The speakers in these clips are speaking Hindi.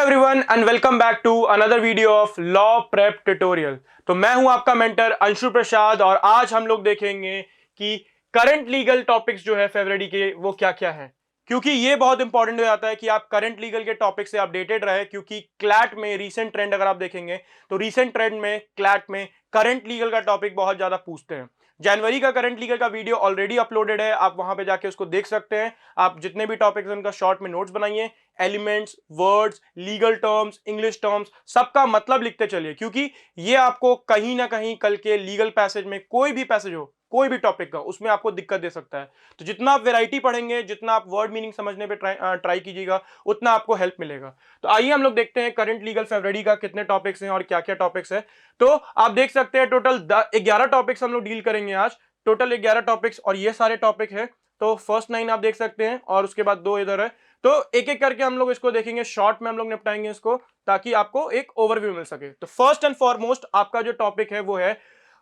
Everyone and welcome back to another video of law prep tutorial. तो मैं हूं आपका मेंटर अंशु प्रसाद और आज हम लोग देखेंगे कि करंट लीगल टॉपिक्स जो है फेब्रुअरी के वो क्या क्या हैं, क्योंकि ये बहुत इंपॉर्टेंट हो जाता है कि आप करंट लीगल के टॉपिक से अपडेटेड रहे। क्योंकि क्लैट में रीसेंट ट्रेंड अगर आप देखेंगे तो रीसेंट ट्रेंड में क्लैट में करंट लीगल का टॉपिक बहुत ज्यादा पूछते हैं। जनवरी का करंट लीगल का वीडियो ऑलरेडी अपलोडेड है, आप वहां पे जाके उसको देख सकते हैं। आप जितने भी टॉपिक्स उनका शॉर्ट में नोट्स बनाइए, elements, words, legal terms, English terms, सबका मतलब लिखते चलिए, क्योंकि ये आपको कहीं ना कहीं कल के लीगल पैसेज में कोई भी पैसेज हो, कोई भी टॉपिक का, उसमें आपको दिक्कत दे सकता है। तो जितना आप वैरायटी पढ़ेंगे, जितना आप वर्ड मीनिंग समझने पे ट्राई कीजिएगा, उतना आपको हेल्प मिलेगा। तो आइए हम लोग देखते हैं करंट लीगल फेब्रुअरी का कितने टॉपिक्स हैं और क्या क्या टॉपिक्स है। तो आप देख सकते हैं टोटल 11 टॉपिक्स हम लोग डील करेंगे आज। टोटल 11 टॉपिक्स और ये सारे टॉपिक है। तो फर्स्ट 9 आप देख सकते हैं और उसके बाद 2 इधर है। तो एक एक करके हम लोग इसको देखेंगे, शॉर्ट में हम लोग निपटाएंगे इसको, ताकि आपको एक ओवरव्यू मिल सके। तो फर्स्ट एंड फॉरमोस्ट आपका जो टॉपिक है वो है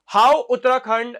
how Uttarakhand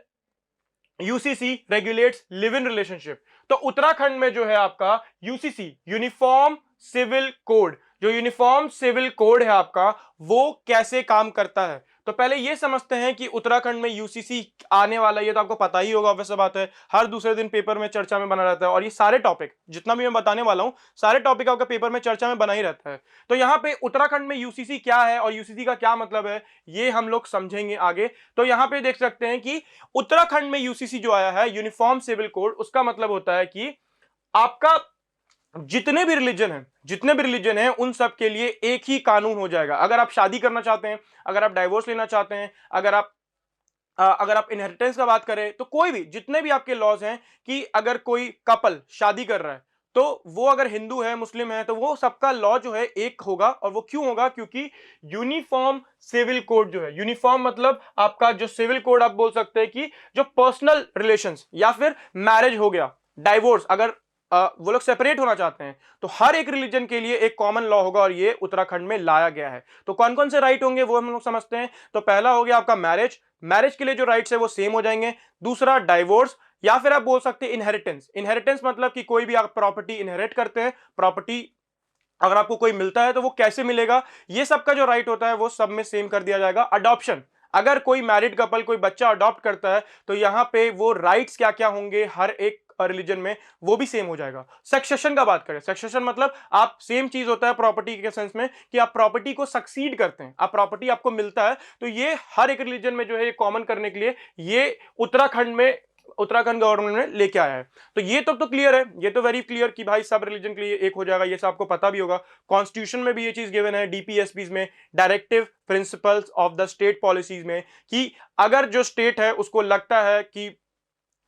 UCC regulates live in relationship. तो उत्तराखंड में जो है आपका यूसीसी यूनिफॉर्म सिविल कोड, जो यूनिफॉर्म सिविल कोड है आपका, वो कैसे काम करता है। तो पहले ये समझते हैं कि उत्तराखंड में यूसीसी आने वाला, ये तो आपको पता ही होगा, वैसे बात है, हर दूसरे दिन पेपर में चर्चा में बना रहता है। और ये सारे टॉपिक जितना भी मैं बताने वाला हूं, सारे टॉपिक आपका पेपर में चर्चा में बना ही रहता है। तो यहां पे उत्तराखंड में यूसीसी क्या है और यूसीसी का क्या मतलब है, ये हम लोग समझेंगे आगे। तो यहां पे देख सकते हैं कि उत्तराखंड में यूसीसी जो आया है, यूनिफॉर्म सिविल कोड, उसका मतलब होता है कि आपका जितने भी रिलीजन हैं उन सब के लिए एक ही कानून हो जाएगा। अगर आप शादी करना चाहते हैं, अगर आप डाइवोर्स लेना चाहते हैं, अगर आप इनहेरिटेंस का बात करें, तो कोई भी जितने भी आपके लॉज हैं, कि अगर कोई कपल शादी कर रहा है तो वो अगर हिंदू है, मुस्लिम है, तो वो सबका लॉ जो है एक होगा। और वो क्यों होगा? क्योंकि यूनिफॉर्म सिविल कोड जो है, यूनिफॉर्म मतलब आपका जो सिविल कोड, आप बोल सकते हैं कि जो पर्सनल रिलेशंस या फिर मैरिज हो गया, डाइवोर्स, अगर वो लोग सेपरेट होना चाहते हैं, तो हर एक रिलीजन के लिए एक कॉमन लॉ होगा और ये उत्तराखंड में लाया गया है। तो कौन कौन से राइट होंगे वो हम लोग समझते हैं। तो पहला हो गया आपका मैरिज, मैरिज के लिए जो राइट्स है वो सेम हो जाएंगे। दूसरा डाइवोर्स, या फिर आप बोल सकते हैं इनहेरिटेंस। इनहेरिटेंस मतलब कि कोई भी आप प्रॉपर्टी इनहेरिट करते हैं, प्रॉपर्टी अगर आपको कोई मिलता है तो वो कैसे मिलेगा, ये सब का जो राइट होता है वो सब में सेम कर दिया जाएगा। अडॉप्शन, अगर कोई मैरिड कपल कोई बच्चा अडॉप्ट करता है तो यहां पे वो राइट्स क्या क्या होंगे हर एक रिलीजन में, वो भी सेम हो जाएगा। सक्सेशन का बात करें, सक्सेशन मतलब आप सेम चीज होता है प्रॉपर्टी के सेंस में, कि आप प्रॉपर्टी को सक्सीड करते हैं, आप प्रॉपर्टी आपको मिलता है, तो ये हर एक रिलीजन में जो है कॉमन करने के लिए ये उत्तराखंड गवर्नमेंट ने लेके आया है। तो ये तो क्लियर है, ये तो वेरी क्लियर कि भाई सब रिलीजन के लिए एक हो जाएगा, ये सब आपको पता भी होगा। कॉन्स्टिट्यूशन में भी ये चीज गिवन है, डीपीएसपीज में, directive principles of the state policies में, कि अगर जो स्टेट है उसको लगता है कि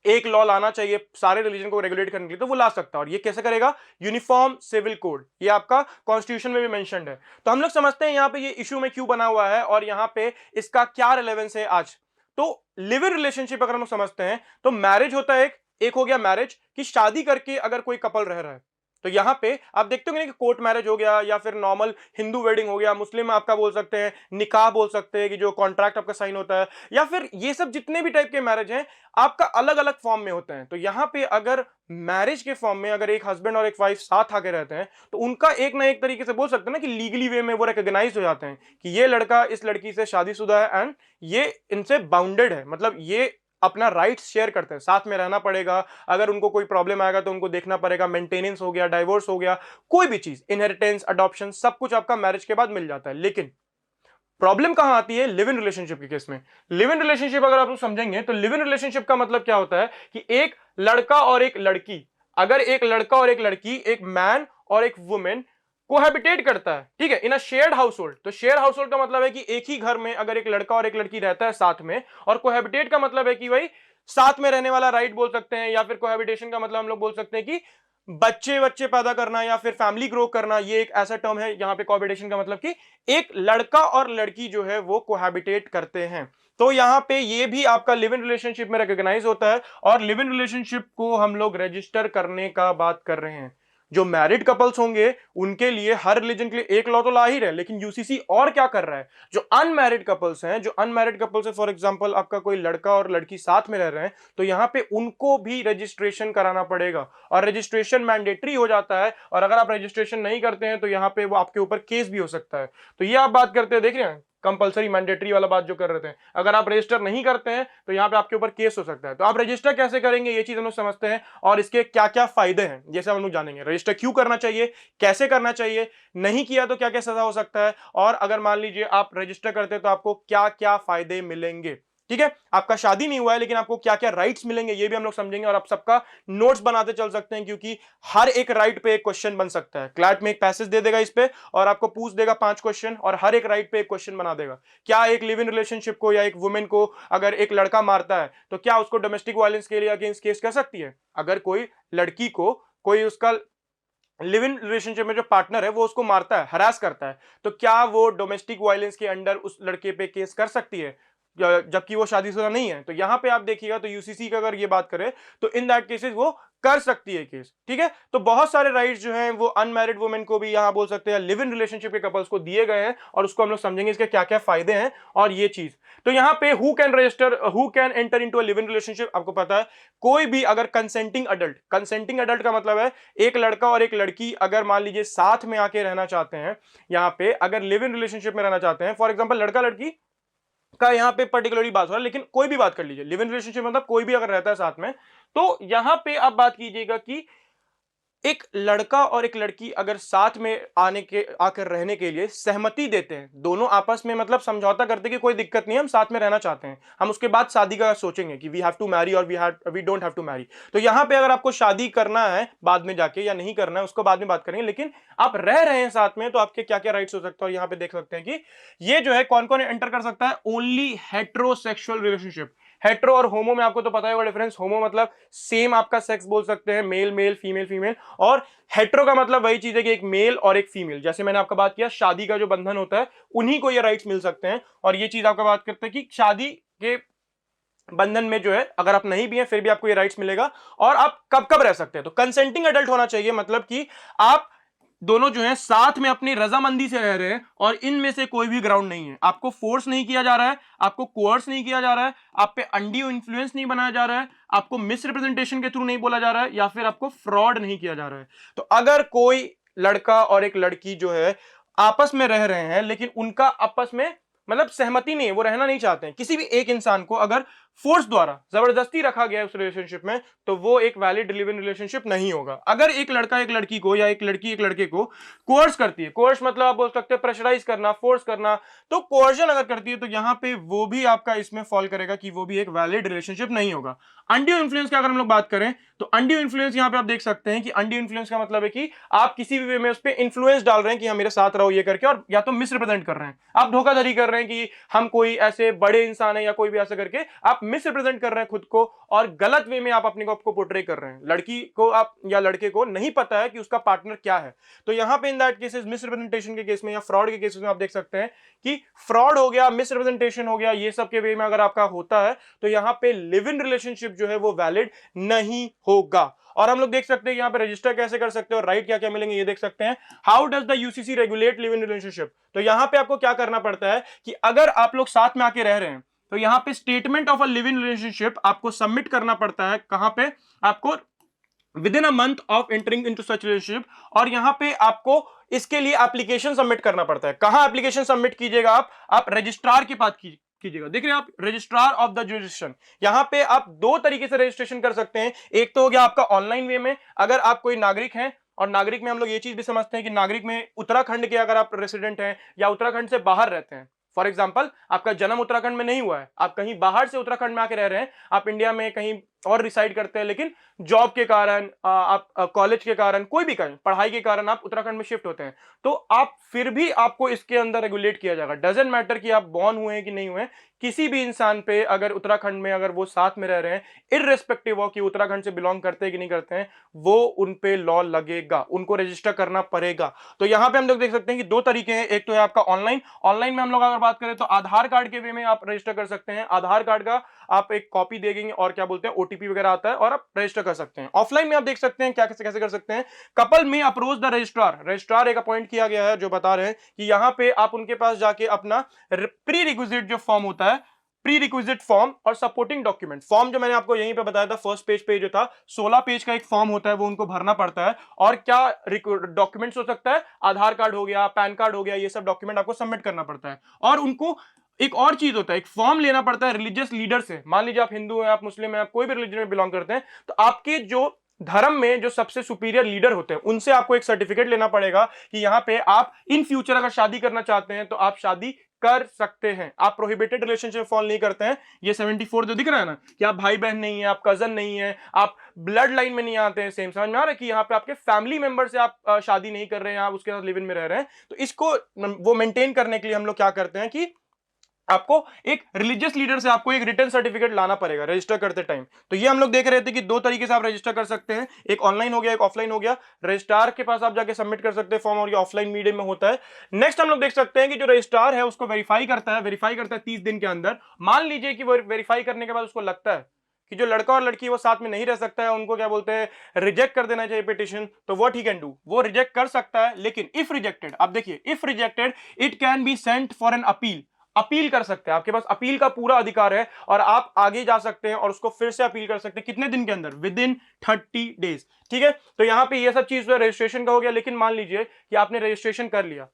एक लॉ लाना चाहिए सारे रिलीजन को रेगुलेट करने के लिए, तो वो ला सकता है। और ये कैसे करेगा? यूनिफॉर्म सिविल कोड, ये आपका कॉन्स्टिट्यूशन में भी मेंशन्ड है। तो हम लोग समझते हैं यहां पे ये इशू में क्यों बना हुआ है और यहां पे इसका क्या रिलेवेंस है आज। तो लिव इन रिलेशनशिप अगर हम लोग समझते हैं तो मैरिज होता है एक हो गया मैरिज, कि शादी करके अगर कोई कपल रह रहा है, तो यहां पे आप देखते होंगे कि कोर्ट मैरिज हो गया, या फिर नॉर्मल हिंदू वेडिंग हो गया, मुस्लिम में आपका बोल सकते हैं निकाह बोल सकते हैं, कि जो कॉन्ट्रैक्ट आपका साइन होता है, या फिर ये सब जितने भी टाइप के मैरिज हैं आपका अलग अलग फॉर्म में होते हैं। तो यहां पे अगर मैरिज के फॉर्म में अगर एक हस्बैंड और एक वाइफ साथ आके रहते हैं, तो उनका एक ना एक तरीके से बोल सकते हैं ना कि लीगली वे में वो रिकॉग्नाइज हो जाते हैं कि ये लड़का इस लड़की से शादीशुदा है एंड ये इनसे बाउंडेड है, मतलब ये अपना राइट्स शेयर करते हैं, साथ में रहना पड़ेगा, अगर उनको कोई प्रॉब्लम आएगा तो उनको देखना पड़ेगा, मेंटेनेंस हो गया, डाइवोर्स हो गया, कोई भी चीज, इनहेरिटेंस, अडॉप्शन, सब कुछ आपका मैरिज के बाद मिल जाता है। लेकिन प्रॉब्लम कहां आती है? लिव इन रिलेशनशिप के केस में। लिव इन रिलेशनशिप अगर आप लोग समझेंगे तो लिव इन रिलेशनशिप का मतलब क्या होता है कि एक लड़का और एक लड़की, अगर एक लड़का और एक लड़की, एक मैन और एक वुमेन कोहैबिटेट करता है, ठीक है, इन अ शेयर्ड हाउस होल्ड। तो शेयर हाउस होल्ड का मतलब है कि एक ही घर में अगर एक लड़का और एक लड़की रहता है साथ में, और कोहैबिटेट का मतलब है कि भाई साथ में रहने वाला राइट बोल सकते हैं, या फिर कोहैबिटेशन का मतलब हम लोग बोल सकते हैं कि बच्चे बच्चे पैदा करना या फिर फैमिली ग्रो करना, ये एक ऐसा टर्म है। यहां पे कोहैबिटेशन का मतलब कि एक लड़का और लड़की जो है वो कोहैबिटेट करते हैं। तो यहां पे ये भी आपका लिव इन रिलेशनशिप में रिकॉग्नाइज होता है, और लिव इन रिलेशनशिप को हम लोग रजिस्टर करने का बात कर रहे हैं। जो मैरिड कपल्स होंगे उनके लिए हर रिलीजन के लिए एक लॉ तो ला ही रहे, लेकिन यूसीसी और क्या कर रहा है, जो अनमैरिड कपल्स हैं, जो अनमैरिड कपल्स है, फॉर एग्जांपल आपका कोई लड़का और लड़की साथ में रह रहे हैं, तो यहां पे उनको भी रजिस्ट्रेशन कराना पड़ेगा, और रजिस्ट्रेशन मैंडेटरी हो जाता है, और अगर आप रजिस्ट्रेशन नहीं करते हैं तो यहां पे वो आपके ऊपर केस भी हो सकता है। तो ये आप बात करते हैं, देख रहे हैं कंपलसरी मैंडेटरी वाला बात जो कर रहे थे, अगर आप रजिस्टर नहीं करते हैं तो यहां पे आपके ऊपर केस हो सकता है। तो आप रजिस्टर कैसे करेंगे ये चीज हम लोग समझते हैं, और इसके क्या क्या फायदे हैं ये सब हम लोग जानेंगे। रजिस्टर क्यों करना चाहिए, कैसे करना चाहिए, नहीं किया तो क्या क्या सजा हो सकता है, और अगर मान लीजिए आप रजिस्टर करते हैं तो आपको क्या क्या फायदे मिलेंगे। ठीक है, आपका शादी नहीं हुआ है लेकिन आपको क्या क्या राइट्स मिलेंगे ये भी हम लोग समझेंगे, और आप सबका नोट्स बनाते चल सकते हैं, क्योंकि हर एक राइट पे एक क्वेश्चन बन सकता है। क्लैट में एक पैसेज दे देगा इस पे और आपको पूछ देगा 5 क्वेश्चन, और हर एक राइट पे एक क्वेश्चन बना देगा। क्या एक लिव इन रिलेशनशिप को या एक वुमेन को अगर एक लड़का मारता है तो क्या उसको डोमेस्टिक वायलेंस के लिए अगेंस्ट केस कर सकती है? अगर कोई लड़की को कोई उसका लिव इन रिलेशनशिप में जो पार्टनर है वो उसको मारता है, हरास करता है, तो क्या वो डोमेस्टिक वायलेंस के अंडर उस लड़के पे केस कर सकती है, जबकि वो शादीशुदा नहीं है? तो यहां पे आप देखिएगा तो यूसीसी का अगर ये बात करें तो इन दैट केसेस वो कर सकती है केस। ठीक है, तो बहुत सारे राइट्स जो हैं वो अनमैरिड वुमेन को भी यहां बोल सकते हैं, लिव इन रिलेशनशिप के कपल्स को दिए गए हैं, और उसको हम लोग समझेंगे इसके क्या क्या फायदे हैं और ये चीज। तो यहां पे who can register, who can enter into a live in relationship, आपको पता है कोई भी अगर कंसेंटिंग अडल्ट का मतलब है एक लड़का और एक लड़की अगर मान लीजिए साथ में आके रहना चाहते हैं, यहां पे अगर लिव इन रिलेशनशिप में रहना चाहते हैं, फॉर एग्जांपल लड़का लड़की का यहां पे पर्टिकुलरली बात हो रहा है, लेकिन कोई भी बात कर लीजिए, लिव इन रिलेशनशिप मतलब कोई भी अगर रहता है साथ में, तो यहां पे आप बात कीजिएगा कि एक लड़का और एक लड़की अगर साथ में आकर रहने के लिए सहमति देते हैं, दोनों आपस में मतलब समझौता करते हैं कि कोई दिक्कत नहीं है, हम साथ में रहना चाहते हैं, हम उसके बाद शादी का सोचेंगे कि वी हैव टू मैरी और we don't have to marry. तो यहां पे अगर आपको शादी करना है बाद में जाके या नहीं करना है उसको बाद में बात करेंगे, लेकिन आप रह रहे हैं साथ में तो आपके क्या क्या राइट्स हो सकते हैं, और यहां पे देख सकते हैं कि ये जो है कौन कौन एंटर कर सकता है, ओनली हेट्रोसेक्सुअल रिलेशनशिप। हेट्रो और होमो में आपको तो पता है डिफरेंस, होमो मतलब सेम आपका सेक्स बोल सकते हैं, मेल मेल फीमेल फीमेल, और हेट्रो का मतलब वही चीज है कि एक मेल और एक फीमेल, जैसे मैंने आपका बात किया शादी का जो बंधन होता है उन्हीं को ये राइट्स मिल सकते हैं। और ये चीज आपका बात करते हैं कि शादी के बंधन में जो है अगर आप नहीं भी हैं फिर भी आपको ये राइट्स मिलेगा, और आप कब कब रह सकते हैं, तो कंसेंटिंग एडल्ट होना चाहिए, मतलब कि आप दोनों जो है साथ में अपनी रजामंदी से रह रहे हैं, और इनमें से कोई भी ग्राउंड नहीं है, आपको फोर्स नहीं किया जा रहा है, आपको कोर्स नहीं किया जा रहा है, आप पे अनड्यू इन्फ्लुएंस नहीं बनाया जा रहा है, आपको मिसरिप्रेजेंटेशन के थ्रू नहीं बोला जा रहा है, या फिर आपको फ्रॉड नहीं किया जा रहा है। तो अगर कोई लड़का और एक लड़की जो है आपस में रह रहे हैं लेकिन उनका आपस में मतलब सहमति नहीं है, वो रहना नहीं चाहते हैं, किसी भी एक इंसान को अगर फोर्स द्वारा जबरदस्ती रखा गया है उस रिलेशनशिप में, तो वो एक वैलिड लिव इन रिलेशनशिप नहीं होगा। अगर एक लड़का एक लड़की को या एक लड़की एक लड़के को कोर्स करती है, कोर्स मतलब आप बोल सकते हैं प्रेशराइज करना, फोर्स करना, तो कोर्जन अगर करती है तो यहां पे वो भी आपका इसमें फॉल करेगा कि वो भी एक वैलिड रिलेशनशिप नहीं होगा। अनड्यू इन्फ्लुएंस का अगर हम लोग बात करें तो अनड्यू इन्फ्लुएंस यहां पे आप देख सकते हैं कि अनड्यू इन्फ्लुएंस का मतलब है कि आप किसी भी वे में उस पर इन्फ्लुएंस डाल रहे हैं कि हम मेरे साथ रहो ये करके, और या तो मिसरिप्रेजेंट कर रहे हैं, आप धोखाधड़ी कर रहे हैं कि हम कोई ऐसे बड़े इंसान है या कोई भी ऐसा करके आप मिसरिप्रेजेंट कर रहे हैं खुद को, और गलत वे में आप अपने को आपको पोर्ट्रे कर रहे हैं। लड़की को आप या लड़के को नहीं पता है कि उसका पार्टनर क्या है, तो यहां पे इन दैट केसेस मिसरिप्रेजेंटेशन के केस में या फ्रॉड के केसेस में आप देख सकते हैं कि फ्रॉड हो गया, मिसरिप्रेजेंटेशन हो गया, ये सब के वे में अगर आपका होता है तो यहां पे लिव इन रिलेशनशिप जो है वो वैलिड नहीं होगा। और हम लोग देख सकते हैं यहां पे रजिस्टर कैसे कर सकते हैं और राइट क्या क्या मिलेंगे ये देख सकते हैं। How does the UCC regulate live in relationship, तो यहां पे आपको क्या करना पड़ता है कि अगर आप लोग साथ में आके रह रहे हैं तो यहां पे statement of a live in relationship आपको सबमिट करना पड़ता है, कहां पे, आपको with in a month of entering into such relationship, और यहां पे आपको इसके लिए एप्लीकेशन सबमिट करना पड़ता है। कहां एप्लीकेशन सबमिट कीजिएगा आप रजिस्ट्रार के पास कीजिएगा, देख रहे हैं आप रजिस्ट्रार ऑफ द जुरिडिक्शन। यहां पे आप दो तरीके से रजिस्ट्रेशन कर सकते हैं, एक तो हो गया आपका ऑनलाइन वे में, अगर आप कोई नागरिक हैं, और नागरिक में हम लोग ये चीज भी समझते हैं कि नागरिक में उत्तराखंड के अगर आप रेसिडेंट हैं या उत्तराखंड से बाहर रहते हैं, फॉर एग्जाम्पल आपका जन्म उत्तराखंड में नहीं हुआ है, आप कहीं बाहर से उत्तराखंड में आके रह रहे हैं, आप इंडिया में कहीं और रिसाइड करते हैं, लेकिन जॉब के कारण आप कॉलेज के कारण कोई भी कारण पढ़ाई के कारण आप उत्तराखंड में शिफ्ट होते हैं, तो आप फिर भी आपको इसके अंदर रेगुलेट किया जाएगा। डजंट मैटर कि आप बॉर्न हुए हैं कि नहीं हुए हैं, किसी भी इंसान पे अगर उत्तराखंड में अगर वो साथ में रह रहे हैं, इररिस्पेक्टिव ऑफ कि उत्तराखंड से बिलोंग करते हैं कि नहीं करते हैं, वो उन पे लॉ लगेगा, उनको रजिस्टर करना पड़ेगा। तो यहां पे हम लोग देख सकते हैं कि दो तरीके हैं, एक तो है आपका ऑनलाइन में हम लोग अगर बात करें तो आधार कार्ड के वे में आप रजिस्टर कर सकते हैं, आधार कार्ड का आप एक कॉपी दे देंगे और क्या बोलते हैं ओटीपी वगैरह आता है और आप रजिस्टर कर सकते हैं। ऑफलाइन में आप देख सकते हैं क्या कैसे कैसे कर सकते हैं। कपल में अप्रोच द रजिस्ट्रार, रजिस्ट्रार एक अपॉइंट किया गया है जो बता रहे हैं कि यहां पे आप उनके पास जाके अपना प्री रिक्विजिट जो फॉर्म होता है, प्री रिक्विजिट फॉर्म और सपोर्टिंग डॉक्यूमेंट, फॉर्म जो मैंने आपको यहीं पे बताया था फर्स्ट पेज पे जो था 16 पेज का एक फॉर्म होता है वो उनको भरना पड़ता है। और क्या डॉक्यूमेंट्स हो सकता है, आधार कार्ड हो गया, पैन कार्ड हो गया, ये सब डॉक्यूमेंट आपको सबमिट करना पड़ता है। और उनको एक और चीज होता है, एक फॉर्म लेना पड़ता है रिलीजियस लीडर से। मान लीजिए आप हिंदू हैं, आप मुस्लिम हैं, आप कोई भी रिलीजन में बिलोंग करते हैं, तो आपके जो धर्म में जो सबसे सुपीरियर लीडर होते हैं उनसे आपको एक सर्टिफिकेट लेना पड़ेगा कि यहां पे आप इन फ्यूचर अगर शादी करना चाहते हैं तो आप शादी कर सकते हैं, आप प्रोहिबिटेड रिलेशनशिप फॉलो नहीं करते हैं। ये 74 जो दिख रहा है ना कि आप भाई बहन नहीं है, आप कजन नहीं है, आप ब्लड लाइन में नहीं आते हैं, सेम समझ में आ रहा है कि यहाँ पे आपके फैमिली मेंबर से आप शादी नहीं कर रहे हैं, आप उसके साथ लिव इन में रह रहे हैं। तो इसको वो मेंटेन करने के लिए हम लोग क्या करते हैं कि आपको एक रिलीजियस लीडर से आपको एक रिटर्न सर्टिफिकेट लाना पड़ेगा रजिस्टर करते टाइम। तो ये हम लोग देख रहे थे कि दो तरीके से आप रजिस्टर कर सकते हैं, एक ऑनलाइन हो गया, एक ऑफलाइन हो गया। रजिस्ट्रार के पास आप जाके सबमिट कर सकते हैं फॉर्म, और ये ऑफलाइन मीडियम में होता है। नेक्स्ट हम लोग देख सकते हैं कि जो रजिस्ट्रार है उसको वेरीफाई करता है 30 दिन के अंदर। मान लीजिए कि वो वेरीफाई करने के बाद उसको लगता है कि जो लड़का और लड़की वो साथ में नहीं रह सकता है, उनको क्या बोलते हैं, रिजेक्ट कर देना चाहिए पिटिशन, तो व्हाट ही कैन डू, वो रिजेक्ट कर सकता है। लेकिन इफ रिजेक्टेड, आप देखिए if rejected it can be sent for an appeal, appeal कर सकते हैं, आपके पास अपील का पूरा अधिकार है और आप आगे जा सकते हैं और उसको फिर से अपील कर सकते हैं। कितने दिन के अंदर? With in 30 days. ठीक है, तो यहां पे ये सब चीज रजिस्ट्रेशन का हो गया। लेकिन मान लीजिए कि आपने रजिस्ट्रेशन कर लिया,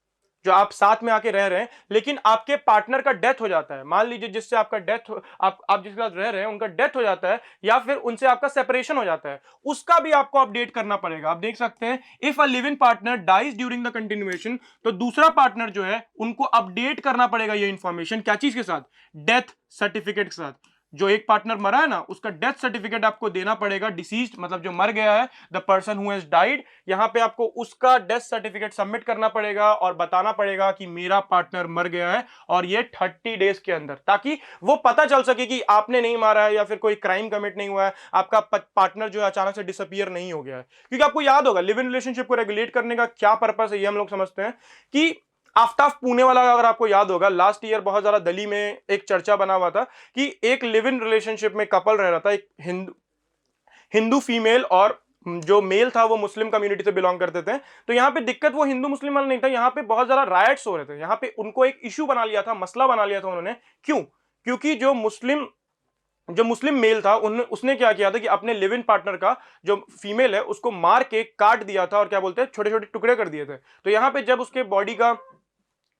जो आप साथ में आके रह रहे हैं, लेकिन आपके पार्टनर का डेथ हो जाता है, मान लीजिए जिससे आपका डेथ आप जिसके साथ रह रहे हैं उनका डेथ हो जाता है, या फिर उनसे आपका सेपरेशन हो जाता है, उसका भी आपको अपडेट करना पड़ेगा। आप देख सकते हैं if a live in partner dies during the continuation, तो दूसरा पार्टनर जो है उनको अपडेट करना पड़ेगा ये इंफॉर्मेशन, क्या चीज के साथ? डेथ सर्टिफिकेट के साथ। जो एक पार्टनर मरा है ना उसका डेथ सर्टिफिकेट आपको देना पड़ेगा, डिसीज्ड मतलब जो मर गया है, the person who has died, यहां पे आपको उसका डेथ सर्टिफिकेट सबमिट करना पड़ेगा और बताना पड़ेगा कि मेरा पार्टनर मर गया है, और ये 30 डेज के अंदर, ताकि वो पता चल सके कि आपने नहीं मारा है या फिर कोई क्राइम कमिट नहीं हुआ है, आपका पार्टनर जो है अचानक से डिसअपियर नहीं हो गया है। क्योंकि आपको याद होगा लिव इन रिलेशनशिप को रेगुलेट करने का क्या पर्पस है, ये हम लोग समझते हैं कि आफ्ताब पुणे वाला, अगर आपको याद होगा लास्ट ईयर बहुत ज्यादा दिल्ली में एक चर्चा बना हुआ था कि एक लिव इन रिलेशनशिप में कपल रह रहा था, एक हिंदू फीमेल, और जो मेल था वो मुस्लिम कम्युनिटी से बिलोंग करते थे। तो यहाँ पे दिक्कत वो हिंदू मुस्लिम वाला नहीं था, यहाँ पे बहुत ज्यादा रायट्स हो रहे थे, यहाँ पे उनको एक इश्यू बना लिया था, मसला बना लिया था उन्होंने। क्यों? क्योंकि जो मुस्लिम मेल था उसने क्या किया था कि अपने लिव इन पार्टनर का जो फीमेल है उसको मार के काट दिया था, और क्या बोलते हैं, छोटे छोटे टुकड़े कर दिए थे। तो यहाँ पे जब उसके बॉडी का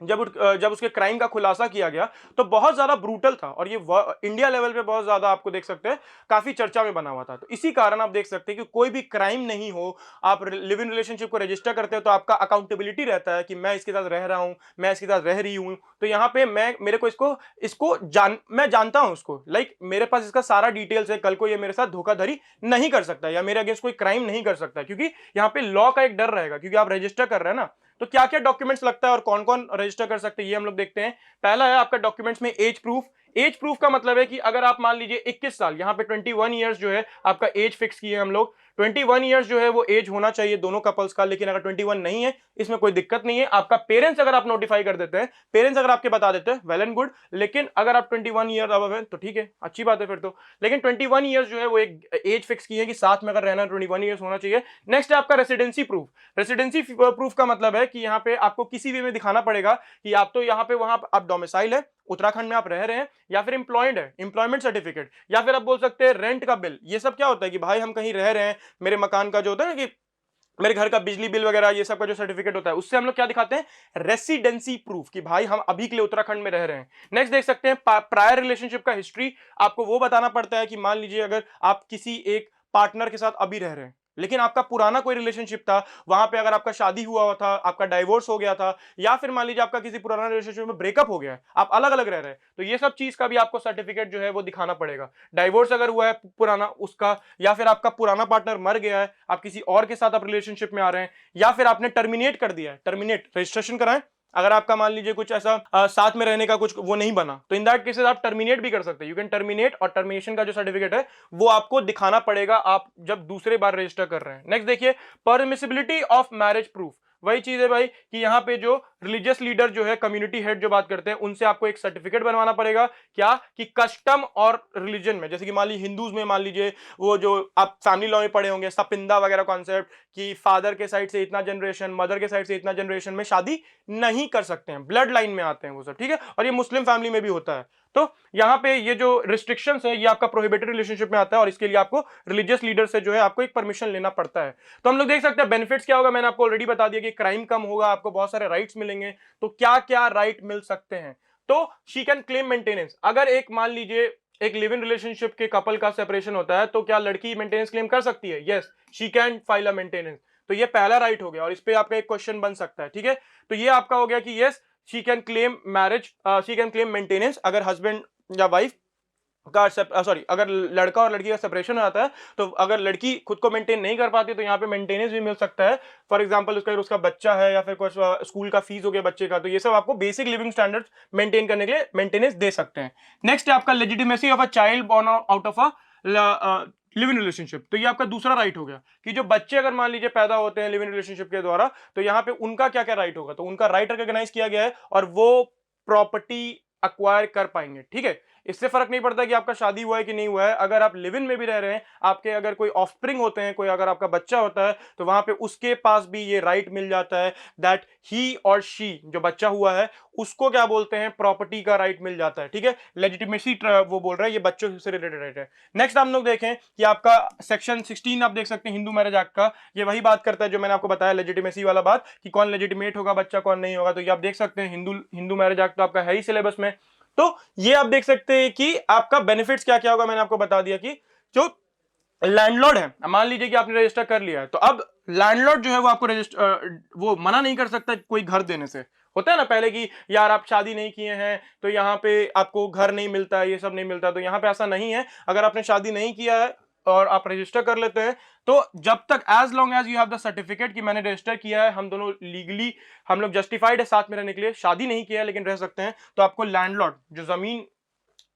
जब उसके क्राइम का खुलासा किया गया तो बहुत ज्यादा ब्रूटल था, और ये इंडिया लेवल पे बहुत ज्यादा आपको देख सकते हैं काफी चर्चा में बना हुआ था। तो इसी कारण आप देख सकते हैं कि कोई भी क्राइम नहीं हो, आप लिव इन रिलेशनशिप को रजिस्टर करते हो तो आपका अकाउंटेबिलिटी रहता है कि मैं इसके साथ रह रहा हूं, मैं इसके साथ रह रही हूं। तो यहाँ पे मेरे को मैं जानता हूं उसको, लाइक मेरे पास इसका सारा डिटेल्स है, कल को ये मेरे साथ धोखाधड़ी नहीं कर सकता या मेरे अगेंस्ट कोई क्राइम नहीं कर सकता, क्योंकि यहाँ पे लॉ का एक डर रहेगा, क्योंकि आप रजिस्टर कर रहे हैं ना। तो क्या क्या डॉक्यूमेंट्स लगता है और कौन कौन रजिस्टर कर सकते हैं ये हम लोग देखते हैं। पहला है आपका डॉक्यूमेंट्स में एज प्रूफ। एज प्रूफ का मतलब है कि अगर आप मान लीजिए 21 साल, यहाँ पे 21 ईयर्स जो है आपका एज फिक्स किए हम लोग, 21 ईयर्स जो है वो एज होना चाहिए दोनों कपल्स का। लेकिन अगर 21 नहीं है इसमें कोई दिक्कत नहीं है, आपका पेरेंट्स अगर आप नोटिफाई कर देते हैं, पेरेंट्स अगर आपके बता देते हैं वेल एंड गुड। लेकिन अगर आप 21 ईयर अबव है तो ठीक है, अच्छी बात है फिर तो। लेकिन 21 ईयर्स जो है वो एक एज फिक्स की है कि साथ में अगर रहना 21 ईयर्स होना चाहिए। नेक्स्ट है आपका रेसिडेंसी प्रूफ। रेसिडेंसी प्रूफ का मतलब है कि यहाँ पे आपको किसी वे में दिखाना पड़ेगा कि आप तो यहाँ पे वहां आप डोमिसाइल है, उत्तराखंड में आप रह रहे हैं, या फिर एम्प्लॉयड है, एम्प्लॉयमेंट सर्टिफिकेट, या फिर आप बोल सकते हैं रेंट का बिल। ये सब क्या होता है कि भाई हम कहीं रह रहे हैं, मेरे मकान का जो होता है ना कि मेरे घर का बिजली बिल वगैरह ये सब का जो सर्टिफिकेट होता है, उससे हम लोग क्या दिखाते हैं? रेसिडेंसी प्रूफ, कि भाई हम अभी के लिए उत्तराखंड में रह रहे हैं। नेक्स्ट देख सकते हैं प्रायर रिलेशनशिप का हिस्ट्री। आपको वो बताना पड़ता है कि मान लीजिए अगर आप किसी एक पार्टनर के साथ अभी रह रहे हैं, लेकिन आपका पुराना कोई रिलेशनशिप था, वहां पे अगर आपका शादी हुआ था, आपका डाइवोर्स हो गया था, या फिर मान लीजिए आपका किसी पुराना रिलेशनशिप में ब्रेकअप हो गया है, आप अलग अलग रह रहे हैं, तो ये सब चीज का भी आपको सर्टिफिकेट जो है वो दिखाना पड़ेगा। डाइवोर्स अगर हुआ है पुराना उसका, या फिर आपका पुराना पार्टनर मर गया है, आप किसी और के साथ आप रिलेशनशिप में आ रहे हैं, या फिर आपने टर्मिनेट कर दिया है, टर्मिनेट रजिस्ट्रेशन कराएं। अगर आपका मान लीजिए कुछ ऐसा साथ में रहने का कुछ वो नहीं बना, तो इन दैट केसेस आप टर्मिनेट भी कर सकते हैं, यू कैन टर्मिनेट। और टर्मिनेशन का जो सर्टिफिकेट है वो आपको दिखाना पड़ेगा आप जब दूसरे बार रजिस्टर कर रहे हैं। नेक्स्ट देखिए परमिसिबिलिटी ऑफ मैरिज प्रूफ। वही चीज है भाई कि यहाँ पे जो रिलीजियस लीडर जो है, कम्युनिटी हेड जो बात करते हैं, उनसे आपको एक सर्टिफिकेट बनवाना पड़ेगा, क्या कि कस्टम और रिलीजन में, जैसे कि मान लीजिए हिंदूज में मान लीजिए वो जो आप फैमिली लॉ में पढ़े होंगे सपिंदा वगैरह कॉन्सेप्ट, कि फादर के साइड से इतना जनरेशन, मदर के साइड से इतना जनरेशन में शादी नहीं कर सकते हैं, ब्लड लाइन में आते हैं वो सब, ठीक है। और ये मुस्लिम फैमिली में भी होता है। तो यहाँ पे ये जो रिस्ट्रिक्शंस है ये आपका प्रोहिबिटेड रिलेशनशिप में आता है, और इसके लिए आपको रिलीजियस लीडर से जो है आपको एक परमिशन लेना पड़ता है। तो हम लोग देख सकते हैं बेनिफिट्स क्या होगा, मैंने आपको ऑलरेडी बता दिया कि क्राइम कम होगा, आपको बहुत सारे राइट्स मिलेंगे। तो क्या क्या राइट मिल सकते हैं, तो शी कैन क्लेम मेंटेनेंस। अगर एक मान लीजिए एक लिव इन रिलेशनशिप के कपल का सेपरेशन होता है, तो क्या लड़की मेंटेनेंस क्लेम कर सकती है? Yes, she can file a maintenance. तो ये पहला राइट हो गया, और इस पे आपका एक क्वेश्चन बन सकता है, ठीक है। तो ये आपका हो गया कि yes, she can claim marriage, she can claim maintenance अगर हस्बैंड या वाइफ का सॉरी, अगर लड़का और लड़की का सेपरेशन हो जाता है, तो अगर लड़की खुद को मेंटेन नहीं कर पाती तो यहाँ पे मेंटेनेंस भी मिल सकता है। फॉर एग्जांपल उसका बच्चा है, या फिर कुछ स्कूल का फीस हो गया बच्चे का, तो ये सब आपको बेसिक लिविंग स्टैंडर्ड्स मेंटेन करने के लिए मेंटेनेंस दे सकते हैं। नेक्स्ट है आपका legitimacy of a child born out of a live in relationship. तो ये आपका दूसरा राइट हो गया कि जो बच्चे अगर मान लीजिए पैदा होते हैं लिव इन रिलेशनशिप के द्वारा, तो यहाँ पे उनका क्या क्या राइट होगा, तो उनका राइट रिकॉग्नाइज किया गया है, और वो प्रॉपर्टी अक्वायर कर पाएंगे, ठीक है। इससे फर्क नहीं पड़ता कि आपका शादी हुआ है कि नहीं हुआ है, अगर आप लिव इन में भी रह रहे हैं, आपके अगर कोई ऑफस्प्रिंग होते हैं, कोई अगर आपका बच्चा होता है, तो वहां पे उसके पास भी ये राइट मिल जाता है दैट ही और शी, जो बच्चा हुआ है उसको क्या बोलते हैं, प्रॉपर्टी का राइट मिल जाता है, ठीक है। लेजिटिमेसी वो बोल रहा है, ये बच्चों से रिलेटेड राइट है। नेक्स्ट हम लोग देखें कि आपका सेक्शन 16 आप देख सकते हैं हिंदू मैरिज एक्ट का, ये वही बात करता है जो मैंने आपको बताया लेजिटिमेसी वाला बात, कि कौन लेजिटिमेट होगा बच्चा, कौन नहीं होगा। तो ये आप देख सकते हैं हिंदू मैरिज एक्ट तो आपका है ही सिलेबस में। तो ये आप देख सकते हैं कि आपका बेनिफिट्स क्या क्या होगा, मैंने आपको बता दिया कि जो लैंडलॉर्ड है, मान लीजिए कि आपने रजिस्टर कर लिया है, तो अब लैंडलॉर्ड जो है वो आपको वो मना नहीं कर सकता कोई घर देने से। होता है ना पहले कि यार आप शादी नहीं किए हैं तो यहाँ पे आपको घर नहीं मिलता है, ये सब नहीं मिलता, तो यहाँ पे ऐसा नहीं है। अगर आपने शादी नहीं किया है और आप रजिस्टर कर लेते हैं, तो जब तक as long as you have the certificate कि मैंने रजिस्टर किया है, हम दोनों लीगली हम लोग जस्टिफाइड है साथ में रहने के लिए, शादी नहीं किया है लेकिन रह सकते हैं, तो आपको लैंडलॉर्ड जो जमीन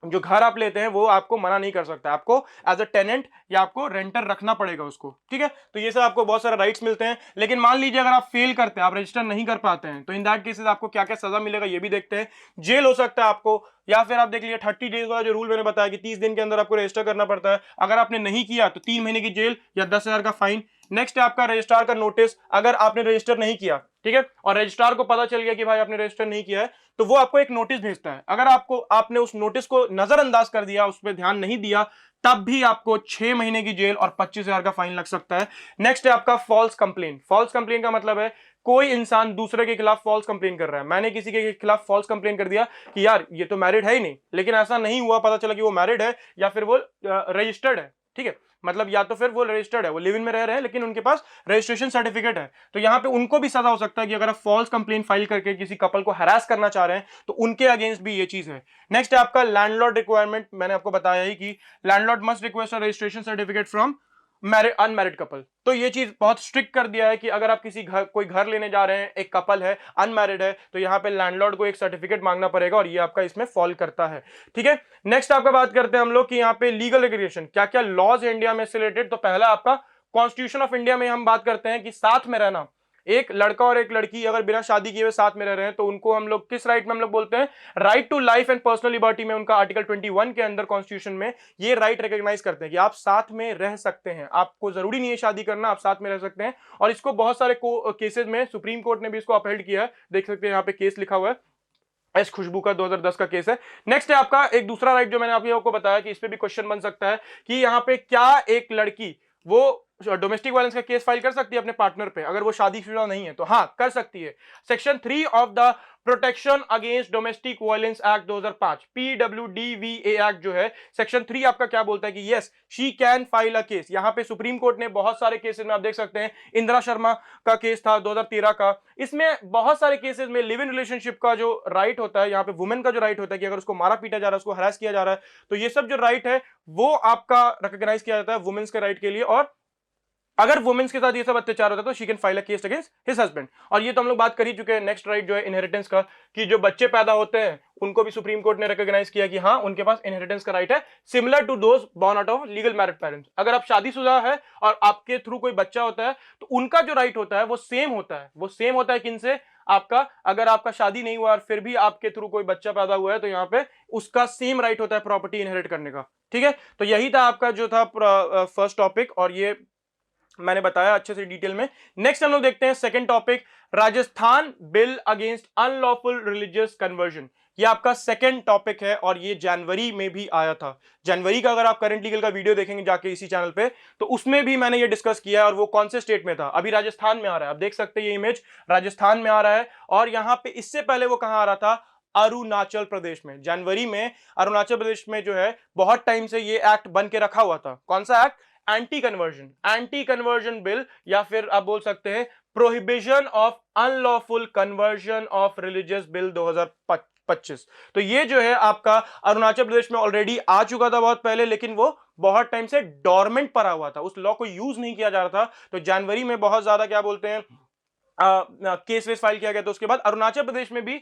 जो घर आप लेते हैं वो आपको मना नहीं कर सकता, आपको एज अ टेनेंट या आपको रेंटर रखना पड़ेगा उसको, ठीक है। तो ये सब आपको बहुत सारे राइट्स मिलते हैं। लेकिन मान लीजिए अगर आप फेल करते हैं, आप रजिस्टर नहीं कर पाते हैं, तो इन दैट केसेस आपको क्या क्या सजा मिलेगा ये भी देखते हैं। जेल हो सकता है आपको, या फिर आप देख लीजिए 30 डेज वाला जो रूल मैंने बताया कि 30 दिन के अंदर आपको रजिस्टर करना पड़ता है, अगर आपने नहीं किया तो 3 महीने की जेल या 10,000 का फाइन। नेक्स्ट है आपका रजिस्ट्रार का नोटिस, अगर आपने रजिस्टर नहीं किया, ठीक है, और रजिस्ट्रार को पता चल गया कि भाई आपने रजिस्टर नहीं किया है, तो वो आपको एक नोटिस भेजता है। अगर आपने उस नोटिस को नजरअंदाज कर दिया, उस पर ध्यान नहीं दिया, तब भी आपको 6 महीने की जेल और 25,000 का फाइन लग सकता है। नेक्स्ट है आपका फॉल्स कंप्लेन। फॉल्स कंप्लेन का मतलब है कोई इंसान दूसरे के खिलाफ फॉल्स कंप्लेन कर रहा है, मैंने किसी के खिलाफ फॉल्स कंप्लेन कर दिया कि यार ये तो मैरिड है ही नहीं, लेकिन ऐसा नहीं हुआ, पता चला कि वो मैरिड है या फिर वो रजिस्टर्ड है, ठीक है, मतलब या तो फिर वो रजिस्टर्ड है, वो लिव इन में रह रहे हैं लेकिन उनके पास रजिस्ट्रेशन सर्टिफिकेट है, तो यहां पे उनको भी सजा हो सकता है कि अगर आप फॉल्स कंप्लेन फाइल करके किसी कपल को हरास करना चाह रहे हैं तो उनके अगेंस्ट भी ये चीज है। नेक्स्ट है आपका लैंडलॉर्ड रिक्वायरमेंट, मैंने आपको बताया ही कि landlord must request a registration certificate from unmarried couple. तो ये चीज बहुत स्ट्रिक्ट कर दिया है कि अगर आप कोई घर लेने जा रहे हैं, एक कपल है अनमैरिड है, तो यहाँ पे लैंडलॉर्ड को एक सर्टिफिकेट मांगना पड़ेगा, और ये आपका इसमें फॉल करता है, ठीक है। नेक्स्ट आपका बात करते हैं हम लोग कि यहाँ पे लीगल रेगुलेशन क्या क्या लॉज है इंडिया में इससे रिलेटेड। तो पहला आपका कॉन्स्टिट्यूशन ऑफ इंडिया में हम बात करते हैं कि साथ में रहना, एक लड़का और एक लड़की अगर बिना शादी किए हुए साथ में रह रहे हैं, तो उनको हम लोग किस राइट में हम लोग बोलते हैं, right to life and personal liberty में, उनका आर्टिकल 21 के अंदर कॉन्स्टिट्यूशन में ये राइट रिकॉग्नाइज करते हैं कि आप साथ में रह सकते हैं, आपको जरूरी नहीं है शादी करना, आप साथ में रह सकते हैं। और इसको बहुत सारे केसेस में सुप्रीम कोर्ट ने भी इसको अपहेल्ड किया है, देख सकते हैं यहाँ पे केस लिखा हुआ है, एस खुशबू का 2010 का केस है। नेक्स्ट है आपका एक दूसरा राइट जो मैंने आपको बताया कि इस पे भी क्वेश्चन बन सकता है कि यहाँ पे क्या एक लड़की वो डोमेस्टिक वायलेंस का केस फाइल कर सकती है अपने पार्टनर पे अगर वो शादीशुदा नहीं है, तो हाँ कर सकती है। Section 3 of the protection against domestic violence act 2005 PWDVA act जो है, सेक्शन 3 आपका क्या बोलता है कि yes she can file a case. यहां पे सुप्रीम कोर्ट ने बहुत सारे केसेस में आप देख सकते हैं, इंदिरा शर्मा का केस था 2013 का, इसमें बहुत सारे केसेस में लिव इन रिलेशनशिप का जो राइट होता है, यहाँ पे वुमेन का जो राइट होता है कि अगर उसको मारा पीटा जा रहा है, उसको हरास किया जा रहा है, तो ये सब जो राइट है वो आपका रिकॉग्नाइज किया जाता है वुमेन्स के राइट के लिए। और अगर वुमेन्स के साथ ये सब अत्याचार होता है तो she can file a case against his husband. और ये तो हम लोग बात कर ही चुके हैं। नेक्स्ट राइट जो है इनहेरिटेंस का, कि जो बच्चे पैदा होते हैं उनको भी सुप्रीम कोर्ट ने रिकॉग्नाइज किया कि हाँ उनके पास इनहेरिटेंस का राइट है, similar to those born out of legal married parents. अगर आप शादीशुदा है और आपके थ्रू कोई बच्चा होता है तो उनका जो राइट होता है वो सेम होता है। वो सेम होता है किनसे? आपका, अगर आपका शादी नहीं हुआ और फिर भी आपके थ्रू कोई बच्चा पैदा हुआ है तो यहाँ पे उसका सेम राइट होता है प्रॉपर्टी इनहेरिट करने का। ठीक है, तो यही था आपका जो था फर्स्ट टॉपिक, और ये मैंने बताया अच्छे से डिटेल में। नेक्स्ट हम लोग देखते हैं second topic, Rajasthan bill against unlawful religious conversion. ये आपका सेकंड टॉपिक है और ये जनवरी में भी आया था। जनवरी का अगर आप करंट लीगल का वीडियो देखेंगे जाके इसी चैनल पे, तो उसमें भी मैंने ये डिस्कस किया है, और वो कौन से स्टेट में था। अभी राजस्थान में आ रहा है, आप देख सकते हैं ये इमेज राजस्थान में आ रहा है। और यहां पे इससे पहले वो कहां आ रहा था? अरुणाचल प्रदेश में। जनवरी में अरुणाचल प्रदेश में जो है बहुत टाइम से ये एक्ट बन के रखा हुआ था। कौन सा एक्ट? एंटी कन्वर्जन बिल, या फिर आप बोल सकते हैं prohibition of unlawful conversion of religious bill 2025। तो ये जो है आपका अरुणाचल प्रदेश में ऑलरेडी आ चुका था बहुत पहले, लेकिन वो बहुत टाइम से डोरमेंट पड़ा हुआ था, उस लॉ को यूज नहीं किया जा रहा था। तो जनवरी में बहुत ज्यादा क्या बोलते हैं केस वेस फाइल किया गया। तो उसके बाद अरुणाचल प्रदेश में भी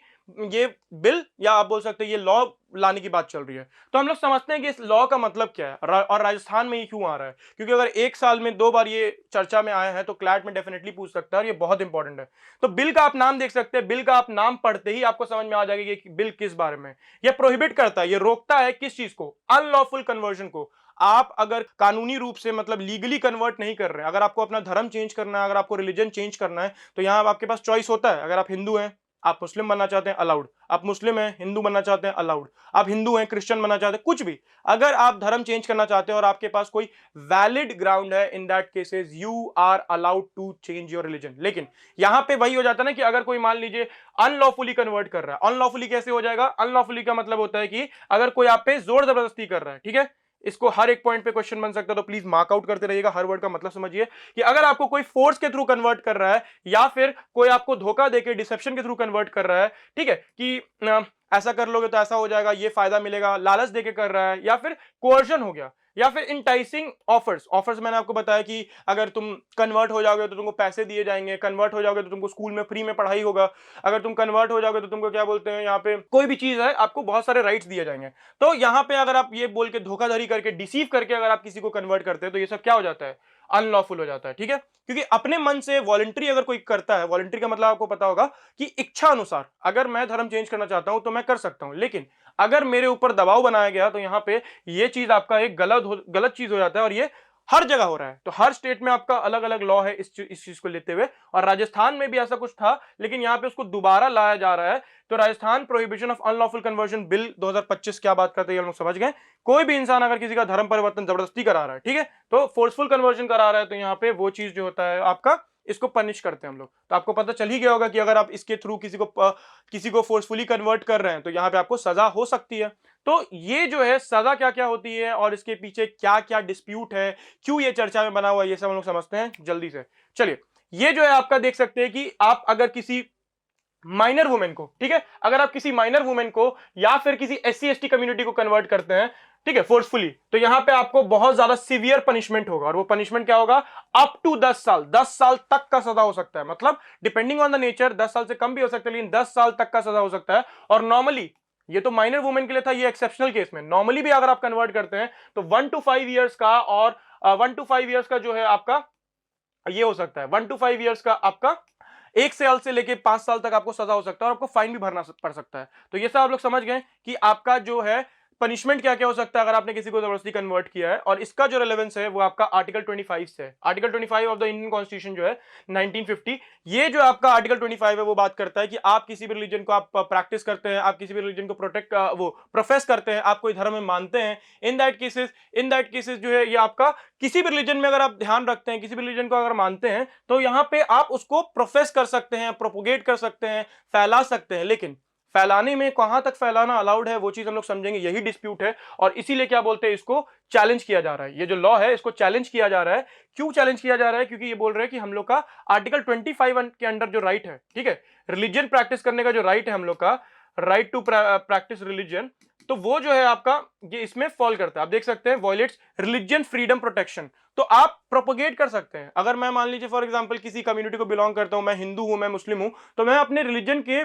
ये बिल, या आप बोल सकते हैं ये लॉ लाने की बात चल रही है। तो हम लोग समझते हैं कि इस लॉ का मतलब क्या है और राजस्थान में ये क्यों आ रहा है। क्योंकि अगर एक साल में 2 बार ये चर्चा में आया है तो क्लैट में डेफिनेटली पूछ सकता है, और ये बहुत इंपॉर्टेंट है। तो बिल का आप नाम देख सकते हैं, बिल का आप नाम पढ़ते ही आपको समझ में आ जाएगा कि बिल किस बारे में। ये प्रोहिबिट करता है, ये रोकता है किस चीज को? अनलॉफुल कन्वर्जन को। आप अगर कानूनी रूप से मतलब लीगली कन्वर्ट नहीं कर रहे हैं, अगर आपको अपना धर्म चेंज करना है, अगर आपको रिलीजन चेंज करना है, तो यहां आपके पास चॉइस होता है। अगर आप हिंदू हैं, आप मुस्लिम बनना चाहते हैं, अलाउड। आप मुस्लिम हैं, हिंदू बनना चाहते हैं, अलाउड। आप हिंदू हैं, क्रिश्चियन बनना चाहते हैं, कुछ भी। अगर आप धर्म चेंज करना चाहते हैं और आपके पास कोई वैलिड ग्राउंड है, in that cases you are allowed to change your religion. लेकिन यहां पे वही हो जाता है ना कि अगर कोई मान लीजिए अनलॉफुली कन्वर्ट कर रहा है। अनलॉफुली कैसे हो जाएगा? अनलॉफुली का मतलब होता है कि अगर कोई आप पे जोर जबरदस्ती कर रहा है। ठीक है, इसको हर एक पॉइंट पे क्वेश्चन बन सकता है, तो प्लीज मार्क आउट करते रहिएगा। हर वर्ड का मतलब समझिए कि अगर आपको कोई फोर्स के थ्रू कन्वर्ट कर रहा है, या फिर कोई आपको धोखा देके डिसेप्शन के थ्रू कन्वर्ट कर रहा है, ठीक है, कि ऐसा कर लोगे तो ऐसा हो जाएगा, ये फायदा मिलेगा, लालच देके कर रहा है, या फिर कोर्जन हो गया, या फिर इंटाइसिंग ऑफर्स मैंने आपको बताया कि अगर तुम कन्वर्ट हो जाओगे तो तुमको पैसे दिए जाएंगे, कन्वर्ट हो जाओगे तो तुमको स्कूल में फ्री में पढ़ाई होगा, अगर तुम कन्वर्ट हो जाओगे तो तुमको क्या बोलते हैं यहाँ पे कोई भी चीज है आपको बहुत सारे राइट्स दिए जाएंगे। तो यहाँ पे अगर आप ये बोल के धोखाधड़ी करके डिसीव करके अगर आप किसी को कन्वर्ट करते हैं तो ये सब क्या हो जाता है? अनलॉफुल हो जाता है। ठीक है, क्योंकि अपने मन से वॉलंटरी अगर कोई करता है, वॉलंटरी का मतलब आपको पता होगा कि इच्छा अनुसार अगर मैं धर्म चेंज करना चाहता हूं तो मैं कर सकता हूं, लेकिन अगर मेरे ऊपर दबाव बनाया गया तो यहां पे ये चीज आपका एक गलत चीज हो जाता है, और ये हर जगह हो रहा है। तो हर स्टेट में आपका अलग अलग लॉ है इस चीज को लेते हुए, और राजस्थान में भी ऐसा कुछ था, लेकिन यहां पे उसको दोबारा लाया जा रहा है। तो Rajasthan prohibition of unlawful conversion bill 2025 क्या बात करते हैं हम लोग समझ गए। कोई भी इंसान अगर किसी का धर्म परिवर्तन जबरदस्ती करा रहा है, ठीक है, तो फोर्सफुल कन्वर्जन करा रहा है, तो यहाँ पे वो चीज जो होता है आपका, इसको पनिश करते हैं हम लोग। तो आपको पता चल ही गया होगा कि अगर आप इसके थ्रू किसी को फोर्सफुली कन्वर्ट कर रहे हैं तो यहाँ पे आपको सजा हो सकती है। तो ये जो है सजा क्या क्या होती है और इसके पीछे क्या क्या डिस्प्यूट है, क्यों ये चर्चा में बना हुआ है, ये सब हम लोग समझते हैं जल्दी से। चलिए, ये जो है आपका देख सकते हैं कि आप अगर किसी माइनर वुमेन को, ठीक है, अगर आप किसी माइनर वुमेन को या फिर किसी SC ST कम्युनिटी को कन्वर्ट करते हैं, ठीक है, फोर्सफुली, तो यहां पे आपको बहुत ज्यादा सीवियर पनिशमेंट होगा, और वो पनिशमेंट क्या होगा? अप टू 10 साल तक का सजा हो सकता है। मतलब डिपेंडिंग ऑन द नेचर 10 साल से कम भी हो सकता है, लेकिन 10 साल तक का सजा हो सकता है। और नॉर्मली ये तो माइनर वुमेन के लिए था, ये एक्सेप्शनल केस में नॉर्मली भी अगर आप कन्वर्ट करते हैं तो 1 to 5 ईयर्स का, और 1 to 5 ईयर्स का जो है आपका ये हो सकता है, 1 to 5 ईयर्स का आपका 1 साल से लेके 5 साल तक आपको सजा हो सकता है, और आपको फाइन भी भरना पड़ सकता है। तो ये सब आप लोग समझ गए कि आपका जो है पनिशमेंट क्या क्या हो सकता है अगर आपने किसी को जबरदस्ती कन्वर्ट किया है। और इसका जो रेलेवेंस है वो आपका आर्टिकल 25 से है। Article 25 of the Indian constitution जो है 1950, ये जो आपका आर्टिकल 25 है वो बात करता है कि आप किसी भी रिलीजन को आप प्रैक्टिस करते हैं, आप किसी भी रिलीजन को वो प्रोफेस करते हैं, आप कोई धर्म में मानते हैं, इन दैट केसेस जो है ये आपका किसी भी रिलीजन में अगर आप ध्यान रखते हैं, किसी भी रिलीजन को अगर मानते हैं, तो यहां पे आप उसको प्रोफेस कर सकते हैं, प्रोपोगेट कर सकते हैं, फैला सकते हैं। लेकिन फैलाने में कहां तक फैलाना अलाउड है वो चीज हम लोग समझेंगे, यही डिस्प्यूट है। और इसीलिए क्या बोलते हैं, इसको चैलेंज किया जा रहा है। ये जो लॉ है इसको चैलेंज किया जा रहा है। क्यों चैलेंज किया जा रहा है? क्योंकि ये बोल रहे हैं कि हम लोग का आर्टिकल 25 के अंडर जो राइट है, ठीक है, रिलीजन प्रैक्टिस करने का जो राइट है हम लोग का, राइट टू प्रैक्टिस रिलीजन, तो वो जो है आपका ये इसमें फॉल करता है। आप देख सकते हैं वॉयलेट्स रिलीजन फ्रीडम प्रोटेक्शन। तो आप प्रोपोगेट कर सकते हैं। अगर मैं मान लीजिए फॉर एग्जांपल किसी कम्युनिटी को बिलोंग करता हूं, मैं हिंदू हूं, मैं मुस्लिम हूं, तो मैं अपने रिलीजन के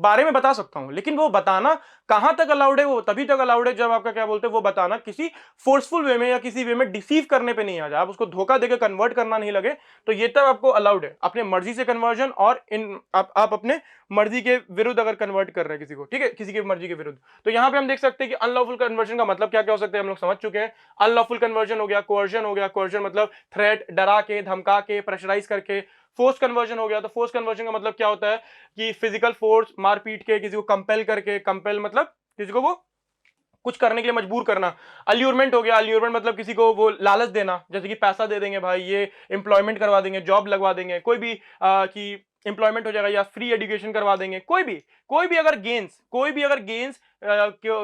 बारे में बता सकता हूं, लेकिन वो बताना कहां तक अलाउड है, वो तभी तक अलाउड है जब आपका क्या बोलते हैं वो बताना किसी फोर्सफुल वे में या किसी वे में डिसीव करने पे नहीं आ जाए, आप उसको धोखा देकर कन्वर्ट करना नहीं लगे, तो ये तब आपको अलाउड है अपने मर्जी से कन्वर्जन। और इन आप अपने मर्जी के विरुद्ध अगर कन्वर्ट कर रहे हैं किसी को, ठीक है, किसी की मर्जी के विरुद्ध, तो यहां पे हम देख सकते हैं कि अनलॉफुल कन्वर्जन का मतलब क्या क्या हो सकता है हम लोग समझ चुके हैं। अनलॉफुल कन्वर्जन हो गया, कोर्जन हो गया, कोर्जन मतलब थ्रेट, डरा के, धमका के, प्रेशराइज करके। फोर्स कन्वर्जन हो गया, तो फोर्स कन्वर्जन का मतलब क्या होता है कि फिजिकल फोर्स, मारपीट के, किसी को कंपेल करके, कंपेल मतलब किसी को वो कुछ करने के लिए मजबूर करना। अल्यूरमेंट हो गया, अल्यूरमेंट मतलब किसी को वो लालच देना, जैसे कि पैसा दे देंगे भाई, ये एम्प्लॉयमेंट करवा देंगे, जॉब लगवा देंगे, कोई भी कि एम्प्लॉयमेंट हो जाएगा या फ्री एजुकेशन करवा देंगे, कोई भी अगर गेंस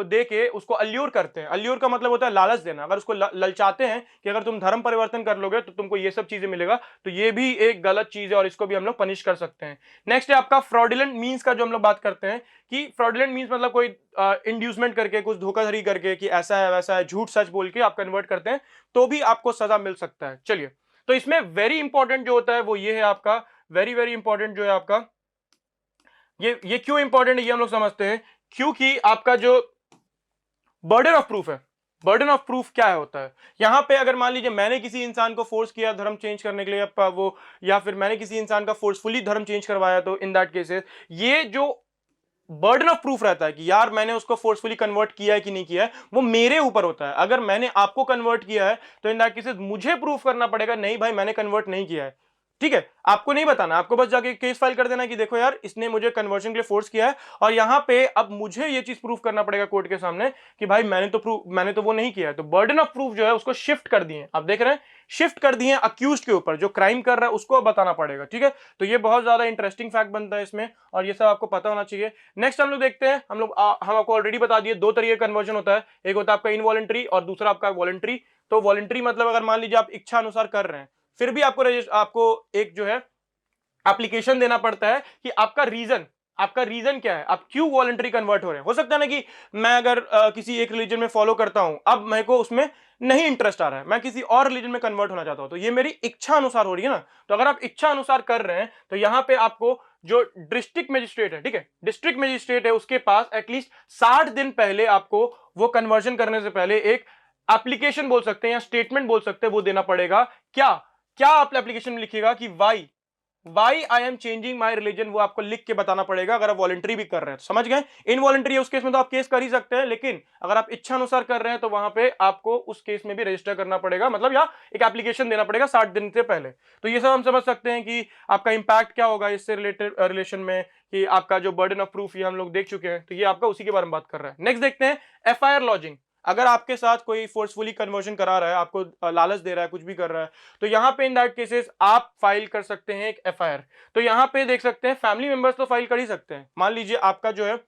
दे के उसको अल्यूर करते हैं। अल्यूर का मतलब होता है लालच देना। अगर उसको ललचाते हैं कि अगर तुम धर्म परिवर्तन कर लोगे तो तुमको ये सब चीजें मिलेगा, तो ये भी एक गलत चीज है और इसको भी हम लोग पनिश कर सकते हैं। नेक्स्ट है आपका फ्रॉडुलेंट मींस का, जो हम लोग बात करते हैं कि फ्रॉडुलेंट मींस मतलब कोई इंड्यूसमेंट करके, कुछ धोखाधड़ी करके कि ऐसा है वैसा है, झूठ सच बोल के आप कन्वर्ट करते हैं, तो भी आपको सजा मिल सकता है। चलिए, तो इसमें वेरी इंपॉर्टेंट जो होता है वो ये है आपका, वेरी वेरी इंपॉर्टेंट जो है आपका, ये क्यों इंपॉर्टेंट है ये हम लोग समझते हैं। क्योंकि आपका जो बर्डन ऑफ प्रूफ है, बर्डन ऑफ प्रूफ क्या है होता है यहां पे, अगर मान लीजिए मैंने किसी इंसान को फोर्स किया धर्म चेंज करने के लिए, वो या फिर मैंने किसी इंसान का फोर्सफुली धर्म चेंज करवाया, तो इन दैट केसेस ये जो बर्डन ऑफ प्रूफ रहता है कि यार मैंने उसको फोर्सफुली कन्वर्ट किया है कि नहीं किया है, वो मेरे ऊपर होता है। अगर मैंने आपको कन्वर्ट किया है तो इन दैट केसेस मुझे प्रूफ करना पड़ेगा, नहीं भाई मैंने कन्वर्ट नहीं किया है, ठीक है। आपको नहीं बताना, आपको बस जाके केस फाइल कर देना कि देखो यार इसने मुझे कन्वर्जन के लिए फोर्स किया है, और यहां पे अब मुझे ये चीज प्रूफ करना पड़ेगा कोर्ट के सामने कि भाई मैंने तो वो नहीं किया है। तो बर्डन ऑफ प्रूफ जो है उसको शिफ्ट कर दिए, आप देख रहे हैं, शिफ्ट कर दिए अक्यूज्ड के ऊपर, जो क्राइम कर रहा है उसको बताना पड़ेगा, ठीक है। तो ये बहुत ज्यादा इंटरेस्टिंग फैक्ट बनता है इसमें, और ये सब आपको पता होना चाहिए। नेक्स्ट हम लोग देखते हैं, हम आपको ऑलरेडी बता दिए दो तरीके का कन्वर्जन होता है, एक होता है आपका इनवॉलंटरी और दूसरा आपका वॉलंटरी। तो वॉलंटरी मतलब अगर मान लीजिए आप इच्छा अनुसार कर रहे हैं, फिर भी आपको एक जो है एप्लीकेशन देना पड़ता है कि आपका रीजन क्या है, आप क्यों वॉलंटरी कन्वर्ट हो रहे हैं। हो सकता है ना कि मैं अगर किसी एक रिलीजन में फॉलो करता हूं, अब मेरे को उसमें नहीं इंटरेस्ट आ रहा है, मैं किसी और रिलीजन में कन्वर्ट होना चाहता हूं, तो ये मेरी इच्छा अनुसार हो रही है ना। तो अगर आप इच्छा अनुसार कर रहे हैं तो यहां पे आपको जो डिस्ट्रिक्ट मजिस्ट्रेट है, ठीक है, डिस्ट्रिक्ट मजिस्ट्रेट है, उसके पास एटलीस्ट 60 दिन पहले आपको वो कन्वर्जन करने से पहले एक एप्लीकेशन बोल सकते हैं या स्टेटमेंट बोल सकते हैं, वो देना पड़ेगा। क्या क्या आप एप्लीकेशन में लिखिएगा कि why I am changing my religion, वो आपको लिख के बताना पड़ेगा अगर आप वॉलंटरी भी कर रहे हैं तो। समझ गए, इनवॉलंटरी है उस केस में तो आप केस कर ही सकते हैं, लेकिन अगर आप इच्छा अनुसार कर रहे हैं तो वहां पे आपको उस केस में भी रजिस्टर करना पड़ेगा, मतलब या एक एप्लीकेशन देना पड़ेगा 60 दिन से पहले। तो ये सब हम समझ सकते हैं कि आपका इंपैक्ट क्या होगा इससे रिलेटेड रिलेशन में, कि आपका जो बर्डन ऑफ प्रूफ ये हम लोग देख चुके हैं, तो ये आपका उसी के बारे में बात कर रहा है। नेक्स्ट देखते हैं एफआईआर लॉजिंग। अगर आपके साथ कोई फोर्सफुली कन्वर्जन करा रहा है, आपको लालच दे रहा है, कुछ भी कर रहा है, तो यहां पे इन दैट केसेस आप फाइल कर सकते हैं एक एफआईआर। तो यहां पे देख सकते हैं फैमिली मेंबर्स तो फाइल कर ही सकते हैं। मान लीजिए आपका जो है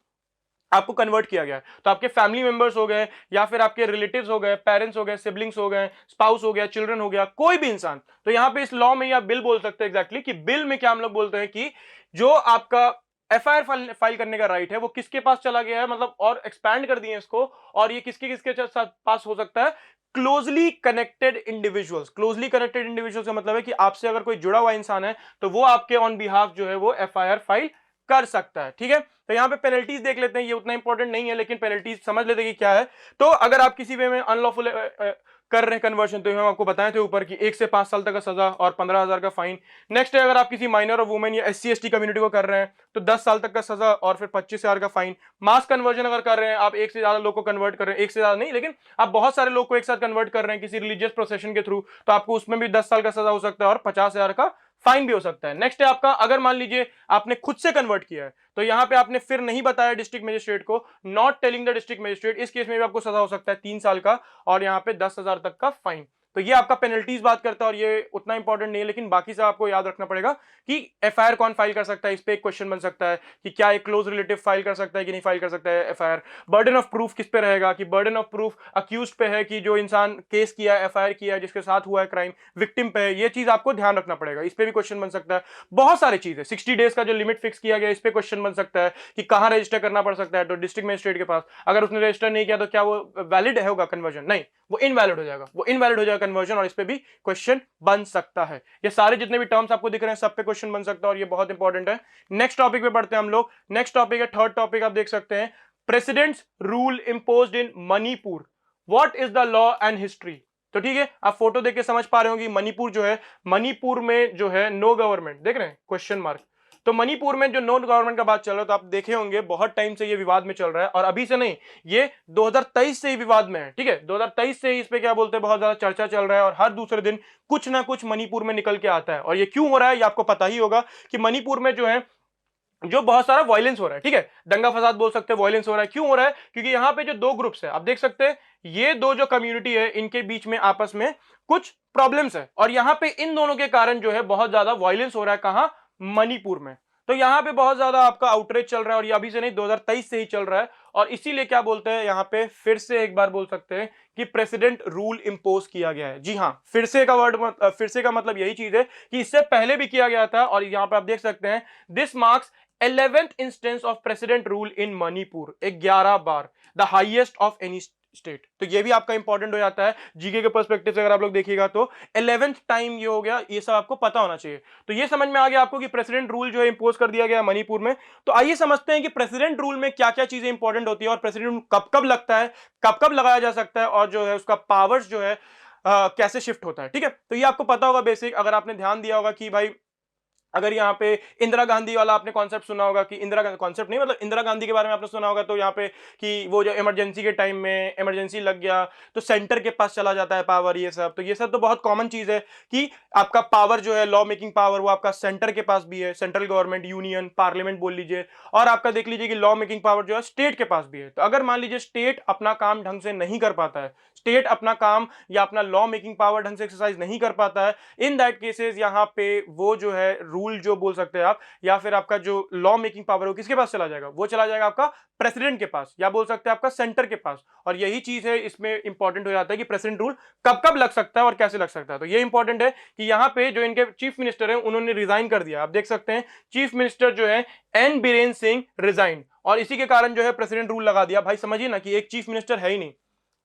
आपको कन्वर्ट किया गया है, तो आपके फैमिली मेंबर्स हो गए या फिर आपके रिलेटिव्स हो गए, पेरेंट्स हो गए, सिबलिंग्स हो गए, स्पाउस हो गया, चिल्ड्रन हो गया, कोई भी इंसान, तो यहां पे इस लॉ में या बिल बोल सकते हैं एग्जैक्टली कि बिल में क्या हम लोग बोलते हैं कि जो आपका एफआईआर फाइल करने का राइट है वो किसके पास चला गया है, मतलब और एक्सपैंड कर दिए इसको, और ये किसके किसके साथ पास हो सकता है, closely connected individuals. Closely connected individuals का मतलब है कि आपसे अगर कोई जुड़ा हुआ इंसान है तो वो आपके ऑन बिहाफ जो है वो एफआईआर फाइल कर सकता है, ठीक है। तो यहां पे पेनल्टीज देख लेते हैं, ये उतना इंपॉर्टेंट नहीं है लेकिन पेनल्टीज समझ लेते हैं कि क्या है। तो अगर आप किसी वे में अनलॉफुल कर रहे हैं कन्वर्शन, तो हम आपको बताए थे ऊपर कि 1 से 5 साल तक का सजा और 15,000 का फाइन। नेक्स्ट है अगर आप किसी माइनर और वुमेन या SC ST कम्युनिटी को कर रहे हैं तो 10 साल तक का सजा और फिर 25,000 का फाइन। मास कन्वर्जन अगर कर रहे हैं, आप एक से ज्यादा लोग को कन्वर्ट कर रहे हैं, एक से ज्यादा नहीं लेकिन आप बहुत सारे लोग को एक साथ कन्वर्ट कर रहे हैं किसी रिलीजियस प्रोसेशन के थ्रू, तो आपको उसमें भी 10 साल का सजा हो सकता है और 50,000 का फाइन भी हो सकता है। नेक्स्ट है आपका, अगर मान लीजिए आपने खुद से कन्वर्ट किया है, तो यहां पे आपने फिर नहीं बताया डिस्ट्रिक्ट मजिस्ट्रेट को, not telling the district magistrate, इस केस में भी आपको सजा हो सकता है 3 साल का और यहां पे 10,000 तक का फाइन। तो ये आपका पेनल्टीज बात करता है और ये उतना इंपॉर्टेंट नहीं है, लेकिन बाकी सब आपको याद रखना पड़ेगा कि एफआईआर कौन फाइल कर सकता है, इस पे एक क्वेश्चन बन सकता है कि क्या एक क्लोज रिलेटिव फाइल कर सकता है कि नहीं फाइल कर सकता है एफआईआर। बर्डन ऑफ प्रूफ किस पे रहेगा, कि बर्डन ऑफ प्रूफ अक्यूज पे है, कि जो इंसान केस किया है, एफआईआर किया है, जिसके साथ हुआ है क्राइम, विक्टिम पे है। ये चीज आपको ध्यान रखना पड़ेगा, इस पे भी क्वेश्चन बन सकता है। बहुत सारी चीजें, 60 डेज का जो लिमिट फिक्स किया गया, इस पे क्वेश्चन बन सकता है कि कहां रजिस्टर करना पड़ सकता है, तो डिस्ट्रिक्ट मजिस्ट्रेट के पास। अगर उसने रजिस्टर नहीं किया तो क्या वो वैलिड है होगा कन्वर्जन, नहीं, वो इनवैलिड हो जाएगा, वो इनवैलिड हो जाएगा कन्वर्जन, और इस पे भी क्वेश्चन बन सकता है। ये सारे जितने भी टर्म्स आपको दिख रहे हैं सब पे क्वेश्चन बन सकता है और ये बहुत इंपॉर्टेंट है। नेक्स्ट टॉपिक पे बढ़ते हैं हम लोग। नेक्स्ट टॉपिक है, थर्ड टॉपिक आप देख सकते हैं, presidents rule imposed in Manipur, what is the law and history. तो ठीक है, आप फोटो देख के समझ पा रहे हो कि मणिपुर जो है, मणिपुर में जो है नो गवर्नमेंट, देख रहे हैं क्वेश्चन मार्क। तो मणिपुर में जो नो गवर्नमेंट का बात चल रहा है, तो आप देखे होंगे बहुत टाइम से ये विवाद में चल रहा है, और अभी से नहीं, ये 2023 से ही विवाद में है। ठीक है, 2023 से ही इस पे क्या बोलते हैं, बहुत ज्यादा चर्चा चल रहा है, और हर दूसरे दिन कुछ ना कुछ मणिपुर में निकल के आता है। और ये क्यों हो रहा है, ये आपको पता ही होगा कि मणिपुर में जो है, जो बहुत सारा वायलेंस हो रहा है, ठीक है, दंगा फसाद बोल सकते हैं, वायलेंस हो रहा है। क्यों हो रहा है, क्योंकि यहां पे जो दो ग्रुप्स है, आप देख सकते हैं, ये दो जो कम्युनिटी है, इनके बीच में आपस में कुछ प्रॉब्लम्स है, और यहां पे इन दोनों के कारण जो है बहुत ज्यादा वायलेंस हो रहा है। कहां, मणिपुर में। तो यहां पे बहुत ज्यादा आपका आउटरीच चल रहा है, और ये अभी से नहीं, 2023 से ही चल रहा है। और इसीलिए क्या बोलते हैं यहां पे, फिर से एक बार बोल सकते हैं कि प्रेसिडेंट रूल इंपोज किया गया है। जी हां, फिर से का वर्ड, फिर से का मतलब यही चीज है कि इससे पहले भी किया गया था, और यहां पे आप देख सकते हैं, this marks 11th instance of president rule in Manipur, 11 bar, the highest of any state. तो ये भी आपका इंपॉर्टेंट हो जाता है जीके के पर्सपेक्टिव से, अगर आप लोग देखिएगा तो 11th टाइम ये हो गया, ये सब आपको पता होना चाहिए। तो ये समझ में आ गया आपको कि प्रेसिडेंट रूल जो है इंपोज कर दिया गया मणिपुर में। तो आइए समझते हैं कि प्रेसिडेंट रूल में क्या क्या चीजें इंपॉर्टेंट होती है, और प्रेसिडेंट रूल कब कब लगता है, कब कब लगाया जा सकता है, और जो है उसका पावर्स जो है कैसे शिफ्ट होता है। ठीक है, तो ये आपको पता होगा बेसिक, अगर आपने ध्यान दिया होगा कि भाई, अगर यहाँ पे इंदिरा गांधी वाला आपने कॉन्सेप्ट सुना होगा, कि इंदिरा कॉन्सेप्ट नहीं, मतलब इंदिरा गांधी के बारे में आपने सुना होगा, तो यहाँ पे कि वो जो इमरजेंसी के टाइम में इमरजेंसी लग गया तो सेंटर के पास चला जाता है पावर, ये सब। तो ये सब तो बहुत कॉमन चीज है कि आपका पावर जो है, लॉ मेकिंग पावर, वो आपका सेंटर के पास भी है, सेंट्रल गवर्नमेंट, यूनियन, पार्लियामेंट बोल लीजिए। और आपका देख लीजिए कि लॉ मेकिंग पावर जो है स्टेट के पास भी है। तो अगर मान लीजिए स्टेट अपना काम ढंग से नहीं कर पाता है, स्टेट अपना काम या अपना लॉ मेकिंग पावर ढंग से एक्सरसाइज नहीं कर पाता है, इन दैट केसेस यहाँ पे वो जो है रूल जो बोल सकते हैं आप, या फिर आपका जो लॉ मेकिंग पावर है किसके पास चला जाएगा, वो चला जाएगा आपका प्रेसिडेंट के पास, या बोल सकते हैं आपका सेंटर के पास। और यही चीज है इसमें इंपॉर्टेंट हो जाता है कि प्रेसिडेंट रूल कब कब लग सकता है और कैसे लग सकता है। तो ये इंपॉर्टेंट है कि यहाँ पे जो इनके चीफ मिनिस्टर है उन्होंने रिजाइन कर दिया। आप देख सकते हैं चीफ मिनिस्टर जो है एन बीरेन सिंह रिजाइन, और इसी के कारण जो है प्रेसिडेंट रूल लगा दिया। भाई समझिए ना कि एक चीफ मिनिस्टर है ही नहीं,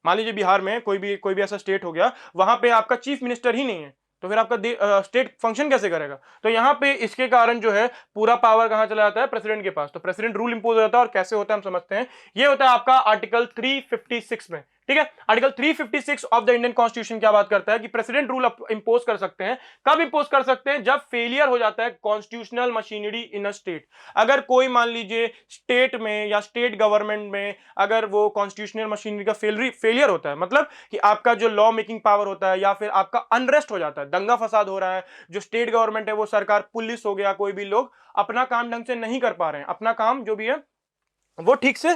मान लीजिए बिहार में कोई भी ऐसा स्टेट हो गया, वहां पे आपका चीफ मिनिस्टर ही नहीं है, तो फिर आपका स्टेट फंक्शन कैसे करेगा। तो यहां पे इसके कारण जो है पूरा पावर कहां चला जाता है, प्रेसिडेंट के पास। तो प्रेसिडेंट रूल इंपोज हो जाता है, और कैसे होता है हम समझते हैं। ये होता है आपका आर्टिकल 356 में। ठीक है, article 356 of the Indian constitution क्या बात करता है कि प्रेसिडेंट रूल इंपोज कर सकते हैं। कब इंपोज कर सकते हैं, जब फेलियर हो जाता है constitutional machinery in a state. अगर कोई मान लीजिए स्टेट में या स्टेट गवर्नमेंट में अगर वो कॉन्स्टिट्यूशनल मशीनरी का फेलियर होता है, मतलब कि आपका जो लॉ मेकिंग पावर होता है, या फिर आपका अनरेस्ट हो जाता है, दंगा फसाद हो रहा है, जो स्टेट गवर्नमेंट है, वो सरकार, पुलिस हो गया, कोई भी लोग अपना काम ढंग से नहीं कर पा रहे हैं, अपना काम जो भी है वो ठीक से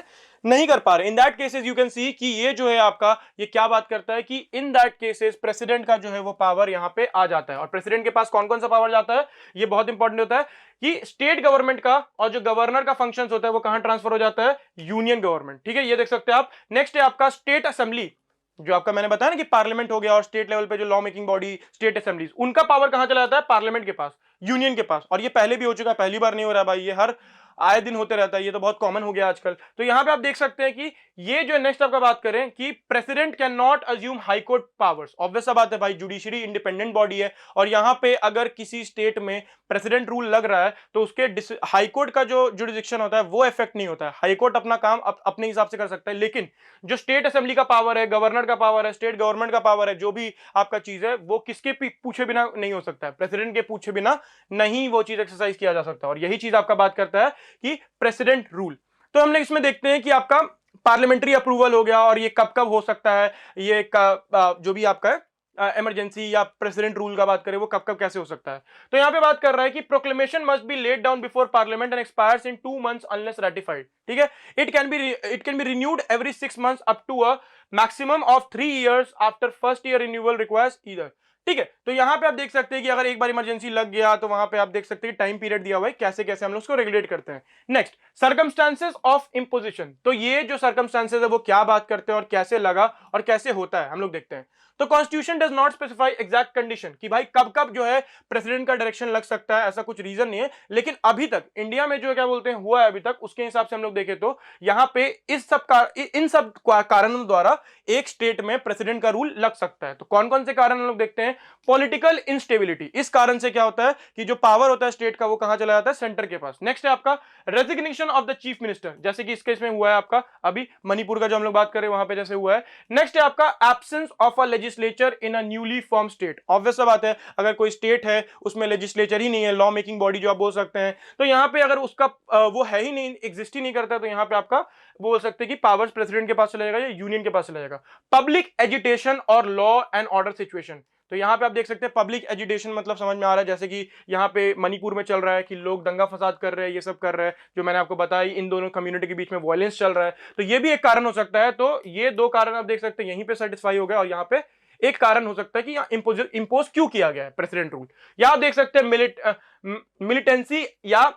नहीं कर पा रहे, इन that cases you can see कि ये जो है आपका, ये क्या बात करता है कि इन दैट केसेस प्रेसिडेंट का जो है वो पावर यहां पे आ जाता है। और प्रेसिडेंट के पास कौन कौन सा पावर जाता है, ये बहुत इंपॉर्टेंट होता है कि स्टेट गवर्नमेंट का और जो गवर्नर का फंक्शंस होता है वो कहां ट्रांसफर हो जाता है, यूनियन गवर्नमेंट। ठीक है, ये देख सकते हैं आप। नेक्स्ट है आपका स्टेट असेंबली, जो आपका मैंने बताया ना कि पार्लियामेंट हो गया, और स्टेट लेवल पे जो law making body state assemblies, उनका पावर कहां चला जाता है, पार्लियामेंट के पास, यूनियन के पास। और ये पहले भी हो चुका है, पहली बार नहीं हो रहा है भाई, ये हर आए दिन होते रहता है, ये तो बहुत कॉमन हो गया आजकल। तो यहां पे आप देख सकते हैं कि ये जो नेक्स्ट आपका बात करें कि president can not assume high court powers. Obvious सा बात है भाई, जुडिशरी इंडिपेंडेंट बॉडी है, और यहां पे अगर किसी स्टेट में प्रेसिडेंट रूल लग रहा है तो उसके हाई कोर्ट का जो जुडिक्शन होता है वो इफेक्ट नहीं होता है। हाई कोर्ट अपना काम अपने हिसाब से कर सकता है, लेकिन जो स्टेट असेंबली का पावर है, गवर्नर का पावर है, स्टेट गवर्नमेंट का पावर है, जो भी आपका चीज है, वो किसके पूछे बिना नहीं हो सकता है, प्रेसिडेंट के पूछे बिना नहीं वो चीज एक्सरसाइज किया जा सकता। और यही चीज आपका बात करता है कि प्रेसिडेंट रूल। तो हमने इसमें देखते हैं कि आपका पार्लियामेंट्री अप्रूवल हो गया, और ये कब कब हो सकता है, ये जो भी आपका है इमरजेंसी या प्रेसिडेंट रूल का बात करें वो कब कब कैसे हो सकता है। तो यहां पे बात कर रहा है कि proclamation must be laid down before parliament and expires in 2 months unless ratified. ठीक है, it can be renewed every 6 months up to a maximum of 3 years after first year renewal requires either. ठीक है, तो यहां पे आप देख सकते हैं कि अगर एक बार इमरजेंसी लग गया तो वहां पे आप देख सकते हैं टाइम पीरियड दिया हुआ है कैसे कैसे हम लोग उसको रेगुलेट करते हैं। Next, circumstances of imposition. तो ये जो सर्कमस्टांसेस है वो क्या बात करते हैं और कैसे लगा और कैसे होता है हम लोग देखते हैं। तो constitution does not specify exact condition कि भाई कब कब जो है प्रेसिडेंट का डायरेक्शन लग सकता है, ऐसा कुछ रीजन नहीं है। लेकिन अभी तक इंडिया में जो क्या बोलते हैं हुआ है अभी तक, उसके हिसाब से हम लोग देखें तो यहाँ पे इन सब कारणों द्वारा एक स्टेट में प्रेसिडेंट का रूल लग सकता है। तो कौन कौन से कारण हम लोग देखते हैं। पॉलिटिकल इंस्टेबिलिटी, इस कारण से क्या होता है कि जो पावर होता है स्टेट का वो कहां चला जाता है, सेंटर के पास। नेक्स्ट है आपका resignation of the chief minister, जैसे कि इस केस में हुआ है आपका अभी मणिपुर का जो हम लोग बात कर रहे हैं वहां पे जैसे हुआ है। नेक्स्ट है आपका absence of a legislature in a newly form state. Obvious सा बात है, अगर कोई स्टेट है उसमें लेजिस्लेचर ही नहीं है, लॉ मेकिंग बॉडी जो आप बोल सकते हैं, तो यहां पे अगर उसका वो है ही नहीं, एग्जिस्ट ही नहीं करता, तो यहां पे आपका बोल सकते हैं कि पावर्स प्रेसिडेंट के पास चला जाएगा या यूनियन के पास चला जाएगा। पब्लिक एजिटेशन और लॉ एंड ऑर्डर सिचुएशन। तो यहां पे आप देख सकते हैं पब्लिक एजिटेशन मतलब समझ में आ रहा है, जैसे कि यहां पे मणिपुर में चल रहा है कि लोग दंगा फसाद कर रहे हैं, ये सब कर रहे हैं, जो मैंने आपको बताया इन दोनों कम्युनिटी के बीच में वायलेंस चल रहा है, तो ये भी एक कारण हो सकता है। तो ये दो कारण आप देख सकते हैं यहीं पे सेटिस्फाई हो गया, और यहाँ पे एक कारण हो सकता है कि यहाँ इंपोज क्यों किया गया है प्रेसिडेंट रूल। या आप देख सकते हैं मिलिटेंसी या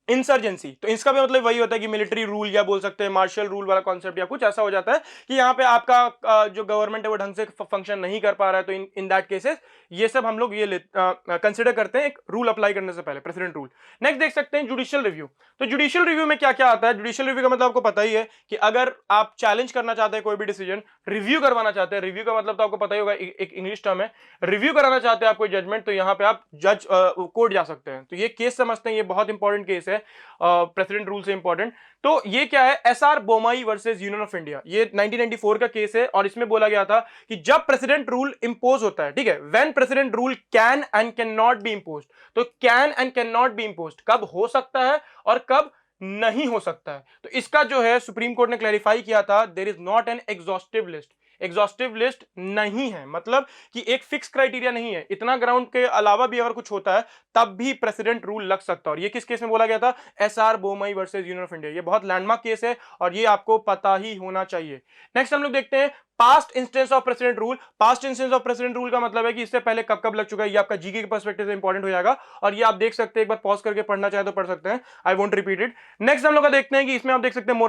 इंसर्जेंसी। तो इसका भी मतलब वही होता है कि मिलिट्री रूल या बोल सकते हैं मार्शल रूल वाला कॉन्सेप्ट या कुछ ऐसा हो जाता है कि यहाँ पे आपका जो गवर्नमेंट है वो ढंग से फंक्शन नहीं कर पा रहा है। तो इन दैट केसेस ये सब हम लोग ये कंसिडर करते हैं एक रूल अप्लाई करने से पहले, प्रेसिडेंट रूल। नेक्स्ट देख सकते हैं जुडिशियल रिव्यू। तो जुडिशियल रिव्यू में क्या क्या आता है। जुडिशियल रिव्यू का मतलब आपको पता ही है कि अगर आप चैलेंज करना चाहते हैं कोई भी डिसीजन, रिव्यू करवाना चाहते हैं, रिव्यू का मतलब तो आपको पता ही होगा, एक इंग्लिश टर्म है, रिव्यू कराना चाहते हैं आप कोई जजमेंट, तो यहाँ पे आप जज कोर्ट जा सकते हैं। तो ये केस समझते हैं, ये बहुत इंपॉर्टेंट केस है प्रेसिडेंट रूल से इंपॉर्टेंट। तो ये क्या है, SR Bommai versus union of India, ये 1994 का केस है, और इसमें बोला गया था कि जब प्रेसिडेंट रूल इंपोज होता है, ठीक है, when president rule can and can not be imposed. तो can and can not be imposed कब हो सकता है और कब नहीं हो सकता है। तो इसका जो है सुप्रीम कोर्ट ने क्लैरिफाई किया था, there is not an exhaustive list. Exhaustive list नहीं है, मतलब कि एक फिक्स क्राइटेरिया नहीं है, इतना ग्राउंड के अलावा भी अगर कुछ होता है तब भी प्रेसिडेंट रूल लग सकता है। और ये किस केस में बोला गया था, SR Bommai versus union of India. ये बहुत लैंडमार्क केस है और ये आपको पता ही होना चाहिए। नेक्स्ट हम लोग देखते हैं past instance of president rule. Past instance of president rule का मतलब है कि इससे पहले कब कब लग चुका है, ये आपका जीके के पर्सपेक्टिव से इंपॉर्टेंट हो जाएगा, और ये आप देख सकते हैं, एक बार पॉज करके पढ़ना चाहे तो पढ़ सकते हैं, I won't repeat it. Next हम लोग का देखते हैं कि इसमें आप देख सकते हैं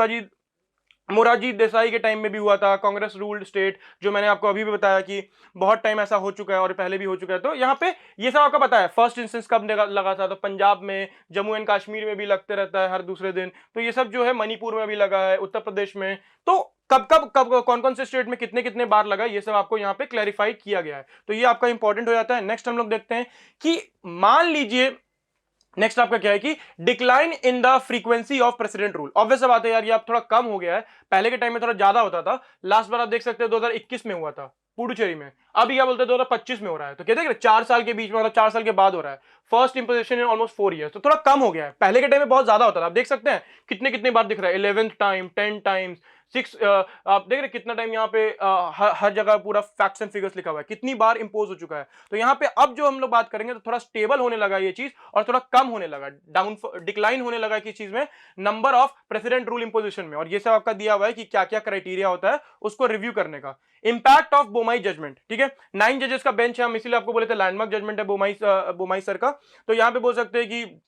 मोरारजी देसाई के टाइम में भी हुआ था, कांग्रेस रूल्ड स्टेट, जो मैंने आपको अभी भी बताया कि बहुत टाइम ऐसा हो चुका है और पहले भी हो चुका है। तो यहाँ पे ये सब आपका पता है फर्स्ट इंस्टेंस कब लगा था, तो पंजाब में, जम्मू एंड कश्मीर में भी लगते रहता है हर दूसरे दिन। तो ये सब जो है मणिपुर में भी लगा है, उत्तर प्रदेश में, तो कब कब कब कौन कौन से स्टेट में कितने कितने बार लगा, ये सब आपको यहाँ पे क्लैरिफाई किया गया है। तो ये आपका इंपॉर्टेंट हो जाता है। नेक्स्ट हम लोग देखते हैं कि मान लीजिए नेक्स्ट आपका क्या है कि decline in the frequency of president rule. Obvious बात है यार, ये अब थोड़ा कम हो गया है, पहले के टाइम में थोड़ा ज्यादा होता था। लास्ट बार आप देख सकते हैं 2021 में हुआ था पुडुचेरी में, अभी क्या बोलते हैं 2025 में हो रहा है। तो कहते हैं 4 साल के बीच में, मतलब 4 साल के बाद हो रहा है, first imposition in almost 4 years. तो थोड़ा कम हो गया है, पहले के टाइम में बहुत ज्यादा होता था। आप देख सकते हैं कितने कितने बार दिख रहा है, 11th टाइम, 10 टाइम्स, 6, आप देख रहे कितना टाइम यहाँ पे हर जगह पूरा फैक्ट्स एंड फिगर्स लिखा हुआ है, कितनी बार इंपोज हो चुका है। तो यहाँ पे अब जो हम लोग बात करेंगे तो थोड़ा स्टेबल होने लगा ये चीज, और थोड़ा कम होने लगा, डाउन डिक्लाइन होने लगा किस चीज में, number of president rule imposition में। और ये सब आपका दिया हुआ है कि क्या क्या क्राइटेरिया होता है उसको रिव्यू करने का। इंपैक्ट ऑफ बोमाई जजमेंट, ठीक है, 9 जजेस का बेंच है, हम इसीलिए आपको बोले थे लैंडमार्क जजमेंट है बोमाई सर का। तो यहाँ पे बोल सकते हैं कि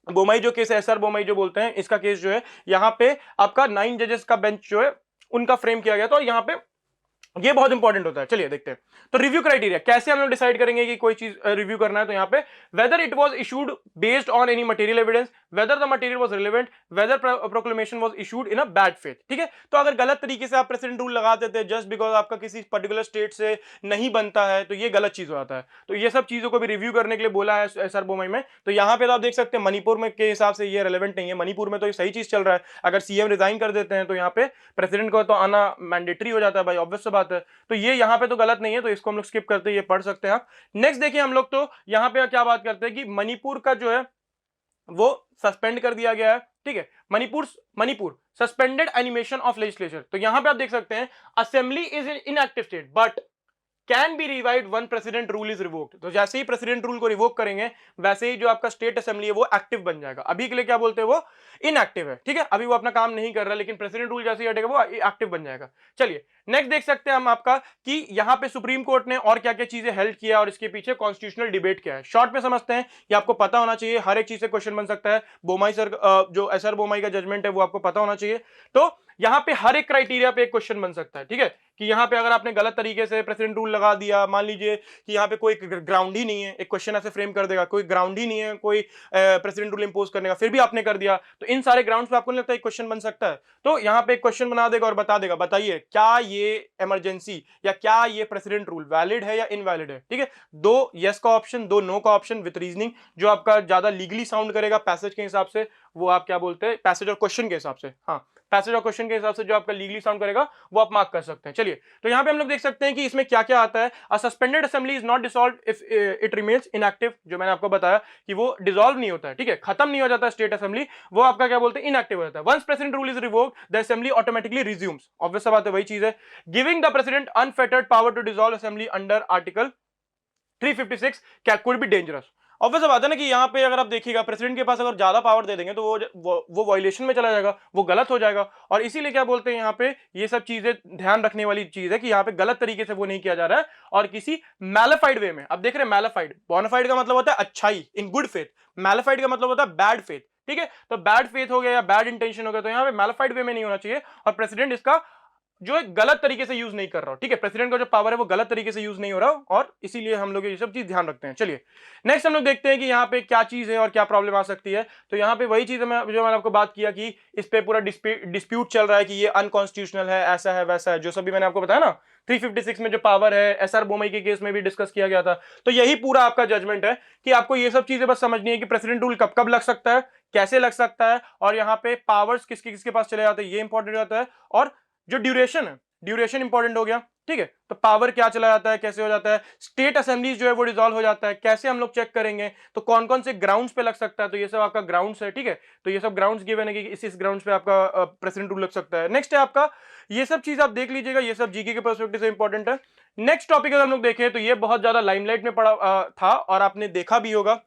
बोमाई जो केस है, एसआर बोमाई जो बोलते हैं, इसका केस जो है यहाँ पे आपका 9 जजेस का बेंच जो है उनका फ्रेम किया गया था, और यहाँ पे ये बहुत इंपॉर्टेंट होता है। चलिए देखते हैं। तो रिव्यू क्राइटेरिया कैसे हम लोग डिसाइड करेंगे कि कोई चीज रिव्यू करना है। तो यहाँ पे whether it was issued based on any material evidence, whether the material was relevant, whether proclamation was issued in a bad faith. ठीक है, तो अगर गलत तरीके से आप प्रेसिडेंट रूल लगा देते हैं जस्ट बिकॉज आपका किसी पर्टिकुलर स्टेट से नहीं बनता है, तो ये गलत चीज हो जाता है। तो ये सब चीजों को भी रिव्यू करने के लिए बोला है एसआर बोमाई में। तो यहाँ पे तो आप देख सकते हैं मणिपुर में के हिसाब से ये रेलेवेंट नहीं है, मणिपुर में तो ये सही चीज चल रहा है। अगर सीएम रिजाइन कर देते हैं तो यहाँ पे प्रेसिडेंट को तो आना मैंडेटरी हो जाता है भाई, ऑब्वियस सी बात है। तो ये यहाँ पे तो गलत नहीं है, तो इसको हम लोग स्किप करते हैं, ये पढ़ सकते हैं आप। नेक्स्ट देखिए हम लोग तो यहाँ पे क्या बात करते हैं कि मणिपुर का जो है वो सस्पेंड कर दिया गया है। ठीक है, Manipur suspended animation of legislature. तो यहां पे आप देख सकते हैं assembly is in inactive state, but can be revived one president rule is revoked. तो जैसे ही प्रेसिडेंट रूल को रिवोक करेंगे वैसे ही जो आपका स्टेट असेंबली है वो एक्टिव बन जाएगा। अभी के लिए क्या बोलते हैं, वो इनएक्टिव है, ठीक है, अभी वो अपना काम नहीं कर रहा, लेकिन प्रेसिडेंट रूल जैसे ही हटेगा वो एक्टिव बन जाएगा। चलिए नेक्स्ट देख सकते हैं हम आपका कि यहां पे सुप्रीम कोर्ट ने और क्या क्या चीजें हेल्प किया और इसके पीछे कॉन्स्टिट्यूशनल डिबेट क्या है, शॉर्ट में समझते हैं। ये आपको पता होना चाहिए, हर एक चीज से क्वेश्चन बन सकता है। बोमाई सर जो एसआर बोमाई का जजमेंट है वो आपको पता होना चाहिए। तो यहां पे हर एक क्राइटेरिया पे एक क्वेश्चन बन सकता है, ठीक है, कि यहां पे अगर आपने गलत तरीके से प्रेसिडेंट रूल लगा दिया, मान लीजिए कि यहां पे कोई ग्राउंड ही नहीं है, एक क्वेश्चन ऐसे फ्रेम कर देगा, कोई ग्राउंड ही नहीं है कोई प्रेसिडेंट रूल इंपोज करने का, फिर भी आपने कर दिया, तो इन सारे ग्राउंड्स पे आपको नहीं लगता एक क्वेश्चन बन सकता है? तो यहां पे एक क्वेश्चन बना देगा और बता देगा, बताइए क्या ये इमरजेंसी या क्या ये प्रेसिडेंट रूल वैलिड है या इनवैलिड है, ठीक है। दो यस का ऑप्शन, दो नो का ऑप्शन विद रीजनिंग, जो आपका ज्यादा लीगली साउंड करेगा पैसेज के हिसाब से, वो आप क्या बोलते हैं, पैसेज और क्वेश्चन के हिसाब से, हाँ पैसेज और क्वेश्चन के हिसाब से जो आपका लीगली साउंड करेगा वो आप मार्क कर सकते हैं। चलिए तो यहां पे हम लोग देख सकते हैं कि इसमें क्या क्या आता है। A suspended assembly is not dissolved if it remains inactive, जो मैंने आपको बताया कि वो डिसॉल्व नहीं होता है, ठीक है, खत्म नहीं हो जाता स्टेट असेंबली, वो आपका क्या बोलते हैं, इनएक्टिव हो जाता है। Once president rule is revoked the assembly automatically resumes, obvious सा बात है, वही चीज है, giving the president unfettered power to dissolve assembly under article 356 क्या कुड बी डेंजरस। ऑब्वियस बात है ना कि यहाँ पे अगर आप देखिएगा प्रेसिडेंट के पास अगर ज्यादा पावर दे देंगे तो वो वायलेशन में चला जाएगा, वो गलत हो जाएगा। और इसीलिए क्या बोलते हैं यहाँ पे, ये सब चीजें ध्यान रखने वाली चीज है कि यहाँ पे गलत तरीके से वो नहीं किया जा रहा है और किसी मैलिफाइड वे में। अब देख रहे हैं मैलिफाइड, बोनाफाइड का मतलब होता है अच्छाई, इन गुड फेथ, मैलिफाइड का मतलब होता है बैड फेथ, ठीक है, तो बैड फेथ हो गया या बैड इंटेंशन हो गया, तो यहाँ पे मैलिफाइड वे में नहीं होना चाहिए और प्रेसिडेंट इसका जो एक गलत तरीके से यूज नहीं कर रहा हो, ठीक है, प्रेसिडेंट का जो पावर है वो गलत तरीके से यूज नहीं हो रहा और इसीलिए हम लोग ये सब चीज ध्यान रखते हैं। चलिए नेक्स्ट हम लोग देखते हैं कि यहाँ पे क्या चीज है और क्या प्रॉब्लम आ सकती है। तो यहाँ पे वही चीज है जो मैंने आपको बात किया कि इस पे पूरा डिस्प्यूट चल रहा है कि ये अनकॉन्स्टिट्यूशनल है, ऐसा है वैसा है, जो सभी मैंने आपको बताया ना 356 में जो पावर है, एसआर बोमई के केस में भी डिस्कस किया गया था। तो यही पूरा आपका जजमेंट है कि आपको ये सब चीजें बस समझनी है कि प्रेसिडेंट रूल कब कब लग सकता है, कैसे लग सकता है, और यहाँ पे पावर्स किसके किसके पास चले जाते हैं ये इंपॉर्टेंट हो जाता है, और जो ड्यूरेशन है, ड्यूरेशन इंपॉर्टेंट हो गया, ठीक है, तो पावर क्या चला जाता है, कैसे हो जाता है, स्टेट असेंबलीज जो है वो डिसॉल्व हो जाता है, कैसे हम लोग चेक करेंगे, तो कौन कौन से ग्राउंड्स पे लग सकता है, तो ये सब आपका ग्राउंड्स है, ठीक है, तो ये सब ग्राउंड्स गिवन है कि इस ग्राउंड्स पे आपका प्रेसिडेंट रूल लग सकता है। नेक्स्ट है आपका, ये सब चीज आप देख लीजिएगा, ये सब जीके के पर्सपेक्टिव से इंपॉर्टेंट है। नेक्स्ट टॉपिक अगर हम लोग देखें तो ये बहुत ज्यादा लाइमलाइट में पड़ा था और आपने देखा भी होगा,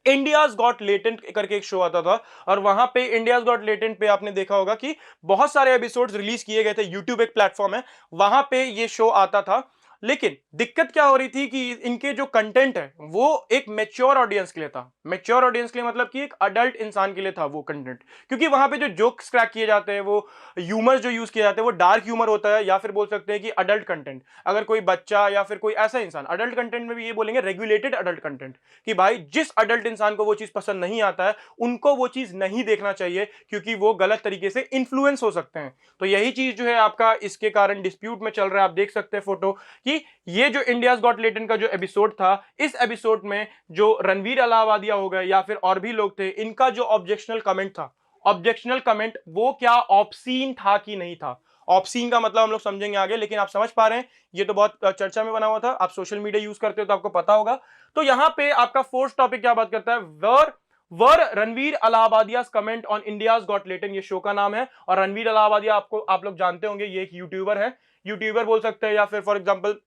इंडियाज गॉट लेटेंट करके एक शो आता था और वहां पे इंडियाज गॉट लेटेंट पे आपने देखा होगा कि बहुत सारे एपिसोड्स रिलीज किए गए थे, यूट्यूब एक प्लेटफॉर्म है, वहां पे ये शो आता था। लेकिन दिक्कत क्या हो रही थी कि इनके जो कंटेंट है वो एक मैच्योर ऑडियंस के लिए था। मैच्योर ऑडियंस के लिए मतलब कि एक अडल्ट इंसान के लिए था वो कंटेंट, क्योंकि वहां पे जो जोक्स क्रैक किए जाते हैं, वो ह्यूमर जो यूज किए जाते हैं वो डार्क ह्यूमर होता है, या फिर बोल सकते हैं कि अडल्ट कंटेंट। अगर कोई बच्चा या फिर कोई ऐसा इंसान, अडल्ट कंटेंट में भी ये बोलेंगे रेगुलेटेड अडल्ट कंटेंट, कि भाई जिस अडल्ट इंसान को वो चीज पसंद नहीं आता है उनको वो चीज नहीं देखना चाहिए, क्योंकि वो गलत तरीके से इन्फ्लुएंस हो सकते हैं। तो यही चीज जो है आपका इसके कारण डिस्प्यूट में चल रहा है। आप देख सकते हैं फोटो कि ये जो इंडियाज गॉट लेटेंट का जो एपिसोड था, इस एपिसोड में जो रणवीर अलाहाबादिया हो गए या फिर और भी लोग थे, इनका जो ऑब्जेक्शनल कमेंट था, ऑब्जेक्शनल कमेंट वो क्या ऑब्सीन था कि नहीं था। ऑब्सीन का मतलब हम लोग समझेंगे आगे, लेकिन आप समझ पा रहे हैं ये तो बहुत चर्चा में बना हुआ था, आप सोशल मीडिया यूज करते हो तो आपको पता होगा। तो यहां पे आपका फोर्थ टॉपिक क्या बात करता है, वर Ranveer Allahbadia comment on India's got latent, ये शो का नाम है। और रणवीर अलाहाबादिया आपको आप लोग जानते होंगे, ये एक यूट्यूबर है, यूट्यूबर बोल सकते हैं या फिर फॉर एग्जांपल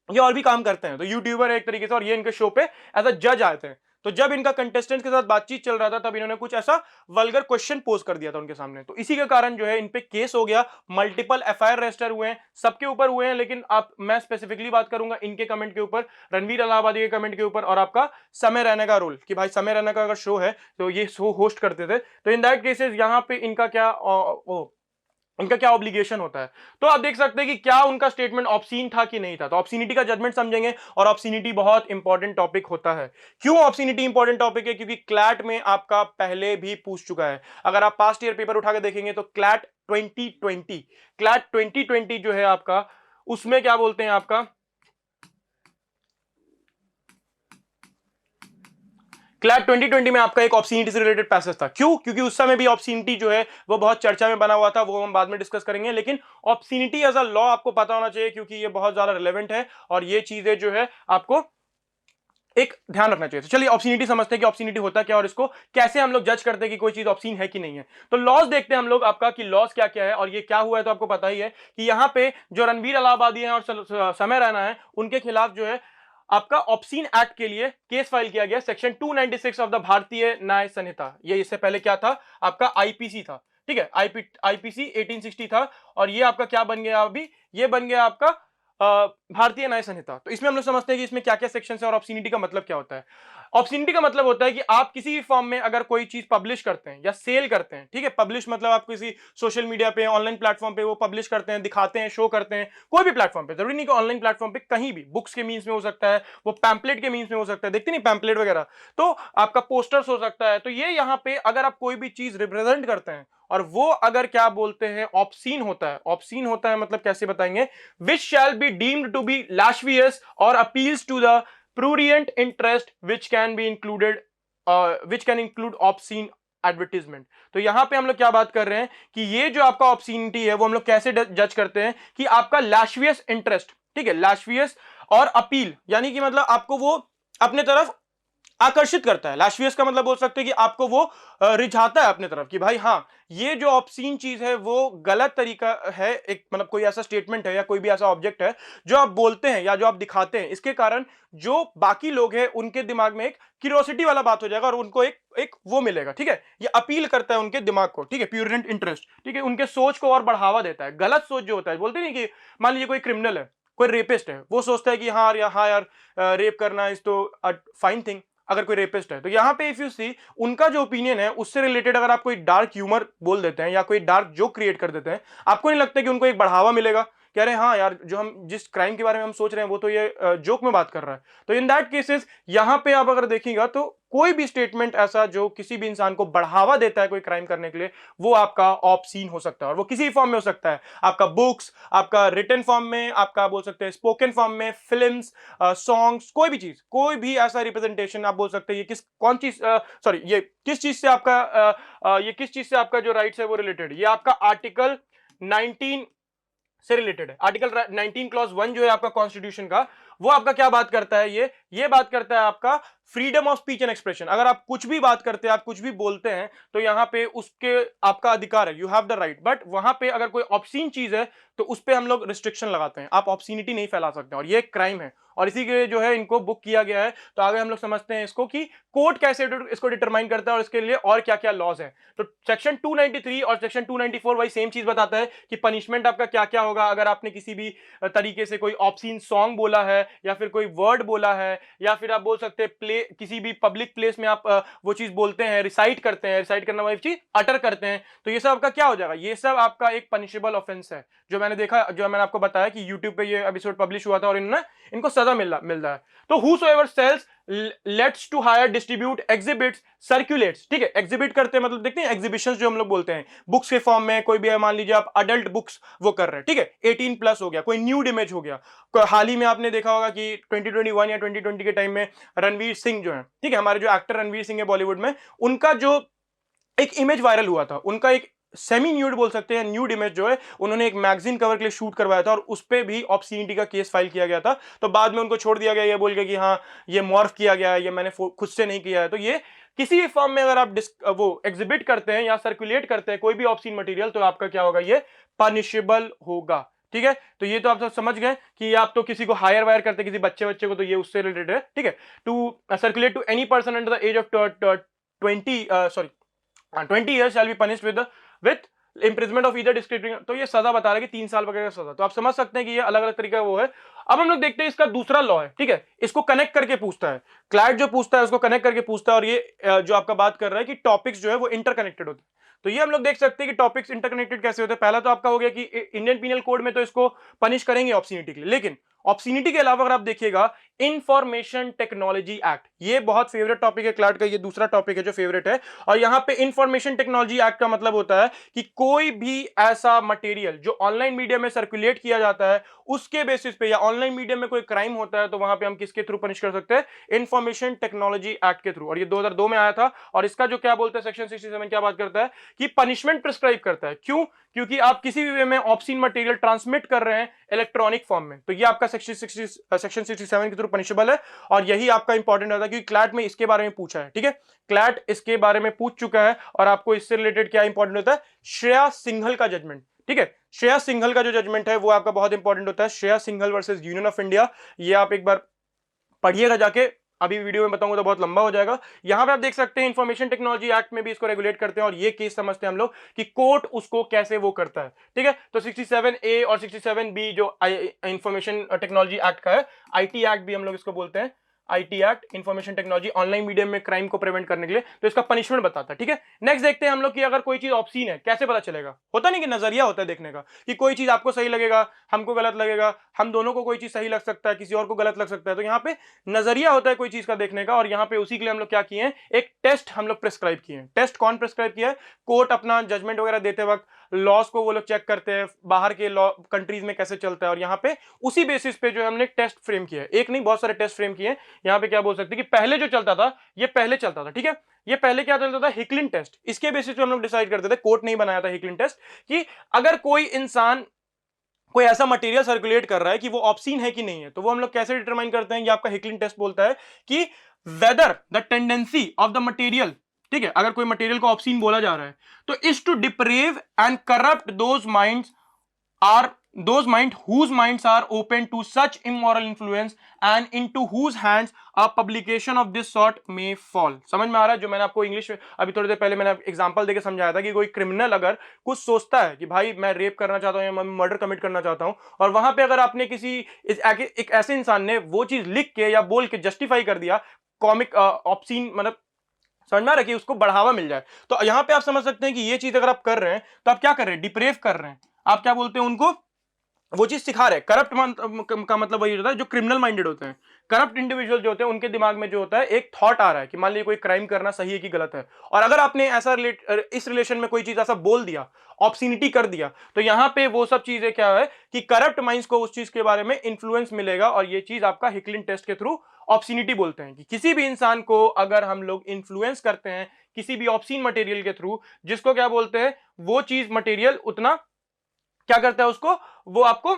ये और भी काम करते हैं, तो यूट्यूबर है एक तरीके से, और ये इनके शो पे एज अ जज आए थे। तो जब इनका कंटेस्टेंट के साथ बातचीत चल रहा था तब इन्होंने कुछ ऐसा वल्गर क्वेश्चन पोज कर दिया था उनके सामने, तो इसी के कारण जो है इन पे केस हो गया, मल्टीपल एफआईआर रजिस्टर हुए हैं, सबके ऊपर हुए हैं, लेकिन आप मैं स्पेसिफिकली बात करूंगा इनके कमेंट के ऊपर, रणवीर अलाहाबादी के कमेंट के ऊपर, और आपका समय रैना का रोल, कि भाई समय रैना का अगर शो है तो ये शो होस्ट करते थे, तो इन दैट केसेस यहाँ पे इनका क्या इनका क्या ऑब्लिगेशन होता है। तो आप देख सकते हैं कि क्या उनका स्टेटमेंट ऑब्सीन था कि नहीं था। तो ऑब्सीनिटी का जजमेंट समझेंगे, और ऑब्सीनिटी बहुत इंपॉर्टेंट टॉपिक होता है। क्यों ऑब्सीनिटी इंपॉर्टेंट टॉपिक है, क्योंकि क्लैट में आपका पहले भी पूछ चुका है। अगर आप पास्ट ईयर पेपर उठा के देखेंगे तो क्लैट 2020 जो है आपका, उसमें क्या बोलते हैं आपका, क्लैट 2020 में आपका एक ऑब्सीनिटी से रिलेटेड पैसेज था। क्यों? क्योंकि उस समय भी ऑब्सीनिटी जो है वो बहुत चर्चा में बना हुआ था, वो हम बाद में डिस्कस करेंगे, लेकिन ऑब्सीनिटी एज अ लॉ आपको पता होना चाहिए, क्योंकि ये बहुत ज्यादा रिलेवेंट है और ये चीजें जो है आपको एक ध्यान रखना चाहिए। तो चलिए ऑब्ससीनिटी समझते हैं कि ऑब्ससीनिटी होता क्या और इसको कैसे हम लोग जज करते हैं कि कोई चीज ऑब्ससीन है कि नहीं है। तो लॉज देखते हैं हम लोग आपका कि लॉज क्या क्या है और ये क्या हुआ है। तो आपको पता ही है कि यहाँ पे जो रणवीर अलाहाबादी हैं और समय रैना है उनके खिलाफ जो है आपका ऑब्ससीन एक्ट के लिए केस फाइल किया गया सेक्शन 296 ऑफ द भारतीय न्याय संहिता। ये इससे पहले क्या था आपका आईपीसी था, ठीक है, आईपीसी 1860 था और ये आपका क्या बन गया अभी, ये बन गया आपका भारतीय न्याय संहिता। तो इसमें हम लोग समझते हैं कि इसमें क्या क्या सेक्शन है और ऑब्ससीनिटी का मतलब क्या होता है। ऑब्ससीनिटी का मतलब होता है कि आप किसी भी फॉर्म में अगर कोई चीज पब्लिश करते हैं या सेल करते हैं, ठीक है, पब्लिश मतलब आप किसी सोशल मीडिया पे ऑनलाइन प्लेटफॉर्म पे वो पब्लिश करते हैं, दिखाते हैं, शो करते हैं, कोई भी प्लेटफॉर्म पे, जरूरी नहीं कि ऑनलाइन प्लेटफॉर्म पे, कहीं भी बुक्स के मीन्स में हो सकता है, वो पैम्पलेट के मीन्स में हो सकता है, देखते नहीं पैम्पलेट वगैरह, तो आपका पोस्टर्स हो सकता है। तो ये यहाँ पे अगर आप कोई भी चीज रिप्रेजेंट करते हैं और वो अगर क्या बोलते हैं ऑब्ससीन होता है, ऑब्ससीन होता है मतलब कैसे बताएंगे, which shall be deemed to be lascivious or appeals to the prurient interest which can be included which can include obscene advertisement. तो यहां पे हम लोग क्या बात कर रहे हैं कि ये जो आपका ऑब्ससीनिटी है वो हम लोग कैसे जज करते हैं कि आपका लैशवियस इंटरेस्ट, ठीक है, लैशवियस और अपील यानी कि मतलब आपको वो अपने तरफ आकर्षित करता है। लैशवियस का मतलब बोल सकते हैं कि आपको वो रिझाता है अपने तरफ कि भाई हाँ ये जो ऑब्ससीन चीज है वो गलत तरीका है, एक मतलब कोई ऐसा स्टेटमेंट है या कोई भी ऐसा ऑब्जेक्ट है जो आप बोलते हैं या जो आप दिखाते हैं, इसके कारण जो बाकी लोग हैं उनके दिमाग में एक क्यूरियोसिटी वाला बात हो जाएगा और उनको एक एक वो मिलेगा, ठीक है, ये अपील करता है उनके दिमाग को, ठीक है, प्यूरेंट इंटरेस्ट, ठीक है, उनके सोच को और बढ़ावा देता है। गलत सोच जो होता है, बोलते नहीं कि मान लीजिए कोई क्रिमिनल है, कोई रेपिस्ट है, वो सोचता है कि हाँ यार रेप करना इज तो फाइन थिंग, अगर कोई रेपिस्ट है। तो यहां पे इफ यू सी उनका जो ओपिनियन है उससे रिलेटेड अगर आप कोई डार्क ह्यूमर बोल देते हैं या कोई डार्क जोक क्रिएट कर देते हैं, आपको नहीं लगता कि उनको एक बढ़ावा मिलेगा, कह रहे हैं हाँ यार जो हम जिस क्राइम के बारे में हम सोच रहे हैं वो तो ये जोक में बात कर रहा है। तो इन दैट केसेस यहां पे आप अगर देखिएगा तो कोई भी स्टेटमेंट ऐसा जो किसी भी इंसान को बढ़ावा देता है कोई क्राइम करने के लिए, वो आपका ऑब्ससीन हो सकता है और वो किसी फॉर्म में हो सकता है, आपका बुक्स, आपका रिटन फॉर्म में, आपका बोल सकते हैं स्पोकन फॉर्म में, फिल्म्स, सॉन्ग्स, कोई भी चीज, कोई भी ऐसा रिप्रेजेंटेशन आप बोल सकते हैं। ये किस कौन चीज सॉरी ये किस चीज से आपका ये किस चीज से आपका जो राइट्स है वो रिलेटेड, ये आपका आर्टिकल 19 से रिलेटेड है। आर्टिकल 19 क्लॉज 1 जो है आपका कॉन्स्टिट्यूशन का, वो आपका क्या बात करता है, ये बात करता है आपका freedom of speech and expression. अगर आप कुछ भी बात करते हैं, आप कुछ भी बोलते हैं, तो यहां पे उसके आपका अधिकार है, you have the right. But वहां पे अगर कोई ऑब्ससीन चीज है तो उस पे हम लोग रिस्ट्रिक्शन लगाते हैं, आप ऑब्ससीनिटी नहीं फैला सकते और ये क्राइम है और इसी के जो है इनको बुक किया गया है। तो आगे हम लोग समझते हैं इसको कि कोर्ट कैसे इसको डिटरमाइन करता है और इसके लिए और क्या क्या लॉज है। तो सेक्शन 293 और सेक्शन 294 वही सेम चीज बताता है कि पनिशमेंट आपका क्या क्या होगा अगर आपने किसी भी तरीके से कोई ऑब्ससीन सॉन्ग बोला है या फिर कोई वर्ड बोला है या फिर आप बोल सकते हैं किसी भी पब्लिक प्लेस में आप वो चीज बोलते हैं, रिसाइट करते हैं, रिसाइट करना वाली चीज अटर करते हैं, तो ये सब आपका क्या हो जाएगा, ये सब आपका एक पनिशेबल ऑफेंस है। जो मैंने देखा, जो मैंने आपको बताया कि यूट्यूब पे ये एपिसोड पब्लिश हुआ था और इनको सजा मिल रहा है। तो whosoever sells, lets to hire, distribute, exhibits, circulates, ठीक है, एग्जिबिट करते हैं मतलब देखते हैं एग्जीबिशंस जो हम लोग बोलते हैं बुक्स के फॉर्म में, कोई भी मान लीजिए आप अडल्ट बुक्स वो कर रहे हैं, ठीक है, 18+ हो गया, कोई न्यूड इमेज हो गया। हाल ही में आपने देखा होगा कि 2021 या 2020 के टाइम में रणवीर सिंह जो है, ठीक है, हमारे जो एक्टर रणवीर सिंह है बॉलीवुड में, उनका जो एक इमेज वायरल हुआ था, उनका एक सेमी न्यूड बोल सकते हैं, न्यूड इमेज जो है उन्होंने एक मैगजीन कवर के लिए शूट करवाया था और उस पे भी ऑब्ससीनिटी का केस फाइल किया गया था। तो बाद में उनको छोड़ दिया गया ये बोल के कि हाँ ये मॉर्फ किया गया है, ये मैंने खुद से नहीं किया है। तो ये किसी भी फॉर्म में अगर आप वो एग्जिबिट करते हैं या सर्कुलेट करते हैं कोई भी ऑब्ससीन मटेरियल, तो आपका क्या होगा, ये पनिशेबल होगा, ठीक है। तो ये तो आप सब समझ गए कि आप तो किसी को हायर वायर करते किसी बच्चे को, तो ये उससे रिलेटेड है, ठीक है। To circulate to any person under the age of 20 years shall be punished with imprisonment of either discretionary, तो ये सजा बता रहा है कि 3 साल वगैरह सजा। तो आप समझ सकते हैं कि ये अलग अलग तरीका वो है। अब हम लोग देखते हैं इसका दूसरा लॉ है, ठीक है, इसको कनेक्ट करके पूछता है, क्लाइंट जो पूछता है उसको कनेक्ट करके पूछता है और ये जो आपका बात कर रहा है कि टॉपिक्स जो है वो इंटरकनेक्टेड होते हैं। तो ये हम लोग देख सकते हैं कि टॉपिक्स इंटरकनेक्टेड कैसे होते हैं। पहला तो आपका हो गया कि इंडियन पीनल कोड में तो इसको पनिश करेंगे ऑब्ससीनिटी के लिए, लेकिन ऑब्ससीनिटी के अलावा अगर आप देखिएगा इंफॉर्मेशन टेक्नोलॉजी एक्ट, ये बहुत फेवरेट टॉपिक है क्लार्ट का, ये दूसरा टॉपिक है जो फेवरेट है। और यहां पे इंफॉर्मेशन टेक्नोलॉजी एक्ट का मतलब होता है कि कोई भी ऐसा मटेरियल जो ऑनलाइन मीडिया में सर्कुलेट किया जाता है उसके बेसिस पे, या ऑनलाइन मीडिया में कोई क्राइम होता है तो वहां पे हम किसके थ्रू पनिश कर सकते हैं, इंफॉर्मेशन टेक्नोलॉजी एक्ट के थ्रू। और ये 2002 में आया था और इसका जो क्या बोलते हैं सेक्शन 67 क्या बात करता है कि पनिशमेंट प्रिस्क्राइब करता है। क्यों? क्योंकि आप किसी भी वे में ऑब्ससीन मटेरियल ट्रांसमिट कर रहे हैं इलेक्ट्रॉनिक फॉर्म में, तो ये आपका सेक्शन 67 के थ्रू थ्रू पनिशेबल है, और यही आपका इंपॉर्टेंट होता है क्योंकि क्लैट में इसके बारे में पूछा है। ठीक है, क्लैट इसके बारे में पूछ चुका है, और आपको इससे रिलेटेड क्या इंपॉर्टेंट होता है, श्रेया सिंघल का जजमेंट। ठीक है, श्रेया सिंघल का जो जजमेंट है वो आपका बहुत इंपॉर्टेंट होता है, Shreya Singhal versus union of India. ये आप एक बार पढ़िएगा जाके, अभी वीडियो में बताऊंगा तो बहुत लंबा हो जाएगा। यहां पे आप देख सकते हैं इंफॉर्मेशन टेक्नोलॉजी एक्ट में भी इसको रेगुलेट करते हैं, और ये केस समझते हैं हम लोग कि कोर्ट उसको कैसे वो करता है। ठीक है, तो 67A और 67B जो इंफॉर्मेशन टेक्नोलॉजी एक्ट का है, आईटी एक्ट भी हम लोग इसको बोलते हैं, IT act, information technology, online medium में क्राइम को प्रिवेंट करने के लिए, तो इसका पनिशमेंट बताता है। ठीक है, नेक्स्ट देखते हैं हम लोग कि अगर कोई चीज ऑब्सीन है कैसे पता चलेगा। होता नहीं कि नजरिया होता है देखने का, कि कोई चीज आपको सही लगेगा, हमको गलत लगेगा, हम दोनों को कोई चीज सही लग सकता है, किसी और को गलत लग सकता है, तो यहाँ पे नजरिया होता है कोई चीज का देखने का। और यहाँ पे उसी के लिए हम लोग क्या किए हैं, एक टेस्ट हम लोग प्रिस्क्राइब किए हैं। टेस्ट कौन प्रिस्क्राइब किया है, कोर्ट अपना जजमेंट वगैरह देते वक्त लॉस को वो लोग चेक करते हैं, बाहर के लॉ कंट्रीज में कैसे चलता है, और यहाँ पे उसी बेसिस पे जो है हमने टेस्ट फ्रेम किया है। एक नहीं, बहुत सारे टेस्ट फ्रेम किए हैं। यहाँ पे क्या बोल सकते हैं कि पहले जो चलता था, ये पहले चलता था। ठीक है, ये पहले क्या चलता था, हिकलिन टेस्ट। इसके बेसिस पे हम लोग डिसाइड करते थे, कोर्ट नहीं बनाया था हिकलिन टेस्ट, कि अगर कोई इंसान कोई ऐसा मटेरियल सर्कुलेट कर रहा है कि वो ऑब्सीन है कि नहीं है, तो वो हम लोग कैसे डिटरमाइन करते हैं, ये आपका हिकलिन टेस्ट बोलता है कि whether the tendency of the material, ठीक है, अगर कोई मटेरियल को ऑब्सीन बोला जा रहा है तो is to deprave and corrupt those minds are those mind whose minds are open to such immoral influence and into whose hands a publication of this sort may fall। समझ में आ रहा है जो मैंने आपको इंग्लिश अभी थोड़ी देर पहले मैंने एग्जांपल देके समझाया था कि कोई क्रिमिनल अगर कुछ सोचता है कि भाई मैं रेप करना चाहता हूं या मैं मर्डर कमिट करना चाहता हूं, और वहां पे अगर आपने किसी एक ऐसे इंसान ने वो चीज लिख के या बोल के जस्टिफाई कर दिया, कॉमिक ऑब्सीन, मतलब समझ में आ रहा है कि उसको बढ़ावा मिल जाए, तो यहां पे आप समझ सकते हैं कि ये चीज अगर आप कर रहे हैं तो आप क्या कर रहे हैं, डिप्रेव कर रहे हैं। आप क्या बोलते हैं उनको, वो चीज सिखा रहे हैं। करप्ट का मतलब वही होता है जो क्रिमिनल माइंडेड होते हैं, करप्ट इंडिविजुअल जो होते हैं, उनके दिमाग में जो होता है एक थॉट आ रहा है कि मान लीजिए कोई क्राइम करना सही है कि गलत है, और अगर आपने ऐसा इस रिलेशन में कोई चीज ऐसा बोल दिया, ऑब्सिनिटी कर दिया, तो यहां पे वो सब चीजें क्या है कि करप्ट माइंड्स को उस चीज के बारे में इंफ्लुएंस मिलेगा, और ये चीज आपका हिकलिन टेस्ट के थ्रू ऑब्सिनिटी बोलते हैं कि किसी भी इंसान को अगर हम लोग इन्फ्लुएंस करते हैं किसी भी ऑब्सीन मटेरियल के थ्रू, जिसको क्या बोलते हैं, वो चीज मटेरियल उतना क्या करता है, उसको वो आपको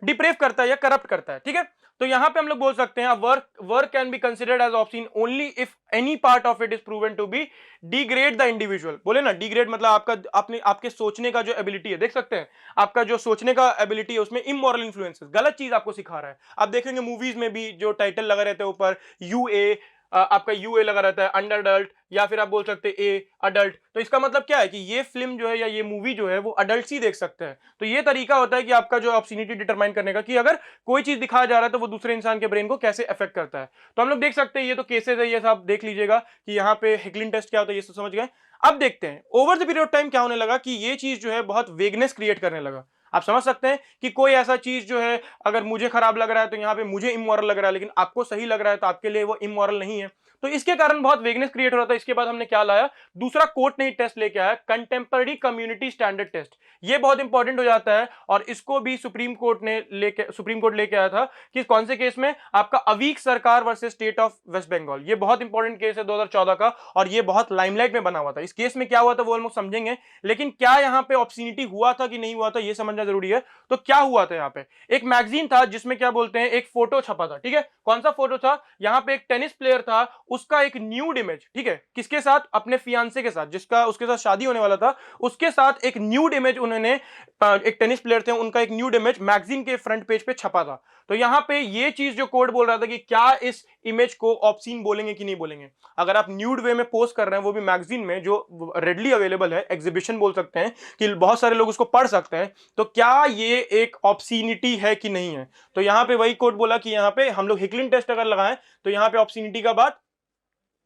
डिप्रेव करता है या करप्ट करता है। ठीक है, तो यहां पे हम लोग बोल सकते हैं work can be considered as obscene only if any part of it is proven to be degrade the individual. बोले ना, डिग्रेड मतलब आपके सोचने का जो एबिलिटी है, देख सकते हैं आपका जो सोचने का एबिलिटी है उसमें इमोरल इन्फ्लुएंसेस, गलत चीज आपको सिखा रहा है। आप देखेंगे मूवीज में भी जो टाइटल लगा रहते हैं ऊपर यूए, आपका यूए लगा रहता है, अंडर अडल्ट, या फिर आप बोल सकते हैं ए अडल्ट, तो इसका मतलब क्या है कि ये फिल्म जो है या ये मूवी जो है वो अडल्ट ही देख सकते हैं। तो ये तरीका होता है कि आपका जो ऑब्सिनिटी डिटरमाइन करने का, कि अगर कोई चीज दिखाया जा रहा है तो वो दूसरे इंसान के ब्रेन को कैसे अफेक्ट करता है। तो हम लोग देख सकते हैं, ये तो केसेस है, ये सब देख लीजिएगा कि यहाँ पे हिकलिन टेस्ट क्या होता है, ये सब समझ गए। अब देखते हैं over the period of time क्या होने लगा कि ये चीज जो है बहुत वेगनेस क्रिएट करने लगा। आप समझ सकते हैं कि कोई ऐसा चीज जो है अगर मुझे खराब लग रहा है तो यहाँ पे मुझे इमोरल लग रहा है, लेकिन आपको सही लग रहा है तो आपके लिए वो इमोरल नहीं है, तो इसके कारण बहुत वेगनेस क्रिएट हो रहा था। इसके बाद हमने क्या लाया, दूसरा कोर्ट ने टेस्ट लेके आया, कंटेम्पररी कम्युनिटी स्टैंडर्ड टेस्ट। ये बहुत इंपॉर्टेंट हो जाता है, और इसको भी सुप्रीम कोर्ट लेके आया था कि कौन से केस में, आपका Aveek Sarkar versus state of West Bengal. ये बहुत इंपॉर्टेंट केस है 2014 का, और ये बहुत लाइमलाइट में बना हुआ था। इस केस में क्या हुआ था वो हम लोग समझेंगे, लेकिन क्या यहाँ पे ऑब्सिनिटी हुआ था कि नहीं हुआ था ये समझना जरूरी है। तो क्या हुआ था, यहाँ पे एक मैगजीन था जिसमें क्या बोलते हैं एक फोटो छपा था। ठीक है, कौन सा फोटो था, यहाँ पे एक टेनिस प्लेयर था, उसका एक न्यूड इमेज, ठीक है, किसके साथ, अपने फियांसे के साथ, जिसका उसके साथ शादी होने वाला था, उसके साथ एक न्यूड इमेज उन्होंने, एक टेनिस प्लेयर थे उनका एक न्यूड इमेज मैगजीन के फ्रंट पेज पे छपा था। तो यहां पे ये चीज जो कोर्ट बोल रहा था कि क्या इस इमेज को ऑब्सीन बोलेंगे कि नहीं बोलेंगे। अगर आप न्यूड वे में पोस्ट कर रहे हैं, वो भी मैगजीन में जो रेडली अवेलेबल है, एग्जीबिशन बोल सकते हैं कि बहुत सारे लोग उसको पढ़ सकते हैं, तो क्या ये एक ऑब्सीनिटी है कि नहीं है। तो यहां पे वही कोर्ट बोला कि यहां पे हम लोग हिकलिन टेस्ट अगर लगाएं तो यहां पे ऑब्सीनिटी का बात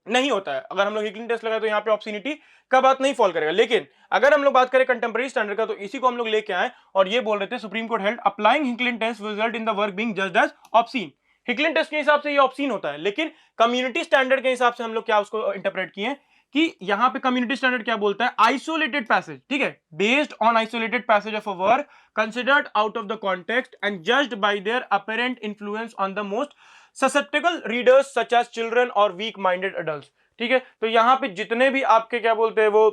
नहीं होता है। अगर हम लोग हिकलिन टेस्ट लगाए तो यहाँ पे ऑब्सिनिटी का बात नहीं फॉल करेगा। लेकिन अगर हम लोग बात करें कंटेम्पररी स्टैंडर्ड का, तो इसी को हम लोग लेके आए और ये बोल रहे थे Supreme Court held applying Hicklin test result in the work being judged as obscene. Hicklin test के हिसाब से ये ऑब्सीन होता है, लेकिन कम्युनिटी स्टैंडर्ड के हिसाब से हम लोग क्या उसको इंटरप्रेट किए कि यहां पे कम्युनिटी स्टैंडर्ड क्या बोलता है, आइसोलेटेड पैसेज, ठीक है, based on isolated passage of a work considered out of the context and judged by their apparent influence on the most susceptible readers such as children और वीक माइंडेड एडल्ट्स। ठीक है, तो यहां पे जितने भी आपके क्या बोलते हैं वो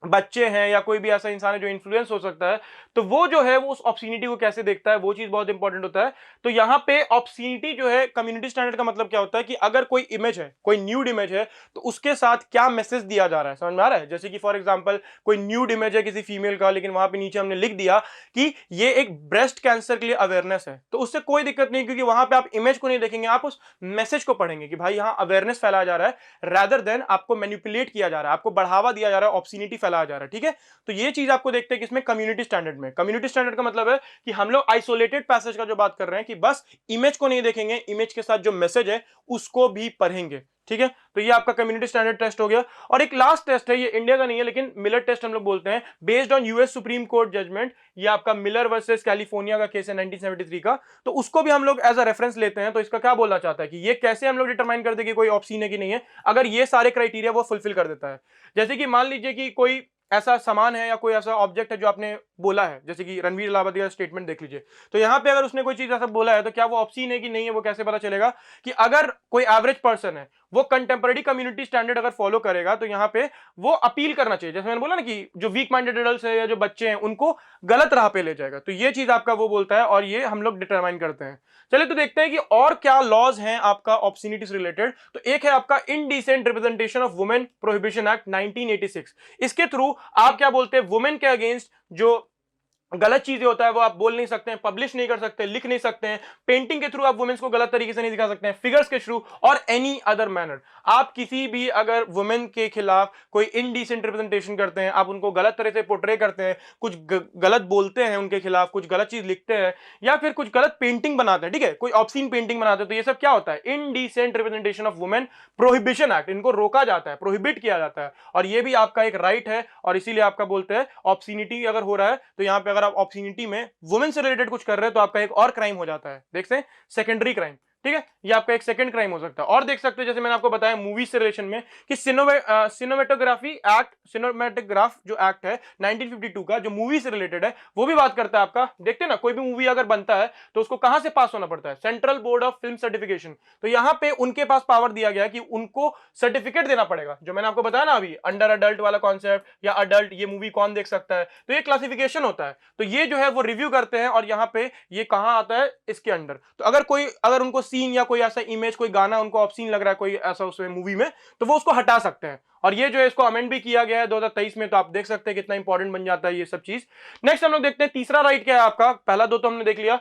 बच्चे हैं या कोई भी ऐसा इंसान है जो इन्फ्लुएंस हो सकता है, तो वो जो है वो उस ऑब्ससीनिटी को कैसे देखता है, वो चीज बहुत इंपॉर्टेंट होता है। तो यहाँ पे ऑब्ससीनिटी जो है, कम्युनिटी स्टैंडर्ड का मतलब क्या होता है कि अगर कोई इमेज है, कोई न्यूड इमेज है, तो उसके साथ क्या मैसेज दिया जा रहा है, समझ में आ रहा है। जैसे कि फॉर एग्जाम्पल कोई न्यूड इमेज है किसी फीमेल का, लेकिन वहां पे नीचे हमने लिख दिया कि ये एक ब्रेस्ट कैंसर के लिए अवेयरनेस है, तो उससे कोई दिक्कत नहीं, क्योंकि वहां पे आप इमेज को नहीं देखेंगे, आप उस मैसेज को पढ़ेंगे कि भाई यहाँ अवेयरनेस फैलाया जा रहा है, रादर देन आपको मैनिपुलेट किया जा रहा है, आपको बढ़ावा दिया जा रहा है, ऑब्ससीनिटी फैलाया जा रहा है। ठीक है, तो ये चीज आपको देखते हैं किसमें, कम्युनिटी स्टैंडर्ड में। कम्युनिटी स्टैंडर्ड का मतलब है कि हम लोग आइसोलेटेड पैसेज का जो बात कर रहे हैं कि बस इमेज को नहीं देखेंगे, इमेज के साथ जो मैसेज है उसको भी पढ़ेंगे। ठीक है, तो ये आपका कम्युनिटी स्टैंडर्ड टेस्ट हो गया। और एक लास्ट टेस्ट है, ये इंडिया का नहीं है लेकिन मिलर टेस्ट हम लोग बोलते हैं, based on US Supreme Court judgment. ये आपका मिलर वर्सेस कैलिफोर्निया का केस है 1973 का, तो उसको भी हम लोग एज अ रेफरेंस लेते हैं। तो इसका क्या बोलना चाहता है कि ये कैसे हम लोग डिटरमाइन कर दे कि कोई ऑप्शन है कि नहीं है, अगर ये सारे क्राइटेरिया वो फुलफिल कर देता है। जैसे कि मान लीजिए कि कोई ऐसा सामान है या कोई ऐसा ऑब्जेक्ट है जो आपने बोला है, जैसे कि रणवीर इलाहाबादी का स्टेटमेंट देख लीजिए, तो यहां पे अगर उसने कोई चीज ऐसा बोला है तो क्या वो ऑप्शन है कि नहीं है, वो कैसे पता चलेगा कि अगर कोई एवरेज पर्सन है वो कंटेम्पररी कम्युनिटी स्टैंडर्ड अगर फॉलो करेगा तो यहां पे वो अपील करना चाहिए, जैसे मैंने बोला ना कि जो वीक माइंडेड एडल्ट्स है या जो बच्चे हैं उनको गलत राह पे ले जाएगा, तो ये चीज आपका वो बोलता है और ये हम लोग डिटरमाइन करते हैं। चलिए तो देखते हैं कि और क्या लॉज हैं आपका ऑब्ससीनिटी से रिलेटेड। तो एक है आपका indecent representation of women prohibition act 1986। इसके थ्रू आप क्या बोलते हैं, वुमेन के अगेंस्ट जो गलत चीजें होता है वो आप बोल नहीं सकते हैं, पब्लिश नहीं कर सकते, लिख नहीं सकते हैं, पेंटिंग के थ्रू आप वुमेन्स को गलत तरीके से नहीं दिखा सकते हैं, फिगर्स के थ्रू और एनी अदर मैनर। आप किसी भी अगर वुमेन के खिलाफ कोई इनडिसेंट रिप्रेजेंटेशन करते हैं, आप उनको गलत तरह से पोर्ट्रे करते हैं, कुछ गलत बोलते हैं उनके खिलाफ, कुछ गलत चीज लिखते हैं या फिर कुछ गलत पेंटिंग बनाते हैं, ठीक है, कोई ऑब्सीन पेंटिंग बनाते हैं, तो ये सब क्या होता है, indecent representation of women prohibition act, इनको रोका जाता है, प्रोहिबिट किया जाता है, और ये भी आपका एक राइट है। और इसीलिए आपका बोलते हैं ऑब्सीनिटी अगर हो रहा है तो यहां पे अगर आप ऑब्सीनिटी में वुमेन से रिलेटेड कुछ कर रहे हैं तो आपका एक और क्राइम हो जाता है, देखते हैं सेकेंडरी क्राइम। ठीक है, ये आपका एक सेकंड क्राइम हो सकता है। और देख सकते हैं जैसे मैंने आपको बताया मूवी से रिलेशन में कि सिनेमेटोग्राफी एक्ट, सिनेमेटोग्राफ जो एक्ट है 1952 का, जो मूवी से रिलेटेड है, वो भी बात करता है आपका। देखते हैं ना, कोई भी मूवी अगर बनता है तो उसको कहां से पास होना पड़ता है, central board of film certification. तो यहां पे उनके पास पावर दिया गया कि उनको सर्टिफिकेट देना पड़ेगा, जो मैंने आपको बताया ना अभी अंडर अडल्ट वाला कॉन्सेप्ट, या अडल्ट ये मूवी कौन देख सकता है, तो ये क्लासिफिकेशन होता है। तो ये जो है वो रिव्यू करते हैं और यहाँ पे ये कहां आता है, इसके अंडर। तो अगर उनको सीन या कोई ऐसा इमेज, कोई गाना उनको ऑब्सीन लग रहा है कोई ऐसा उसमें मूवी में, तो वो उसको हटा सकते हैं। और ये जो है इसको अमेंड भी किया गया है 2023 में, तो आप देख सकते हैं कितना इंपॉर्टेंट बन जाता है ये सब चीज। नेक्स्ट हम लोग देखते हैं तीसरा राइट क्या है आपका, पहला दो तो हमने देख लिया,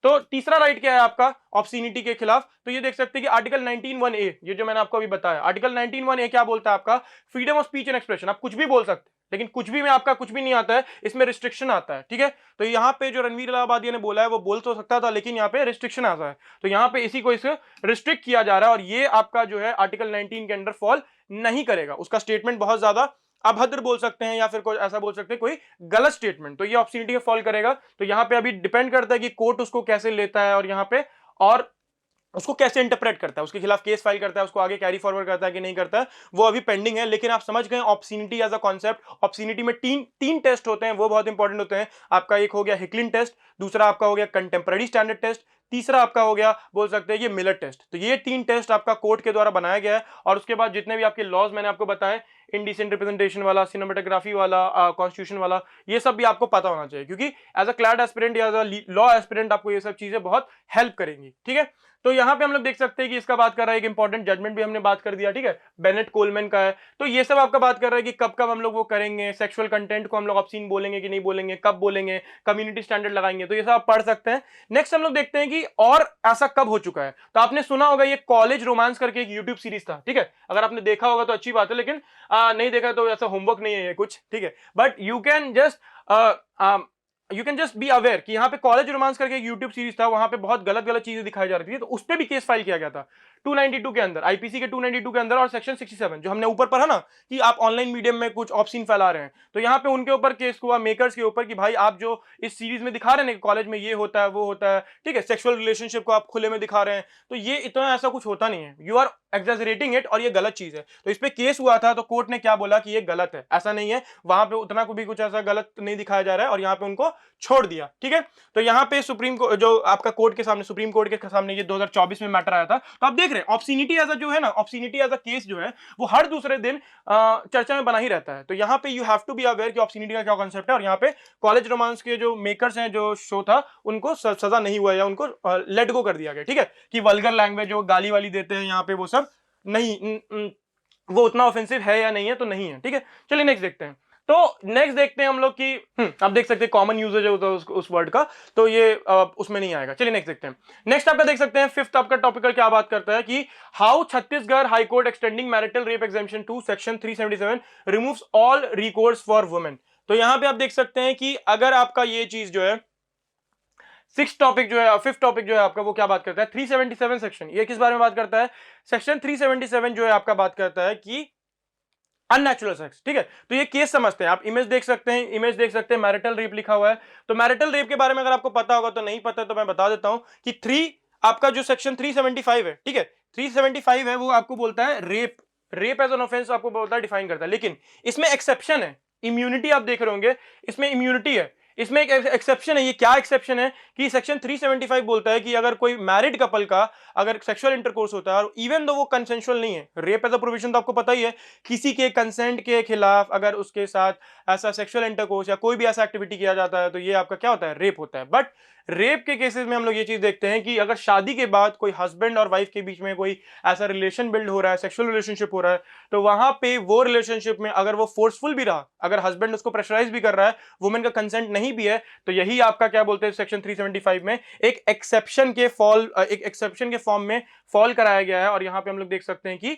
तो तीसरा राइट क्या है आपका ऑब्सीनिटी के खिलाफ। तो ये देख सकते हैं कि आर्टिकल 19(1)(a), ये जो मैंने आपको अभी बताया, आर्टिकल 19(1)(a) क्या बोलता है आपका, freedom of speech and expression, आप कुछ भी बोल सकते हैं, लेकिन कुछ भी में आपका कुछ भी नहीं आता है, इसमें रिस्ट्रिक्शन आता है। ठीक है, तो यहाँ पे जो रणवीर इलाहाबादी ने बोला है वो बोल तो सकता था, लेकिन यहाँ पे रिस्ट्रिक्शन आता है, तो यहाँ पे इसी को इसे रिस्ट्रिक्ट किया जा रहा है, और ये आपका जो है आर्टिकल 19 के अंडर फॉल नहीं करेगा। उसका स्टेटमेंट बहुत ज्यादा अभद्र बोल सकते हैं या फिर कोई ऐसा बोल सकते हैं कोई गलत स्टेटमेंट, तो ये ऑब्सीनिटी में फॉल करेगा। तो यहाँ पे अभी डिपेंड करता है कि कोर्ट उसको कैसे लेता है और यहाँ पे और उसको कैसे इंटरप्रेट करता है, उसके खिलाफ केस फाइल करता है, उसको आगे कैरी फॉरवर्ड करता है कि नहीं करता है, वो अभी पेंडिंग है। लेकिन आप समझ गए obscenity as a concept. Obscenity में तीन टेस्ट होते हैं, वो बहुत इंपॉर्टेंट होते हैं आपका। एक हो गया हिकलिन टेस्ट, दूसरा आपका हो गया कंटेम्पररी स्टैंडर्ड टेस्ट, तीसरा आपका हो गया बोल सकते हैं ये मिलर टेस्ट। तो ये तीन टेस्ट आपका कोर्ट के द्वारा बनाया गया है। और उसके बाद जितने भी आपके लॉज मैंने आपको बताए, इंडिसेंट रिप्रेजेंटेशन वाला, सिनेमेटोग्राफी वाला, कॉन्स्टिट्यूशन वाला, ये सब भी आपको पता होना चाहिए, क्योंकि एज अ क्लैड एस्पिरेंट या एज अ लॉ एस्पिरेंट आपको ये सब चीजें बहुत हेल्प करेंगी। ठीक है, तो यहां पे हम लोग देख सकते हैं कि इसका बात कर रहा है, एक इंपॉर्टेंट जजमेंट भी हमने बात कर दिया। ठीक है, बेनेट कोलमैन का है। तो ये सब आपका बात कर रहा है कि कब कब हम लोग वो करेंगे, सेक्सुअल कंटेंट को हम लोग ऑब्सीन बोलेंगे कि नहीं बोलेंगे, कब बोलेंगे, कम्युनिटी स्टैंडर्ड लगाएंगे, तो ये सब आप पढ़ सकते हैं। नेक्स्ट हम लोग देखते हैं कि और ऐसा कब हो चुका है। तो आपने सुना होगा ये कॉलेज रोमांस करके एक यूट्यूब सीरीज था। ठीक है, अगर आपने देखा होगा तो अच्छी बात है, लेकिन नहीं देखा तो ऐसा होमवर्क नहीं है ये कुछ। ठीक है, but you can just be aware कि यहाँ पे कॉलेज रोमांस करके एक यूट्यूब सीरीज था, वहां पे बहुत गलत गलत चीजें दिखाई जा रही थी, तो उस पर भी केस फाइल किया गया था 292 के अंदर, आईपीसी के 292 के अंदर, और सेक्शन 67 जो हमने ऊपर पढ़ा ना कि आप ऑनलाइन मीडियम में कुछ ऑप्शन फैला रहे हैं, तो यहाँ पे उनके ऊपर केस हुआ, मेकर्स के ऊपर, कि भाई आप जो इस सीरीज में दिखा रहे हैं कॉलेज में ये होता है वो होता है, ठीक है, सेक्सुअल रिलेशनशिप को आप खुले में दिखा रहे हैं, तो ये इतना ऐसा कुछ होता नहीं है, यू आर एग्जैजरेटिंग इट, और ये गलत चीज है। तो इस पे केस हुआ था, तो कोर्ट ने क्या बोला कि ये गलत है, ऐसा नहीं है, वहां पे उतना को भी कुछ ऐसा गलत नहीं दिखाया जा रहा है, और यहाँ पे उनको छोड़ दिया। ठीक है, तो यहाँ पे सुप्रीम कोर्ट जो आपका कोर्ट के सामने, सुप्रीम कोर्ट के सामने ये 2024 में मैटर आया था। तो आप देख रहे हैं ऑब्स्सीनिटी एज अ जो है ना, ऑब्स्सीनिटी एज अ केस जो है वो हर दूसरे दिन चर्चा में बना ही रहता है। तो यहाँ पे you have to be aware कि ऑब्स्सीनिटी का क्या कॉन्सेप्ट है। और यहाँ पे कॉलेज रोमांस के जो मेकर्स हैं, जो शो था, उनको सजा नहीं हुआ या उनको लेट गो कर दिया गया। ठीक है, कि वल्गर लैंग्वेज जो गाली वाली देते हैं यहाँ पे वो सब नहीं, वो उतना ऑफेंसिव है या नहीं है, तो नहीं है। ठीक है, चलिए नेक्स्ट देखते हैं। तो नेक्स्ट देखते हैं हम लोग कि आप देख सकते हैं कॉमन यूजेज होता है उस वर्ड का, तो ये उसमें नहीं आएगा। चलिए नेक्स्ट देखते हैं। नेक्स्ट आपका देख सकते हैं फिफ्थ आपका टॉपिकल क्या बात करता है कि how Chhattisgarh high court extending marital rape exemption to section 377 removes all recourse for women. तो यहां पे आप देख सकते हैं कि अगर आपका ये चीज जो है सिक्स टॉपिक जो है, फिफ्थ टॉपिक जो है आपका, वो क्या बात करता है, 377 सेक्शन। ये किस बारे में बात करता है? सेक्शन 377 जो है आपका बात करता है कि अननेचुरल सेक्स। ठीक है, तो ये केस समझते हैं। आप इमेज देख सकते हैं, इमेज देख सकते हैं, मैरिटल रेप लिखा हुआ है। तो मैरिटल रेप के बारे में अगर आपको पता होगा, तो नहीं पता तो मैं बता देता हूं कि आपका जो सेक्शन 375 है, ठीक है, 375 है, वो आपको बोलता है rape, rape as an offence आपको बोलता है, डिफाइन करता है। लेकिन इसमें एक्सेप्शन है, इम्यूनिटी आप देख रहे होंगे, इसमें इम्यूनिटी है, इसमें एक एक्सेप्शन है। ये क्या एक्सेप्शन है कि सेक्शन 375 बोलता है कि अगर कोई मैरिड कपल का अगर सेक्सुअल इंटरकोर्स होता है और इवन दो वो कंसेंशुअल नहीं है, रेप एज अ प्रोविजन तो आपको पता ही है, किसी के कंसेंट के खिलाफ अगर उसके साथ ऐसा सेक्सुअल इंटरकोर्स या कोई भी ऐसा एक्टिविटी किया जाता है, तो ये आपका क्या होता है, रेप होता है। बट रेप के केसेस में हम लोग ये चीज देखते हैं कि अगर शादी के बाद कोई हस्बैंड और वाइफ के बीच में कोई ऐसा रिलेशन बिल्ड हो रहा है, सेक्सुअल रिलेशनशिप हो रहा है, तो वहां पे वो रिलेशनशिप में अगर वो फोर्सफुल भी रहा, अगर हस्बैंड उसको प्रेशराइज भी कर रहा है, वुमेन का कंसेंट नहीं भी है, तो यही आपका क्या बोलते हैं, सेक्शन 375 में एक एक्सेप्शन के फॉर्म में फॉल कराया गया है। और यहां पे हम लोग देख सकते हैं कि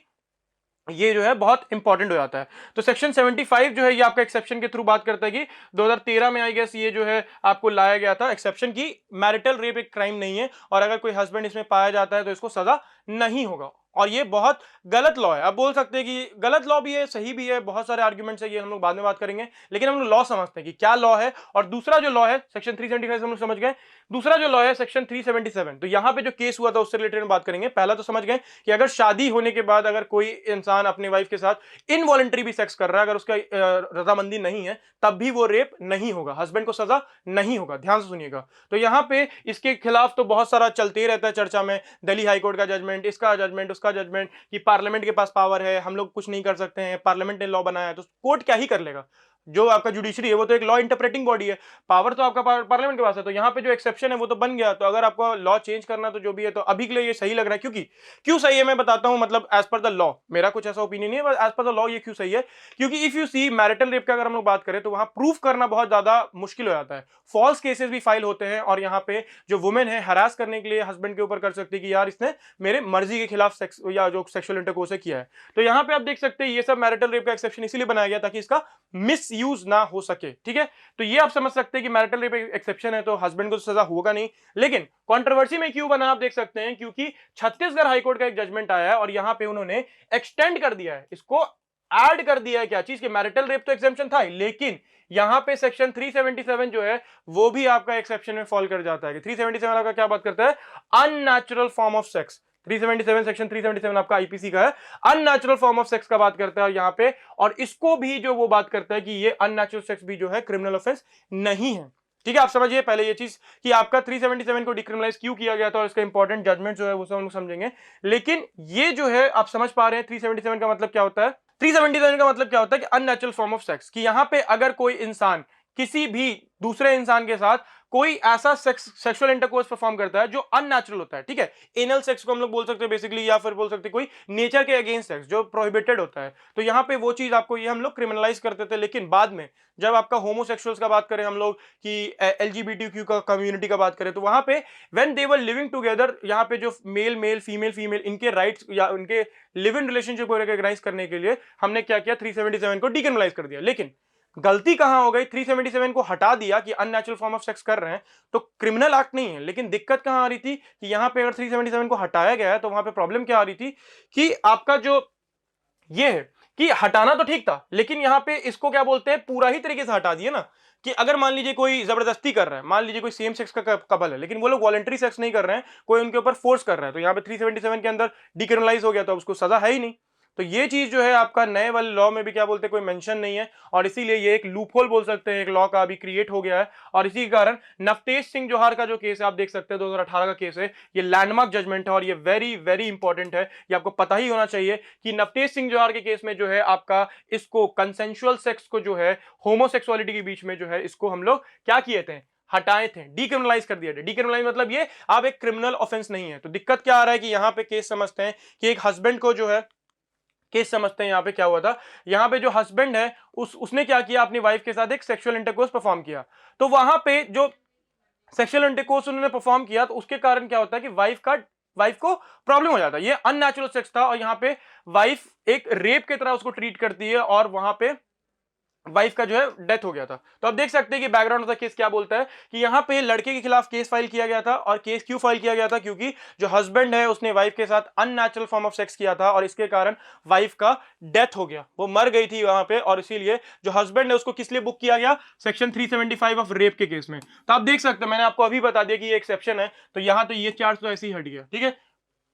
ये जो है बहुत इंपॉर्टेंट हो जाता है। तो सेक्शन 75 जो है ये आपका एक्सेप्शन के थ्रू बात करता है कि 2013 में आई गेस ये जो है आपको लाया गया था एक्सेप्शन की, मैरिटल रेप एक क्राइम नहीं है और अगर कोई हस्बैंड इसमें पाया जाता है तो इसको सजा नहीं होगा। और ये बहुत गलत लॉ है। आप बोल सकते हैं कि गलत लॉ भी है, सही भी है, बहुत सारे आर्ग्यूमेंट्स है, ये हम लोग बाद में बात करेंगे, लेकिन हम लोग लॉ समझते हैं कि क्या लॉ है। और दूसरा जो लॉ है सेक्शन 375 हम लोग समझ गए, दूसरा जो लॉ है सेक्शन 377, तो यहां पे जो केस हुआ था उससे रिलेटेड में बात करेंगे। पहला तो समझ गए कि अगर शादी होने के बाद अगर कोई इंसान अपनी वाइफ के साथ इनवॉलंटरी भी सेक्स कर रहा है, अगर उसका रजामंदी नहीं है, तब भी वो रेप नहीं होगा, हस्बैंड को सजा नहीं होगा। ध्यान से सुनिएगा। तो यहां पे इसके खिलाफ तो बहुत सारा चलते रहता है चर्चा में, दिल्ली हाईकोर्ट का जजमेंट, इसका जजमेंट, उसका जजमेंट, कि पार्लियामेंट के पास पावर है, हम लोग कुछ नहीं कर सकते हैं, पार्लियामेंट ने लॉ बनाया है, तो कोर्ट क्या ही कर लेगा। जो आपका जुडिशरी है वो तो एक लॉ इंटरप्रेटिंग बॉडी है, पावर तो आपका पार्लियामेंट के पास है। तो यहाँ पे जो एक्सेप्शन है वो तो बन गया। तो अगर आपको लॉ चेंज करना तो जो भी है, तो अभी के लिए ये सही लग रहा है। क्योंकि क्यों सही है मैं बताता हूं, मतलब एज पर द लॉ, मेरा कुछ ऐसा ओपिनियन नहीं है, but as per the law ये क्यों सही है, क्योंकि if you see marital rape का अगर हम लोग बात करें तो वहां प्रूफ करना बहुत ज्यादा मुश्किल हो जाता है, फॉल्स केसेस भी फाइल होते हैं। और यहाँ पे जो वुमेन है हरास करने के लिए हस्बैंड के ऊपर कर सकती है कि यार इसने मेरे मर्जी के खिलाफ सेक्स या जो सेक्सुअल इंटरकोर्स किया है। तो यहाँ पे आप देख सकते हैं ये सब मैरिटल रेप का एक्सेप्शन इसीलिए बनाया गया ताकि इसका मिस यूज ना हो सके। ठीक है, तो ये आप समझ सकते हैं कि मैरिटल रेप एक्सेप्शन है तो हस्बैंड को तो सजा होगा नहीं। लेकिन कंट्रोवर्सी में क्यों बना आप देख सकते हैं, क्योंकि छत्तीसगढ़ हाईकोर्ट का एक जजमेंट आया है और यहां पे उन्होंने एक्सटेंड कर दिया है, इसको ऐड कर दिया है। क्या चीज के मैरिटल रेप तो एक्सेप्शन था, लेकिन यहां पे सेक्शन 377 जो है वो भी आपका एक्सेप्शन में फॉल कर जाता है। 377 आपका क्या बात करता है, unnatural form of sex. 377 section 377 आपका आईपीसी का है, अननेचुरल फॉर्म ऑफ सेक्स का बात करता है यहां पे। और इसको भी जो वो बात करता है कि ये अननेचुरल सेक्स भी जो है क्रिमिनल ऑफेंस नहीं है। ठीक है, आप समझिए पहले ये चीज कि आपका 377 को डिक्रिमिनलाइज क्यों किया गया था और इसका इंपॉर्टेंट जजमेंट जो है वो सब हम समझेंगे। लेकिन ये जो है आप समझ पा रहे हैं 377 का मतलब क्या होता है, 377 का मतलब क्या होता है कि अननेचुरल फॉर्म ऑफ सेक्स, कि यहां पे अगर कोई इंसान किसी भी दूसरे इंसान के साथ कोई ऐसा सेक्सुअल इंटरकोर्स परफॉर्म करता है जो अननेचुरल होता है। ठीक है, एनल सेक्स को हम लोग बोल सकते हैं बेसिकली, या फिर बोल सकते हैं कोई नेचर के अगेंस्ट सेक्स जो प्रोहिबिटेड होता है। तो यहां पे वो चीज आपको ये हम लोग क्रिमिनलाइज करते थे। लेकिन बाद में जब आपका होमोसेक्सुअल्स का बात करें हम लोग, कि एलजीबीटीक्यू का कम्युनिटी का बात करें, तो वहां पे when they were living together, यहाँ पे जो मेल मेल फीमेल फीमेल इनके राइट्स या उनके लिव इन रिलेशनशिप को रिकॉग्नाइज करने के लिए हमने क्या किया, 377 को डिक्रिमिनलाइज कर दिया। लेकिन गलती कहां हो गई, 377 को हटा दिया कि अननेचुरल फॉर्म ऑफ सेक्स कर रहे हैं तो क्रिमिनल एक्ट नहीं है। लेकिन दिक्कत कहां आ रही थी कि यहां पे अगर 377 को हटाया गया है तो वहां पे प्रॉब्लम क्या आ रही थी कि आपका जो ये है कि हटाना तो ठीक था, लेकिन यहां पे इसको क्या बोलते हैं, पूरा ही तरीके से हटा दिए ना। कि अगर मान लीजिए कोई जबरदस्ती कर रहा है, मान लीजिए कोई सेम सेक्स का कपल है, लेकिन वो लोग वॉलंटरी सेक्स नहीं कर रहे हैं, कोई उनके ऊपर फोर्स कर रहा है, तो यहां पे 377 के अंदर डिक्रिमिनलाइज हो गया, तो उसको सजा है ही नहीं। तो ये चीज जो है आपका नए वाले लॉ में भी क्या बोलते हैं कोई मेंशन नहीं है, और इसीलिए ये एक लूपहोल बोल सकते हैं, एक लॉ का अभी क्रिएट हो गया है। और इसी के कारण नवतेज सिंह जोहार का जो केस है आप देख सकते हैं 2018 का केस है, ये लैंडमार्क जजमेंट है और ये वेरी वेरी इंपॉर्टेंट है, ये आपको पता ही होना चाहिए कि नवतेज सिंह जोहार के केस में जो है आपका इसको कंसेंशुअल सेक्स को जो है होमोसेक्सुअलिटी के बीच में जो है इसको हम लोग क्या किए थे, हटाए थे, डीक्रिमिनलाइज कर दिया थे। डीक्रिमिनलाइज मतलब ये आप एक क्रिमिनल ऑफेंस नहीं है। तो दिक्कत क्या आ रहा है कि यहां पे केस समझते हैं कि एक हस्बैंड को जो है केस समझते हैं, यहां पे क्या हुआ था, यहां पे जो हस्बैंड है उसने क्या किया, अपनी वाइफ के साथ एक सेक्सुअल इंटरकोर्स परफॉर्म किया। तो वहां पे जो सेक्सुअल इंटरकोर्स उन्होंने परफॉर्म किया तो उसके कारण क्या होता है कि वाइफ को प्रॉब्लम हो जाता है, ये अननेचुरल सेक्स था और यहाँ पे वाइफ एक रेप की तरह उसको ट्रीट करती है और वहां पे वाइफ का जो है डेथ हो गया था। तो आप देख सकते हैं कि बैकग्राउंड ऑफ द केस क्या बोलता है कि यहाँ पे लड़के के खिलाफ केस फाइल किया गया था, और केस क्यों फाइल किया गया था, क्योंकि जो हस्बैंड है उसने वाइफ के साथ अननेचुरल फॉर्म ऑफ सेक्स किया था और इसके कारण वाइफ का डेथ हो गया, वो मर गई थी वहां पे, और इसीलिए जो हस्बैंड है उसको किस लिए बुक किया गया, सेक्शन 375 ऑफ रेप के केस में। तो आप देख सकते हैं, मैंने आपको अभी बता दिया कि ये एक्सेप्शन है, तो यहाँ तो ये चार्ज तो ऐसे ही हट गया, ठीक है।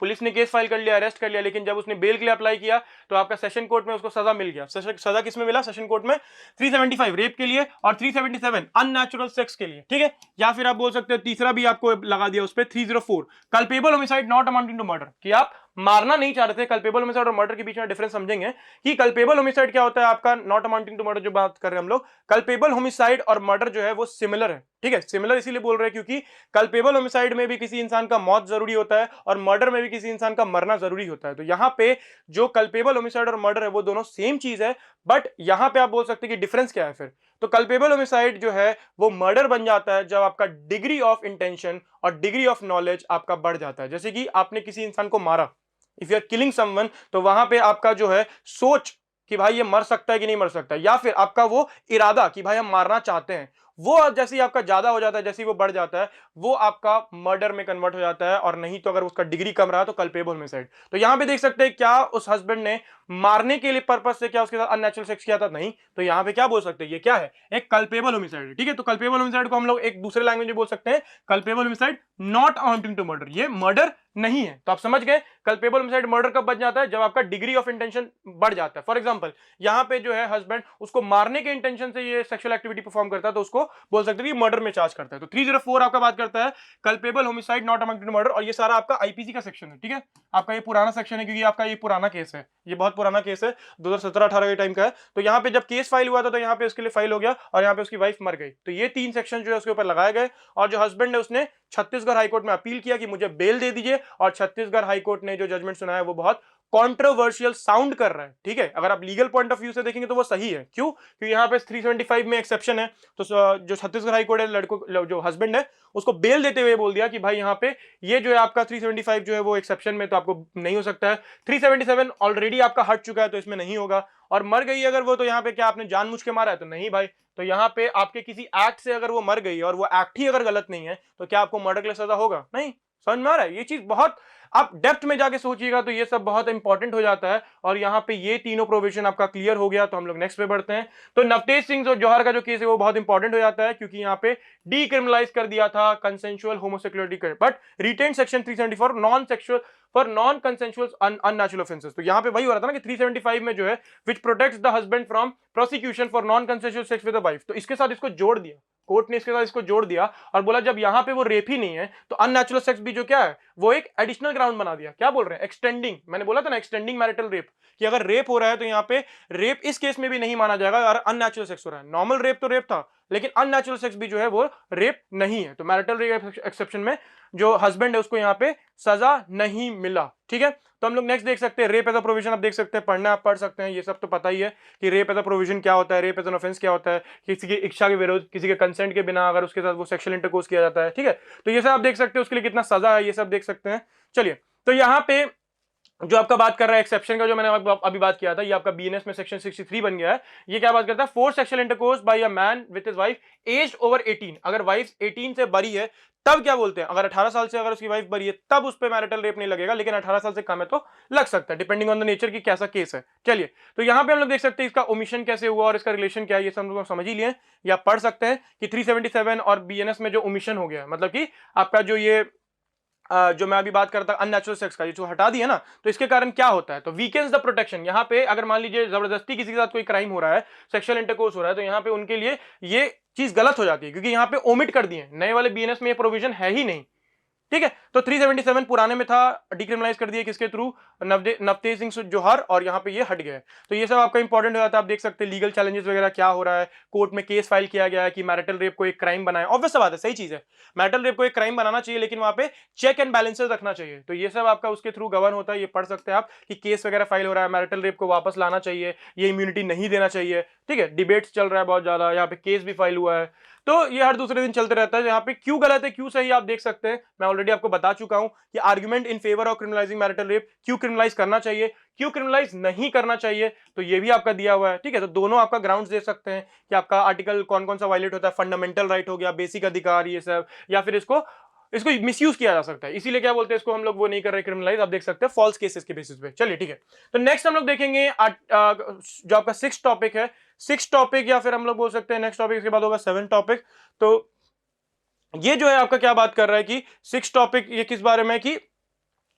पुलिस ने केस फाइल कर लिया, अरेस्ट कर लिया, लेकिन जब उसने बेल के लिए अप्लाई किया तो आपका सेशन कोर्ट में उसको सजा मिल गया। सजा किसमें मिला, सेशन कोर्ट में 375 रेप के लिए और 377 अननेचुरल सेक्स के लिए, ठीक है। या फिर आप बोल सकते हो तीसरा भी आपको लगा दिया उस पर 304 culpable homicide not amounting to murder, कि आप मारना नहीं चाह रहे थे। कल्पेबल होमिसाइड और मर्डर के बीच में डिफरेंस समझेंगे कि कल्पेबल होमिसाइड क्या होता है, आपका नॉट अमाउंटिंग टू मर्डर जो बात कर रहे हैं हम लोग, कल्पेबल होमिसाइड और मर्डर जो है वो सिमिलर है, ठीक है। सिमिलर इसीलिए बोल रहे हैं क्योंकि कल्पेबल होमिसाइड में भी किसी इंसान का मौत जरूरी होता है और मर्डर में भी किसी इंसान का मरना जरूरी होता है। तो यहां पे जो कल्पेबल होमिसाइड और मर्डर है वो दोनों सेम चीज है, बट यहां पे आप बोल सकते हैं कि डिफरेंस क्या है फिर। तो कल्पेबल होमिसाइड जो है वो मर्डर बन जाता है जब आपका डिग्री ऑफ इंटेंशन और डिग्री ऑफ नॉलेज आपका बढ़ जाता है। जैसे कि आपने किसी इंसान को मारा, if you are killing someone, तो वहां पे आपका जो है सोच कि भाई ये मर सकता है कि नहीं मर सकता है, या फिर आपका वो इरादा कि भाई हम मारना चाहते हैं, वो जैसे ही आपका ज्यादा हो जाता है, जैसे ही वो बढ़ जाता है, वो आपका मर्डर में कन्वर्ट हो जाता है। और नहीं तो अगर उसका डिग्री कम रहा तो कल्पेबल होमिसाइड। तो यहां पे देख सकते हैं क्या उस हस्बैंड ने मारने के लिए पर्पस से क्या उसके साथ अननेचुरल सेक्स किया था, नहीं। तो यहां पे क्या बोल सकते हैं, ये क्या है, एक कल्पेबल होमिसाइड, ठीक है। तो कल्पेबल होमिसाइड को हम लोग एक दूसरे लैंग्वेज में बोल सकते हैं culpable homicide not amounting to murder, ये मर्डर नहीं है। तो आप समझ गए कल्पेबल होमिसाइड मर्डर कब बन जाता है, जब आपका डिग्री ऑफ इंटेंशन बढ़ जाता है। फॉर एग्जांपल यहां पे जो है हस्बैंड उसको मारने के इंटेंशन से ये सेक्सुअल एक्टिविटी परफॉर्म करता है, तो उसको बोल सकते हैं कि मर्डर में चार्ज करता है। तो 304 आपका बात करता है culpable homicide not amounting to murder, और ये सारा आपका आईपीसी का सेक्शन है, ठीक है। आपका ये पुराना सेक्शन है क्योंकि आपका ये पुराना केस है, ये बहुत पुराना केस है, 2017-18 के टाइम का है। तो यहाँ पे जब केस फाइल हुआ था तो यहाँ पे उसके लिए फाइल हो गया और यहाँ पे उसकी वाइफ मर गई। तो ये 3 सेक्शन जो है उसके ऊपर लगाए गए, और जो हस्बैंड है उसने छत्तीसगढ़ हाईकोर्ट में अपील किया कि मुझे बेल दे दीजिए, और छत्तीसगढ़ हाईकोर्ट ने जो जजमेंट सुनाया है वो बहुत कॉन्ट्रोवर्शियल साउंड कर रहा है, ठीक है। अगर आप लीगल पॉइंट ऑफ व्यू से देखेंगे तो वो सही है, क्यों, क्योंकि यहाँ पे 375 में एक्सेप्शन है। तो जो छत्तीसगढ़ हाईकोर्ट है लड़को जो हस्बैंड है उसको बेल देते हुए बोल दिया कि भाई यहाँ पे ये जो है आपका 375 जो है वो एक्सेप्शन में, तो आपको नहीं हो सकता है। 377 ऑलरेडी आपका हट चुका है तो इसमें नहीं होगा, और मर गई अगर वो, तो यहाँ पे क्या आपने जानबूझ के मारा है, तो नहीं भाई। तो यहाँ पे आपके किसी एक्ट से अगर वो मर गई और वो एक्ट ही अगर गलत नहीं है तो क्या आपको मर्डर के लिए सजा होगा, नहीं। समझ में आ रहा है, ये चीज बहुत आप डेप्थ में जाके सोचिएगा तो ये सब बहुत इंपॉर्टेंट हो जाता है। और यहाँ पे ये तीनों प्रोविजन आपका क्लियर हो गया, तो हम लोग नेक्स्ट पे बढ़ते हैं। तो नवतेज सिंह जो जौहर का जो केस है वो बहुत इंपॉर्टेंट हो जाता है, क्योंकि यहाँ पे डीक्रिमिनलाइज कर दिया था consensual homosexuality, but retain section 374 non sexual for non consensual unnatural offences. तो यहाँ पे वही हो रहा था ना कि 375 में जो है which protects the husband from prosecution for non consensual sex with the wife, तो इसके साथ इसको जोड़ दिया, कोर्ट ने इसके साथ इसको जोड़ दिया और बोला जब यहां पे वो रेप ही नहीं है तो अननेचुरल सेक्स भी जो क्या है वो एक एडिशनल ग्राउंड बना दिया। क्या बोल रहे हैं, एक्सटेंडिंग, मैंने बोला था ना एक्सटेंडिंग मैरिटल रेप, कि अगर रेप हो रहा है तो यहाँ पे रेप इस केस में भी नहीं माना जाएगा अगर अननेचुरल सेक्स हो रहा है। नॉर्मल रेप तो रेप था, लेकिन अननेचुरल सेक्स भी जो है वो रेप नहीं है। तो मैरिटल रेप एक्सेप्शन में जो हस्बैंड है उसको यहाँ पे सजा नहीं मिला, ठीक है। तो हम लोग नेक्स्ट देख सकते हैं रेप एज अ प्रोविजन, आप देख सकते हैं, पढ़ना आप पढ़ सकते हैं, ये सब तो पता ही है कि रेप एज अ प्रोविजन क्या होता है, रेप एज एन ऑफेंस क्या होता है, किसी की इच्छा के विरोध, किसी के कंसेंट के बिना अगर उसके साथ वो सेक्सुअल इंटरकोर्स किया जाता है, ठीक है। तो ये सब आप देख सकते हैं, उसके लिए कितना सजा है ये सब देख सकते हैं। चलिए, तो यहाँ पे जो आपका बात कर रहा है एक्सेप्शन का, जो मैंने अभी बात किया था, ये आपका बीएनएस में सेक्शन 63 बन गया है। ये क्या बात करता है, force sexual intercourse by a man with his wife aged over 18, अगर वाइफ 18 से बड़ी है तब क्या बोलते हैं, अगर 18 साल से अगर उसकी वाइफ बड़ी है तब उस पर मैरिटल रेप नहीं लगेगा, लेकिन 18 साल से कम है तो लग सकता है, डिपेंडिंग ऑन द नेचर की कैसा केस है। चलिए, तो यहां पे हम लोग देख सकते हैं इसका ओमिशन कैसे हुआ और इसका रिलेशन क्या है, ये सब हम लोग समझ ही लिए, या पढ़ सकते हैं कि 377 और बीएनएस में जो ओमिशन हो गया, मतलब कि आपका जो ये जो मैं अभी बात करता अननेचुरल सेक्स का, ये जो हटा दिया ना, तो इसके कारण क्या होता है, तो वीकेंस द प्रोटेक्शन। यहाँ पे अगर मान लीजिए जबरदस्ती किसी के साथ कोई क्राइम हो रहा है, सेक्सुअल इंटरकोर्स हो रहा है, तो यहाँ पे उनके लिए ये चीज गलत हो जाती है, क्योंकि यहाँ पे ओमिट कर दिए, नए वाले बीएनएस में ये प्रोविजन है ही नहीं। ठीक है, तो 377 पुराने में था, डिक्रिमिनलाइज कर दिया किसके थ्रू, नवतेज सिंह जोहर, और यहाँ पे ये हट गया है। तो ये सब आपका इंपॉर्टेंट हो जाता है। आप देख सकते हैं लीगल चैलेंजेस वगैरह क्या हो रहा है, कोर्ट में केस फाइल किया गया है कि मैरिटल रेप को एक क्राइम बनाए। ऑब्वियस बात है, सही चीज है, मैरिटल रेप को एक क्राइम बनाना चाहिए, लेकिन वहां पे चेक एंड बैलेंसेस रखना चाहिए। तो ये सब आपका उसके थ्रू गवर्न होता है। ये पढ़ सकते हैं आप कि केस वगैरह फाइल हो रहा है, मैरिटल रेप को वापस लाना चाहिए, ये इम्यूनिटी नहीं देना चाहिए। ठीक है, डिबेट्स चल रहा है बहुत ज्यादा, यहाँ पे केस भी फाइल हुआ है। तो ये हर दूसरे दिन चलते रहता है। यहाँ पे क्यों गलत है क्यों सही आप देख सकते हैं, मैं ऑलरेडी आपको बता चुका हूं कि argument in favour of criminalising marital rape, क्यों क्रिमिनलाइज करना चाहिए, क्यों क्रिमिनलाइज नहीं करना चाहिए, तो ये भी आपका दिया हुआ है। ठीक है, तो दोनों आपका ग्राउंड्स दे सकते हैं कि आपका आर्टिकल कौन कौन सा वायलेट होता है, फंडामेंटल राइट हो गया, बेसिक अधिकार, ये सब, या फिर इसको मिसयूज किया जा सकता है। इसीलिए क्या बोलते हैं इसको हम लोग वो नहीं कर रहे क्रिमिनलाइज, आप देख सकते हैं फॉल्स केसेस के बेसिस पे। चलिए ठीक है, तो नेक्स्ट हम लोग देखेंगे जो आपका 6 टॉपिक है, 6 टॉपिक, या फिर हम लोग बोल सकते हैं नेक्स्ट टॉपिक इसके बाद होगा 7 टॉपिक। तो ये जो है आपका क्या बात कर रहा है कि 6 टॉपिक ये किस बारे में, कि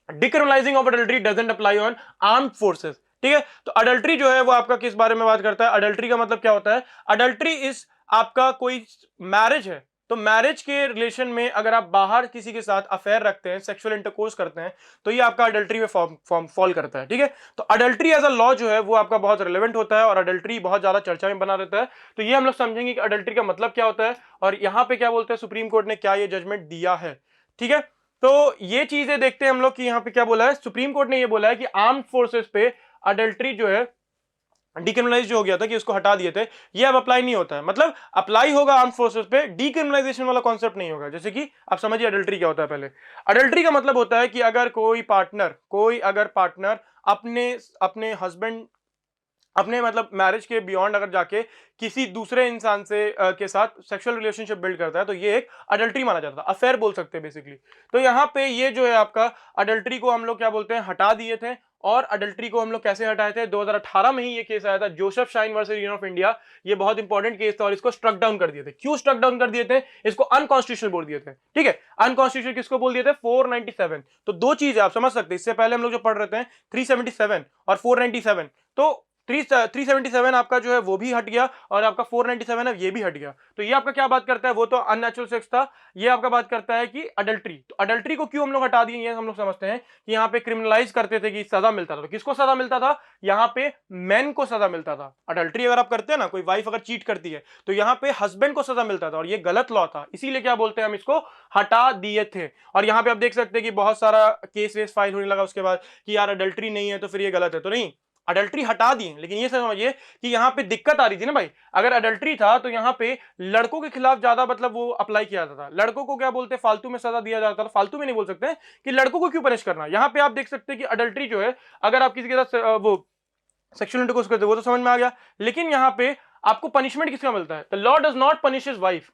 decriminalising of adultery doesn't apply on armed forces. ठीक है, तो अडल्ट्री जो है वो आपका किस बारे में बात करता है, अडल्ट्री का मतलब क्या होता है, अडल्ट्री इज आपका कोई मैरिज है, तो मैरिज के रिलेशन में अगर आप बाहर किसी के साथ अफेयर रखते हैं, सेक्सुअल इंटरकोर्स करते हैं, तो ये आपका अडल्ट्री में फॉल करता है। ठीक है, तो अडल्ट्री एज अ लॉ जो है वो आपका बहुत रिलेवेंट होता है, और अडल्ट्री बहुत ज्यादा चर्चा में बना रहता है। तो ये हम लोग समझेंगे कि अडल्ट्री का मतलब क्या होता है, और यहां पे क्या बोलते हैं सुप्रीम कोर्ट ने क्या ये जजमेंट दिया है। ठीक है, तो ये चीजें देखते हैं हम लोग कि यहाँ पे क्या बोला है, सुप्रीम कोर्ट ने ये बोला है कि आर्म्ड फोर्सेस पे अडल्ट्री जो है डिक्रिमिनलाइज जो हो गया था कि उसको हटा दिए थे, ये अब अप्लाई नहीं होता है। मतलब अप्लाई होगा आर्म फोर्सेस पे, डिक्रिमिनलाइजेशन वाला कॉन्सेप्ट नहीं होगा। जैसे कि आप समझिए अडल्ट्री क्या होता है। पहले अडल्ट्री का मतलब होता है कि अगर कोई पार्टनर अपने अपने हस्बैंड अपने मतलब मैरिज के बियॉन्ड अगर जाके किसी दूसरे इंसान से के साथ सेक्सुअल रिलेशनशिप बिल्ड करता है, तो ये एक अडल्ट्री माना जाता है, अफेयर बोल सकते हैं बेसिकली। तो यहाँ पे ये जो है आपका अडल्ट्री को हम लोग क्या बोलते हैं, हटा दिए थे। और अडल्ट्री को हम लोग कैसे हटाए थे, 2018 में ही ये केस आया था, Joseph shine versus union of India. ये बहुत इंपॉर्टेंट केस था और इसको स्ट्रक डाउन कर दिए थे। क्यों स्ट्रक डाउन कर दिए थे, इसको अनकॉन्स्टिट्यूशनल बोल दिए थे। ठीक है, अनकॉन्स्टिट्यूशनल किसको बोल दिए थे, 497। तो दो चीज आप समझ सकते हैं, इससे पहले हम लोग जो पढ़ रहे थे 377 और 497, तो 377 आपका जो है वो भी हट गया, और आपका 497 है ये भी हट गया। तो ये आपका क्या बात करता है, वो तो अननेचुरल सेक्स था, ये आपका बात करता है कि अडल्ट्री। तो अडल्ट्री को क्यों हम लोग हटा दिए, ये हम लोग समझते हैं कि यहाँ पे क्रिमिनलाइज करते थे कि सजा मिलता था। तो किसको सजा मिलता था, यहाँ पे मेन को सजा मिलता था। अडल्ट्री अगर आप करते हैं ना, कोई वाइफ अगर चीट करती है, तो यहाँ पे हस्बैंड को सजा मिलता था, और ये गलत लॉ था, इसीलिए क्या बोलते हैं हम इसको हटा दिए थे। और यहाँ पे आप देख सकते हैं कि बहुत सारा केस वेस फाइल होने लगा उसके बाद कि यार अडल्ट्री नहीं है तो फिर ये गलत है। तो नहीं, अडल्ट्री हटा दिए, लेकिन ये समझिए कि यहाँ पे दिक्कत आ रही थी ना भाई। अगर अडल्ट्री था तो यहाँ पे लड़कों के खिलाफ ज्यादा मतलब वो अप्लाई किया जाता था। लड़कों को क्या बोलते हैं, फालतू में सजा दिया जाता था। फालतू में नहीं बोल सकते कि लड़कों को क्यों पनिश करना। यहाँ पे आप देख सकते हैं कि अडल्ट्री जो है, अगर आप किसी के साथ वो सेक्सुअल इंटरकोर्स करते वो तो समझ में आ गया, लेकिन यहाँ पे आपको पनिशमेंट किसका मिलता है, the law does not punish his wife.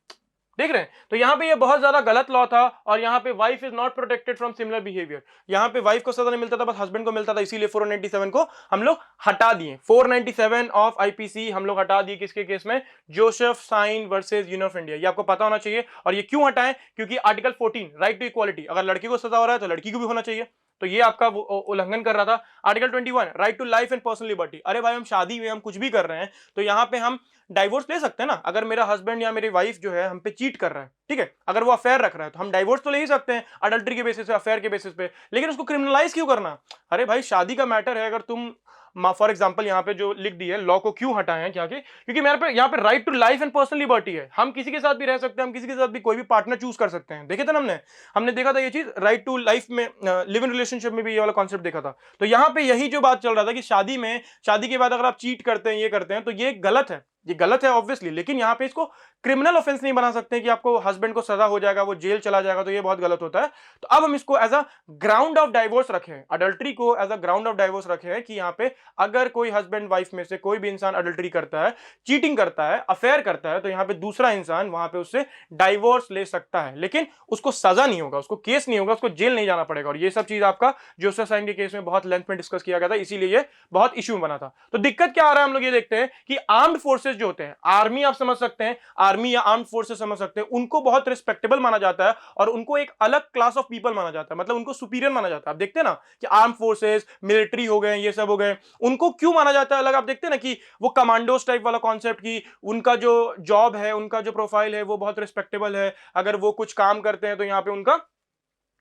देख रहे हैं, तो यहाँ पे ये बहुत ज्यादा गलत लॉ था, और यहाँ पे wife is not protected from similar behaviour. यहाँ पे वाइफ को सजा नहीं मिलता था, बस हस्बैंड को मिलता था, इसीलिए 497 को हम लोग हटा दिए। 497 ऑफ आईपीसी हम लोग हटा दिए, किसके केस में, Joseph shine versus union of India. ये आपको पता होना चाहिए। और ये क्यों हटाएं, क्योंकि आर्टिकल 14 राइट टू इक्वालिटी, अगर लड़की को सजा हो रहा है तो लड़की को भी होना चाहिए, तो ये आपका उल्लंघन कर रहा था। Article 21 right to life and personal liberty, अरे भाई हम शादी में हम कुछ भी कर रहे हैं, तो यहाँ पे हम डाइवोर्स ले सकते हैं ना। अगर मेरा हस्बैंड या मेरी वाइफ जो है हम पे चीट कर रहा है, ठीक है, अगर वो अफेयर रख रहा है, तो हम डाइवोर्स तो ले ही सकते हैं अडल्ट्री के बेसिस पे, अफेयर के बेसिस पे, लेकिन उसको क्रिमिनलाइज क्यों करना। अरे भाई शादी का मैटर है। अगर तुम फॉर एग्जांपल यहाँ पे जो लिख दी है, लॉ को क्यों हटाए हैं क्या कि, क्योंकि मेरे पे यहाँ पे right to life and personal liberty है। हम किसी के साथ भी रह सकते हैं, हम किसी के साथ भी कोई भी पार्टनर चूज कर सकते हैं। देखे थे ना हमने देखा था ये चीज, राइट टू लाइफ में, लिव इन रिलेशनशिप में भी ये वाला कॉन्सेप्ट देखा था। तो यहाँ पे यही जो बात चल रहा था कि शादी के बाद अगर आप चीट करते हैं, ये करते हैं, तो ये गलत है, ये गलत है ऑब्वियसली। लेकिन यहाँ पे इसको क्रिमिनल ऑफेंस नहीं बना सकते कि आपको हस्बैंड को सजा हो जाएगा, वो जेल चला जाएगा, तो ये बहुत गलत होता है। तो अब हम इसको as a ground of divorce रखें, अडल्ट्री को as a ground of divorce रखें कि यहाँ पे अगर कोई हस्बैंड वाइफ में से कोई भी इंसान अडल्ट्री करता है, चीटिंग करता है, अफेयर करता है, तो यहाँ पे दूसरा इंसान वहां पे उससे डाइवोर्स ले सकता है, लेकिन उसको सजा नहीं होगा, उसको केस नहीं होगा, उसको जेल नहीं जाना पड़ेगा। और ये सब चीज आपका जोसेफ शाइन के केस में बहुत लेंथ में डिस्कस किया गया था, इसीलिए ये बहुत इश्यू बना था। तो दिक्कत क्या आ रहा है, हम लोग ये देखते हैं कि आर्म्ड फोर्सेज जो होते हैं, आर्मी आप समझ सकते हैं, आर्मी या आर्म फोर्सेस समझ सकते हैं, उनको बहुत रिस्पेक्टेबल माना जाता है और उनको एक अलग क्लास ऑफ पीपल माना जाता है, मतलब उनको सुपीरियर माना जाता है। आप देखते हैं ना कि आर्म फोर्सेस, मिलिट्री हो गए, ये सब हो गए, उनको क्यों माना जाता है अलग? आप देखते हैं ना कि वो कमांडोज टाइप वाला कॉन्सेप्ट की उनका जो जॉब है, उनका जो प्रोफाइल है वो बहुत रिस्पेक्टेबल है, अगर वो कुछ काम करते हैं तो यहां पे उनका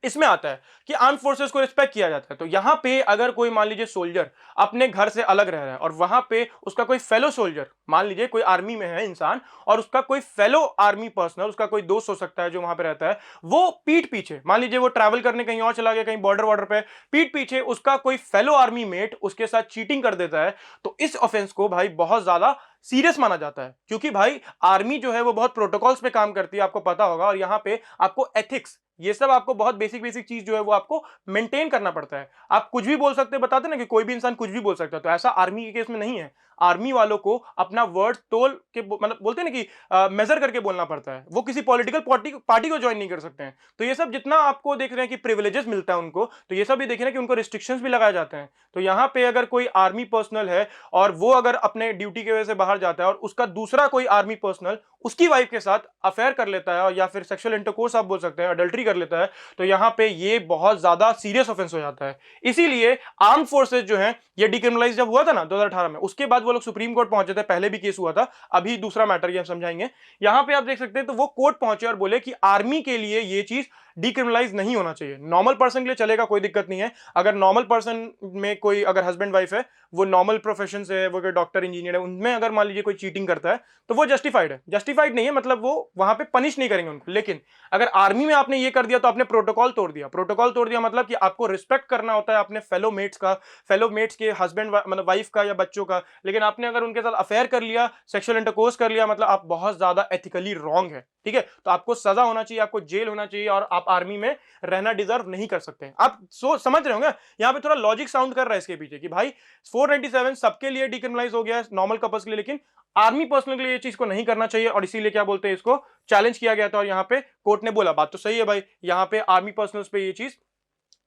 इसमें आता है कि आर्म फोर्सेस को रिस्पेक्ट किया जाता है। तो यहां पे अगर कोई मान लीजिए सोल्जर अपने घर से अलग रह रहा है और वहां पे उसका कोई फेलो सोल्जर, मान लीजिए कोई आर्मी में है इंसान और उसका कोई फेलो आर्मी पर्सनल, उसका कोई दोस्त हो सकता है जो वहां पे रहता है, वो पीठ पीछे, मान लीजिए वो ट्रैवल करने कहीं और चला गया, कहीं बॉर्डर वॉर्डर पे, पीठ पीछे उसका कोई फेलो आर्मी मेट उसके साथ चीटिंग कर देता है, तो इस ऑफेंस को भाई बहुत ज्यादा सीरियस माना जाता है, क्योंकि भाई आर्मी जो है वो बहुत प्रोटोकॉल्स पे काम करती है, आपको पता होगा, और यहां पे आपको एथिक्स, ये सब आपको बहुत बेसिक बेसिक चीज जो है वो आपको मेंटेन करना पड़ता है। आप कुछ भी बोल सकते हैं, बताते ना कि कोई भी इंसान कुछ भी बोल सकता है, तो ऐसा आर्मी के केस में नहीं है। आर्मी वालों को अपना वर्ड तोल के मतलब बोलते हैं ना कि मेजर करके बोलना पड़ता है, वो किसी पॉलिटिकल पार्टी को ज्वाइन नहीं कर सकते हैं। तो ये सब जितना आपको देख रहे हैं कि प्रिविलेजेस मिलता है उनको, तो ये सब भी देख रहे हैं कि उनको रिस्ट्रिक्शंस भी लगाए जाते हैं। तो यहाँ पे अगर कोई आर्मी पर्सनल है और वो अगर अपने ड्यूटी की वजह से बाहर जाता है और उसका दूसरा कोई आर्मी पर्सनल उसकी वाइफ के साथ अफेयर कर लेता है या फिर सेक्सुअल इंटरकोर्स आप बोल सकते हैं, अडल्ट्री कर लेता है, तो यहां पे ये बहुत ज्यादा सीरियस ऑफेंस हो जाता है। इसीलिए आर्म फोर्सेस जो है, ये डिक्रिमिनलाइज जब हुआ था ना 2018 में, उसके बाद वो लोग सुप्रीम कोर्ट पहुंचे थे, पहले भी केस हुआ था, अभी दूसरा मैटर ये हम समझाएंगे। यहां पे आप देख सकते हैं तो वो कोर्ट पहुंचे और बोले कि आर्मी के लिए ये चीज डिक्रिमिनलाइज नहीं होना चाहिए, नॉर्मल पर्सन के लिए चलेगा, कोई दिक्कत नहीं है। अगर नॉर्मल पर्सन में कोई अगर हस्बैंड वाइफ है, वो नॉर्मल प्रोफेशन से है, वो कोई डॉक्टर इंजीनियर है, उनमें अगर मान लीजिए कोई चीटिंग करता है तो वो जस्टिफाइड है, जस्टिफाइड नहीं है मतलब वो वहां पे पनिश नहीं करेंगे उनको। लेकिन अगर आर्मी में आपने ये कर दिया तो आपने प्रोटोकॉल तोड़ दिया। प्रोटोकॉल तोड़ दिया मतलब कि आपको रिस्पेक्ट करना होता है अपने फेलो मेट्स का, फेलो मेट्स के हस्बैंड मतलब वाइफ का या बच्चों का, लेकिन आपने अगर उनके साथ अफेयर कर लिया, सेक्सुअल इंटरकोर्स कर लिया, मतलब आप बहुत ज्यादा एथिकली रॉन्ग है, ठीक है? तो आपको सजा होना चाहिए, आपको जेल होना चाहिए और आप आर्मी में रहना डिजर्व नहीं कर सकते। आप समझ रहे होंगे यहाँ पे थोड़ा लॉजिक साउंड कर रहा है इसके पीछे कि भाई 497 सबके लिए डिक्रिमिनलाइज हो गया है, नॉर्मल कपल्स के लिए, लेकिन आर्मी पर्सनल के लिए ये चीज को नहीं करना चाहिए, और इसीलिए क्या बोलते हैं, इसको चैलेंज किया गया था और यहाँ पे कोर्ट ने बोला बात तो सही है भाई, यहाँ पे आर्मी पर्सनल्स पे ये चीज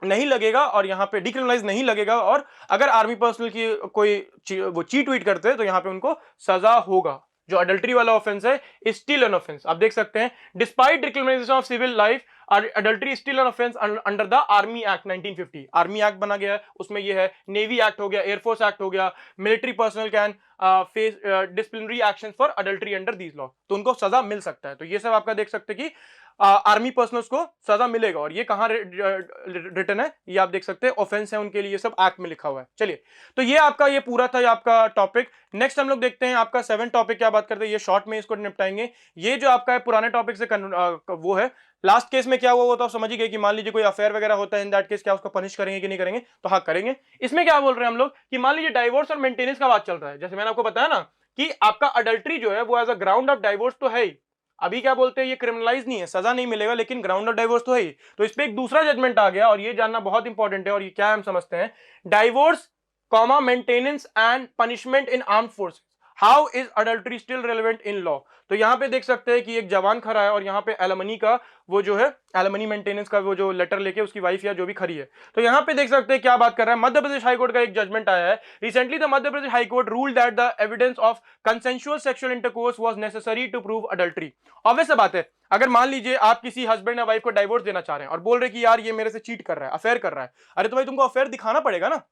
नहीं लगेगा और यहाँ पे डिक्रिमिनलाइज नहीं लगेगा, और अगर आर्मी पर्सनल की कोई वो चीट वीट करते हैं तो यहाँ पे उनको सजा होगा। जो अडल्ट्री वाला ऑफेंस है इज स्टिल एन ऑफेंस, आप देख सकते हैं despite decriminalisation of civil life adultery still an offence under the Army Act 1950। Army Act बना गया है, उसमें ये है, नेवी एक्ट हो गया, एयरफोर्स एक्ट हो गया, military personnel can face disciplinary action for adultery under these law, तो उनको सजा मिल सकता है। तो ये सब आपका देख सकते हैं कि आर्मी पर्सनल्स को सजा मिलेगा, और ये कहां रिटन है, ये आप देख सकते हैं, ऑफेंस है उनके लिए, सब एक्ट में लिखा हुआ है। चलिए, तो ये आपका ये पूरा था ये आपका टॉपिक। नेक्स्ट हम लोग देखते हैं आपका 7 टॉपिक क्या बात करते हैं, ये शॉर्ट में इसको निपटाएंगे। ये जो आपका है पुराने टॉपिक से वो है, लास्ट केस में क्या हुआ वो तो आप समझ ही गए कि मान लीजिए कोई अफेयर वगैरह होता है, इन दैट केस क्या उसको पनिश करेंगे कि नहीं करेंगे, तो हाँ करेंगे। इसमें क्या बोल रहे हैं हम लोग कि मान लीजिए डाइवोर्स और मेंटेनेंस का बात चल रहा है, जैसे मैंने आपको बताया ना कि आपका अडल्ट्री जो है वो as a ground of divorce तो है ही, अभी क्या बोलते हैं ये क्रिमिनलाइज नहीं है, सजा नहीं मिलेगा, लेकिन ग्राउंड ऑफ डाइवोर्स तो है ही। तो इस पे एक दूसरा जजमेंट आ गया और ये जानना बहुत इंपॉर्टेंट है, और ये क्या हम समझते हैं, divorce comma maintenance and punishment in armed forces, how is adultery still relevant in law. तो यहां पे देख सकते हैं कि एक जवान खड़ा है और यहाँ पे एलमनी का वो जो है एलमनी मेंटेनेंस का वो जो लेटर लेके उसकी वाइफ या जो भी खड़ी है, तो यहाँ पे देख सकते हैं क्या बात कर रहा है, मध्य प्रदेश हाईकोर्ट का एक जजमेंट आया है। Recently the Madhya Pradesh high court ruled that the evidence of consensual sexual intercourse was necessary to prove adultery. Obvious बात है, अगर मान लीजिए आप किसी हस्बैंड या वाइफ को डाइवोर्स देना चाह रहे हैं और बोल रहे कि यार ये मेरे से चीट कर रहा है, अफेयर कर रहा है, अरे तो भाई तुमको अफेयर दिखाना पड़ेगा ना,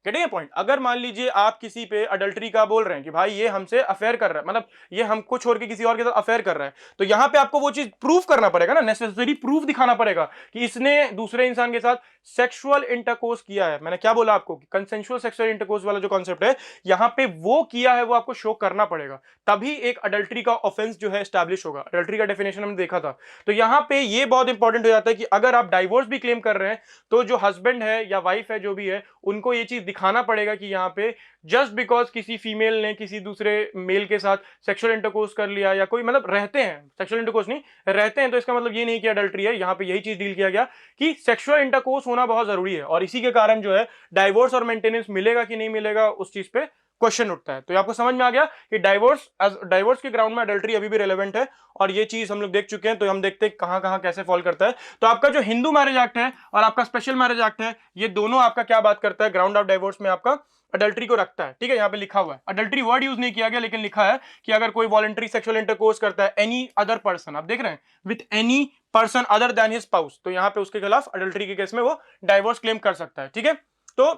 गेटिंग पॉइंट। अगर मान लीजिए आप किसी पे अडल्ट्री का बोल रहे हैं कि भाई ये हमसे अफेयर कर रहा है, मतलब ये हमको छोड़ के किसी और के साथ अफेयर कर रहा है, तो यहां पे आपको वो चीज प्रूव करना पड़ेगा ना, नेसेसरी प्रूफ दिखाना पड़ेगा कि इसने दूसरे इंसान के साथ सेक्सुअल इंटरकोर्स किया है। मैंने क्या बोला आपको, कंसेंशुअल सेक्सुअल इंटरकोर्स वाला जो कॉन्सेप्ट है, यहां पे वो किया है वो आपको शो करना पड़ेगा, तभी एक अडल्ट्री का ऑफेंस जो है एस्टैब्लिश होगा। अडल्ट्री का डेफिनेशन हमने देखा था। तो यहां पे ये बहुत इंपॉर्टेंट हो जाता है कि अगर आप डाइवोर्स भी क्लेम कर रहे हैं तो जो हस्बैंड है या वाइफ है जो भी है, उनको ये चीज दिखाना पड़ेगा कि यहाँ पे जस्ट बिकॉज किसी फीमेल ने किसी दूसरे मेल के साथ सेक्सुअल इंटरकोर्स कर लिया, या कोई मतलब रहते हैं, सेक्सुअल इंटरकोर्स नहीं रहते हैं, तो इसका मतलब ये नहीं कि अडल्ट्री है। यहाँ पे यही चीज डील किया गया कि सेक्सुअल इंटरकोर्स होना बहुत जरूरी है, और इसी के कारण जो है डाइवोर्स और मेंटेनेंस मिलेगा कि नहीं मिलेगा उस चीज पे क्वेश्चन उठता है। तो ये आपको समझ में आ गया कि डाइवोर्स के ग्राउंड में अडल्ट्री अभी भी रेलेवेंट है, और ये चीज हम लोग देख चुके हैं। तो हम देखते हैं कहां कहां कैसे फॉल करता है। तो आपका जो हिंदू मैरिज एक्ट है और आपका स्पेशल मैरिज एक्ट है, ये दोनों आपका क्या बात करता है, ग्राउंड ऑफ डाइवोर्स में आपका अडल्ट्री को रखता है। ठीक है, यहाँ पे लिखा हुआ है, अडल्ट्री वर्ड यूज नहीं किया गया, लेकिन लिखा है कि अगर कोई वॉलंटरी सेक्सुअल इंटरकोर्स करता है एनी अदर पर्सन, आप देख रहे हैं, with any person other than his spouse, तो यहाँ पे उसके खिलाफ अडल्ट्री के केस में वो डाइवोर्स क्लेम कर सकता है। ठीक है, तो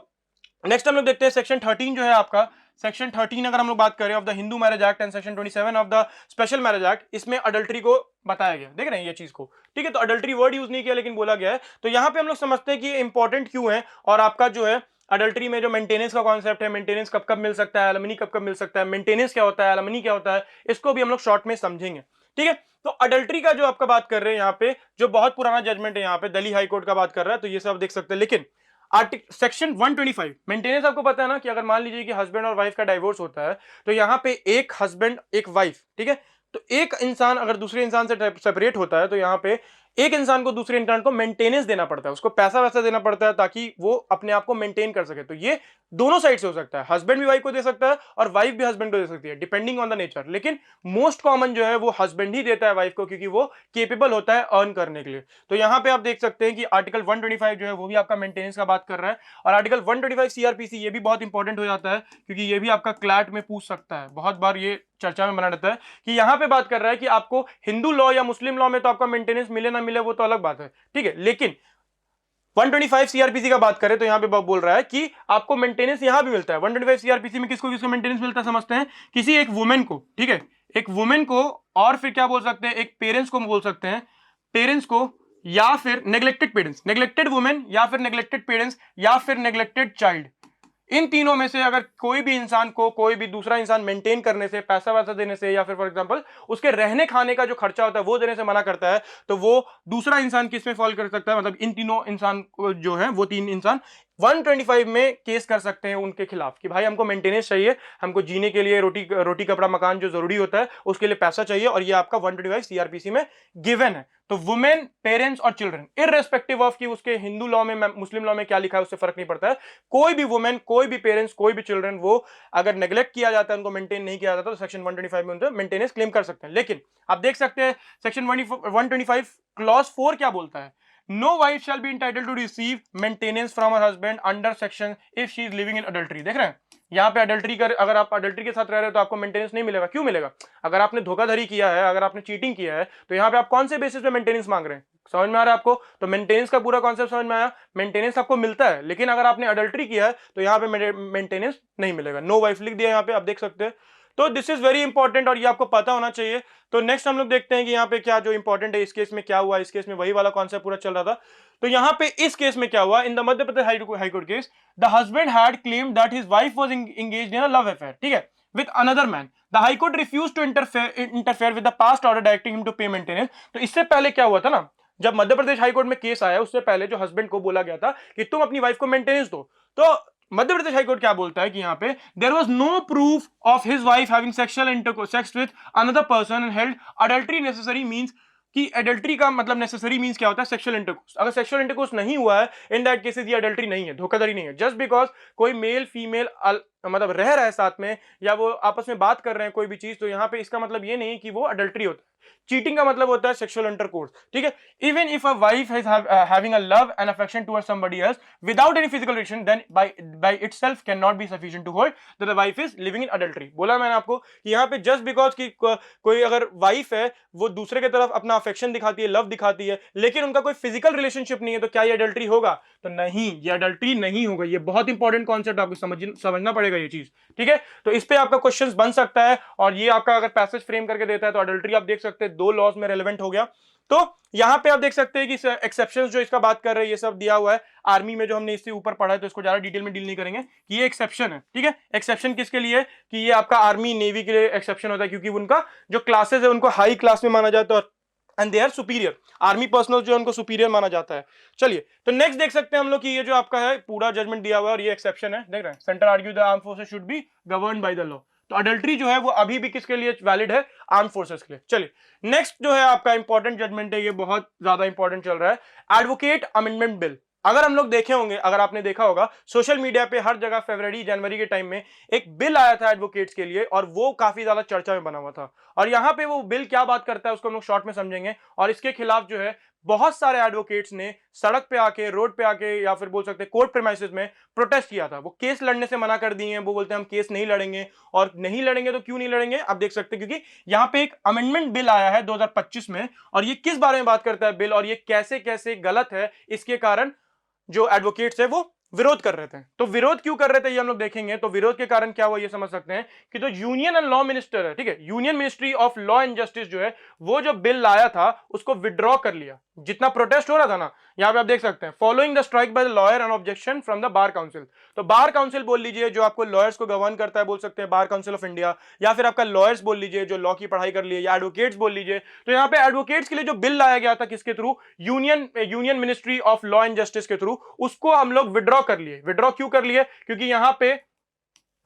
नेक्स्ट हम लोग देखते हैं सेक्शन 13 जो है आपका, सेक्शन 13 अगर हम लोग बात करें of the Hindu marriage act and section 27 of the special marriage act, इसमें अडल्ट्री को बताया गया, देख रहे हैं ये चीज को। ठीक है, तो अडल्ट्री वर्ड यूज नहीं किया लेकिन बोला गया है। तो यहाँ पे हम लोग समझते हैं कि इंपॉर्टेंट क्यों है, और आपका जो है अडल्ट्री में जो मेंटेनेंस का कॉन्सेप्ट है, मेंटेनेंस कब कब मिल सकता है, एलिमनी कब कब मिल सकता है, मेंटेनेंस क्या होता है, एलिमनी क्या होता है, इसको भी हम लोग शॉर्ट में समझेंगे। ठीक है, तो अडल्ट्री का जो आपका बात कर रहे हैं यहाँ पे, जो बहुत पुराना जजमेंट है यहाँ पे, दिल्ली हाई कोर्ट का बात कर रहा है, तो ये सब देख सकते हैं। लेकिन सेक्शन 125 मेंटेनेंस, आपको पता है ना कि अगर मान लीजिए कि हस्बैंड और वाइफ का डाइवोर्स होता है, तो यहाँ पे एक हस्बैंड एक वाइफ, ठीक है, तो एक इंसान अगर दूसरे इंसान से सेपरेट होता है, तो यहाँ पे एक इंसान को दूसरे इंसान को मेंटेनेंस देना पड़ता है, उसको पैसा वैसा देना पड़ता है ताकि वो अपने आप को मेंटेन कर सके। तो ये दोनों साइड से हो सकता है, हस्बैंड भी वाइफ को दे सकता है और वाइफ भी हस्बैंड को दे सकती है, डिपेंडिंग ऑन द नेचर। लेकिन मोस्ट कॉमन जो है वो हस्बैंड ही देता है वाइफ को, क्योंकि वो केपेबल होता है अर्न करने के लिए। तो यहाँ पे आप देख सकते हैं कि आर्टिकल 125 जो है वो भी आपका मेंटेनेंस का बात कर रहा है, और आर्टिकल 125 सीआरपीसी ये भी बहुत इंपॉर्टेंट हो जाता है, क्योंकि ये भी आपका क्लैट में पूछ सकता है, बहुत बार ये चर्चा में बना रहता है कि यहाँ पे बात कर रहा है कि आपको हिंदू लॉ या मुस्लिम लॉ में तो आपका मेंटेनेंस मिले ना मिले वो तो अलग बात है, ठीक है, लेकिन 125 सीआरपीसी का बात करें तो यहां पे बोल रहा है कि आपको मेंटेनेंस यहां भी मिलता है। 125 सीआरपीसी में किसको किसको मेंटेनेंस मिलता है समझते हैं, किसी एक वुमेन को, ठीक है, एक वुमेन को, और फिर क्या बोल सकते हैं, एक पेरेंट्स को बोल सकते हैं, पेरेंट्स को, या फिर नेग्लेक्टेड पेरेंट्स, नेग्लेक्टेड वुमेन, या फिर नेग्लेक्टेड पेरेंट्स, या फिर नेग्लेक्टेड चाइल्ड। इन तीनों में से अगर कोई भी इंसान को कोई भी दूसरा इंसान मेंटेन करने से, पैसा वैसा देने से, या फिर फॉर एग्जांपल उसके रहने खाने का जो खर्चा होता है वो देने से मना करता है, तो वो दूसरा इंसान किस में फॉल कर सकता है, मतलब इन तीनों इंसान जो है वो तीन इंसान 125 में केस कर सकते हैं उनके खिलाफ कि भाई हमको मेंटेनेंस चाहिए, हमको जीने के लिए रोटी कपड़ा मकान जो जरूरी होता है उसके लिए पैसा चाहिए, और ये आपका 125 सीआरपीसी में गिवन है। तो वुमेन, पेरेंट्स और चिल्ड्रन, इररेस्पेक्टिव ऑफ कि उसके हिंदू लॉ में मुस्लिम लॉ में क्या लिखा है उससे फर्क नहीं पड़ता है, कोई भी वुमेन, कोई भी पेरेंट्स, कोई भी चिल्ड्रन, वो अगर नेग्लेक्ट किया जाता है, उनको मेंटेन नहीं किया जाता, तो सेक्शन 125 में उनको मेंटेनेंस क्लेम कर सकते हैं। लेकिन आप देख सकते हैं सेक्शन 125 क्लॉज 4 क्या बोलता है, no wife shall be entitled to receive maintenance from her husband under section if she is living in adultery. देख रहे हैं यहाँ पे अडल्ट्री कर, अगर आप अडल्ट्री के साथ रह रहे हो तो आपको मेंटेनेंस नहीं मिलेगा। क्यों मिलेगा, अगर आपने धोखाधड़ी किया है, अगर आपने चीटिंग किया है, तो यहाँ पे आप कौन से बेसिस पे मेंटेनेंस मांग रहे हैं, समझ में आ रहा है आपको। तो मेंटेनेंस का पूरा कॉन्सेप्ट समझ में आया, मेंटेनेंस आपको मिलता है, लेकिन अगर आपने अडल्ट्री किया है तो यहाँ पे मेंटेनेंस नहीं मिलेगा। नो वाइफ लिख दिया यहाँ पे, आप देख सकते हैं। तो दिस इज वेरी इंपॉर्टेंट और ये आपको पता होना चाहिए। तो नेक्स्ट हम लोग देखते हैं कि यहाँ पे क्या जो इंपॉर्टेंट है, इस केस में क्या हुआ। इस केस में वही वाला कॉन्सेप्ट पूरा चल रहा था। तो यहाँ पे इस केस में क्या हुआ, in the Madhya Pradesh high court case, the husband had claimed that his wife was engaged in a love affair, ठीक है, with another man. The high court refused to interfere with the past order directing him to pay maintenance. तो इससे पहले क्या हुआ था ना, जब मध्य प्रदेश हाईकोर्ट में केस आया उससे पहले जो हस्बैंड को बोला गया था कि तुम अपनी वाइफ को मेंटेनेंस दो, तो मध्य प्रदेश हाईकोर्ट क्या बोलता है कि यहाँ पे there was no proof of his wife having sexual intercourse sex with another person and held adultery necessary means कि एडल्ट्री का मतलब नेसेसरी मींस क्या होता है, सेक्सुअल इंटरकोर्स। अगर सेक्सुअल इंटरकोर्स नहीं हुआ है, इन दैट केसेस ये एडल्ट्री नहीं है, धोखाधड़ी नहीं है। जस्ट बिकॉज कोई मेल फीमेल मतलब रह रहा है साथ में, या वो आपस में बात कर रहे हैं कोई भी चीज, तो यहाँ पे इसका मतलब ये नहीं कि वो अडल्ट्री होता है। चीटिंग का मतलब होता है सेक्सुअल इंटरकोर्स, ठीक है। Even if a wife is having a love and affection towards somebody else without any physical relation, then by itself can not be sufficient to hold that the wife is living in adultery. बोला मैंने आपको कि यहाँ पे जस्ट बिकॉज कि कोई अगर वाइफ है वो दूसरे की तरफ अपना अफेक्शन दिखाती है, लव दिखाती है, लेकिन उनका कोई फिजिकल रिलेशनशिप नहीं है, तो क्या ये अडल्ट्री होगा? तो नहीं, ये अडल्ट्री नहीं होगा। ये बहुत इंपॉर्टेंट कॉन्सेप्ट आपको समझना पड़ेगा ये चीज, ठीक है। तो इस पे आपका क्वेश्चंस बन सकता है, और ये आपका अगर पैसेज फ्रेम करके देता है तो अडल्ट्री आप देख सकते हैं दो लॉज में रेलेवेंट हो गया। तो यहां पे आप देख सकते हैं कि एक्सेप्शंस जो इसका बात कर रहे हैं ये सब दिया हुआ है। आर्मी में जो हमने इससे ऊपर पढ़ा है तो इसको ज्यादा डिटेल में डील नहीं करेंगे कि ये एक्सेप्शन है, ठीक है। एक्सेप्शन किसके लिए, कि ये आपका आर्मी नेवी के लिए एक्सेप्शन होता है, क्योंकि उनका जो क्लासेस है उनको हाई क्लास में माना जाता है and they are superior. Army personnel जो है उनको सुपीरियर माना जाता है। चलिए, तो नेक्स्ट देख सकते हैं हम लोग कि ये जो आपका है पूरा जजमेंट दिया हुआ है और ये एक्सेप्शन है, देख रहे हैं। Centre argue the arm forces should be governed by the law. तो अडल्ट्री जो है वो अभी भी किसके लिए वैलिड है, आर्म फोर्सेस के लिए। चलिए, नेक्स्ट जो है आपका इंपॉर्टेंट जजमेंट है, ये बहुत ज्यादा इंपॉर्टेंट चल रहा है, एडवोकेट अमेंडमेंट बिल। अगर हम लोग देखे होंगे, अगर आपने देखा होगा सोशल मीडिया पे हर जगह फरवरी जनवरी के टाइम में एक बिल आया था एडवोकेट्स के लिए, और वो काफी ज्यादा चर्चा में बना हुआ था। और यहां पे वो बिल क्या बात करता है उसको हम लोग शॉर्ट में समझेंगे। और इसके खिलाफ जो है बहुत सारे एडवोकेट्स ने सड़क पे आके, रोड पे आके, या फिर बोल सकते हैं कोर्ट प्रेमाइसेस में प्रोटेस्ट किया था। वो केस लड़ने से मना कर दिए हैं, वो बोलते हैं हम केस नहीं लड़ेंगे। और नहीं लड़ेंगे तो क्यों नहीं लड़ेंगे, आप देख सकते हैं, क्योंकि यहां पे एक अमेंडमेंट बिल आया है 2025 में, और ये किस बारे में बात करता है बिल, और ये कैसे कैसे गलत है, इसके कारण जो एडवोकेट्स है वो विरोध कर रहे थे। तो विरोध क्यों कर रहे थे ये हम लोग देखेंगे। तो विरोध के कारण क्या हुआ ये समझ सकते हैं कि जो यूनियन एंड लॉ मिनिस्टर है, ठीक है, union ministry of law and justice जो है, वो जो बिल लाया था उसको विड्रॉ कर लिया। जितना प्रोटेस्ट हो रहा था ना, यहां पे आप देख सकते हैं, following the strike by the lawyer and objection from the bar council. तो बार काउंसिल बोल लीजिए, जो आपको लॉयर्स को गवर्न करता है, बोल सकते हैं बार काउंसिल ऑफ इंडिया, या फिर आपका लॉयर्स बोल लीजिए जो लॉ की पढ़ाई कर लिए, या एडवोकेट्स बोल लीजिए। तो यहां पे एडवोकेट्स के लिए जो बिल लाया गया था, किसके through, union ministry of law and justice के थ्रू, उसको हम लोग विड्रॉ कर लिए। विड्रॉ क्यों कर लिए, क्योंकि यहां पे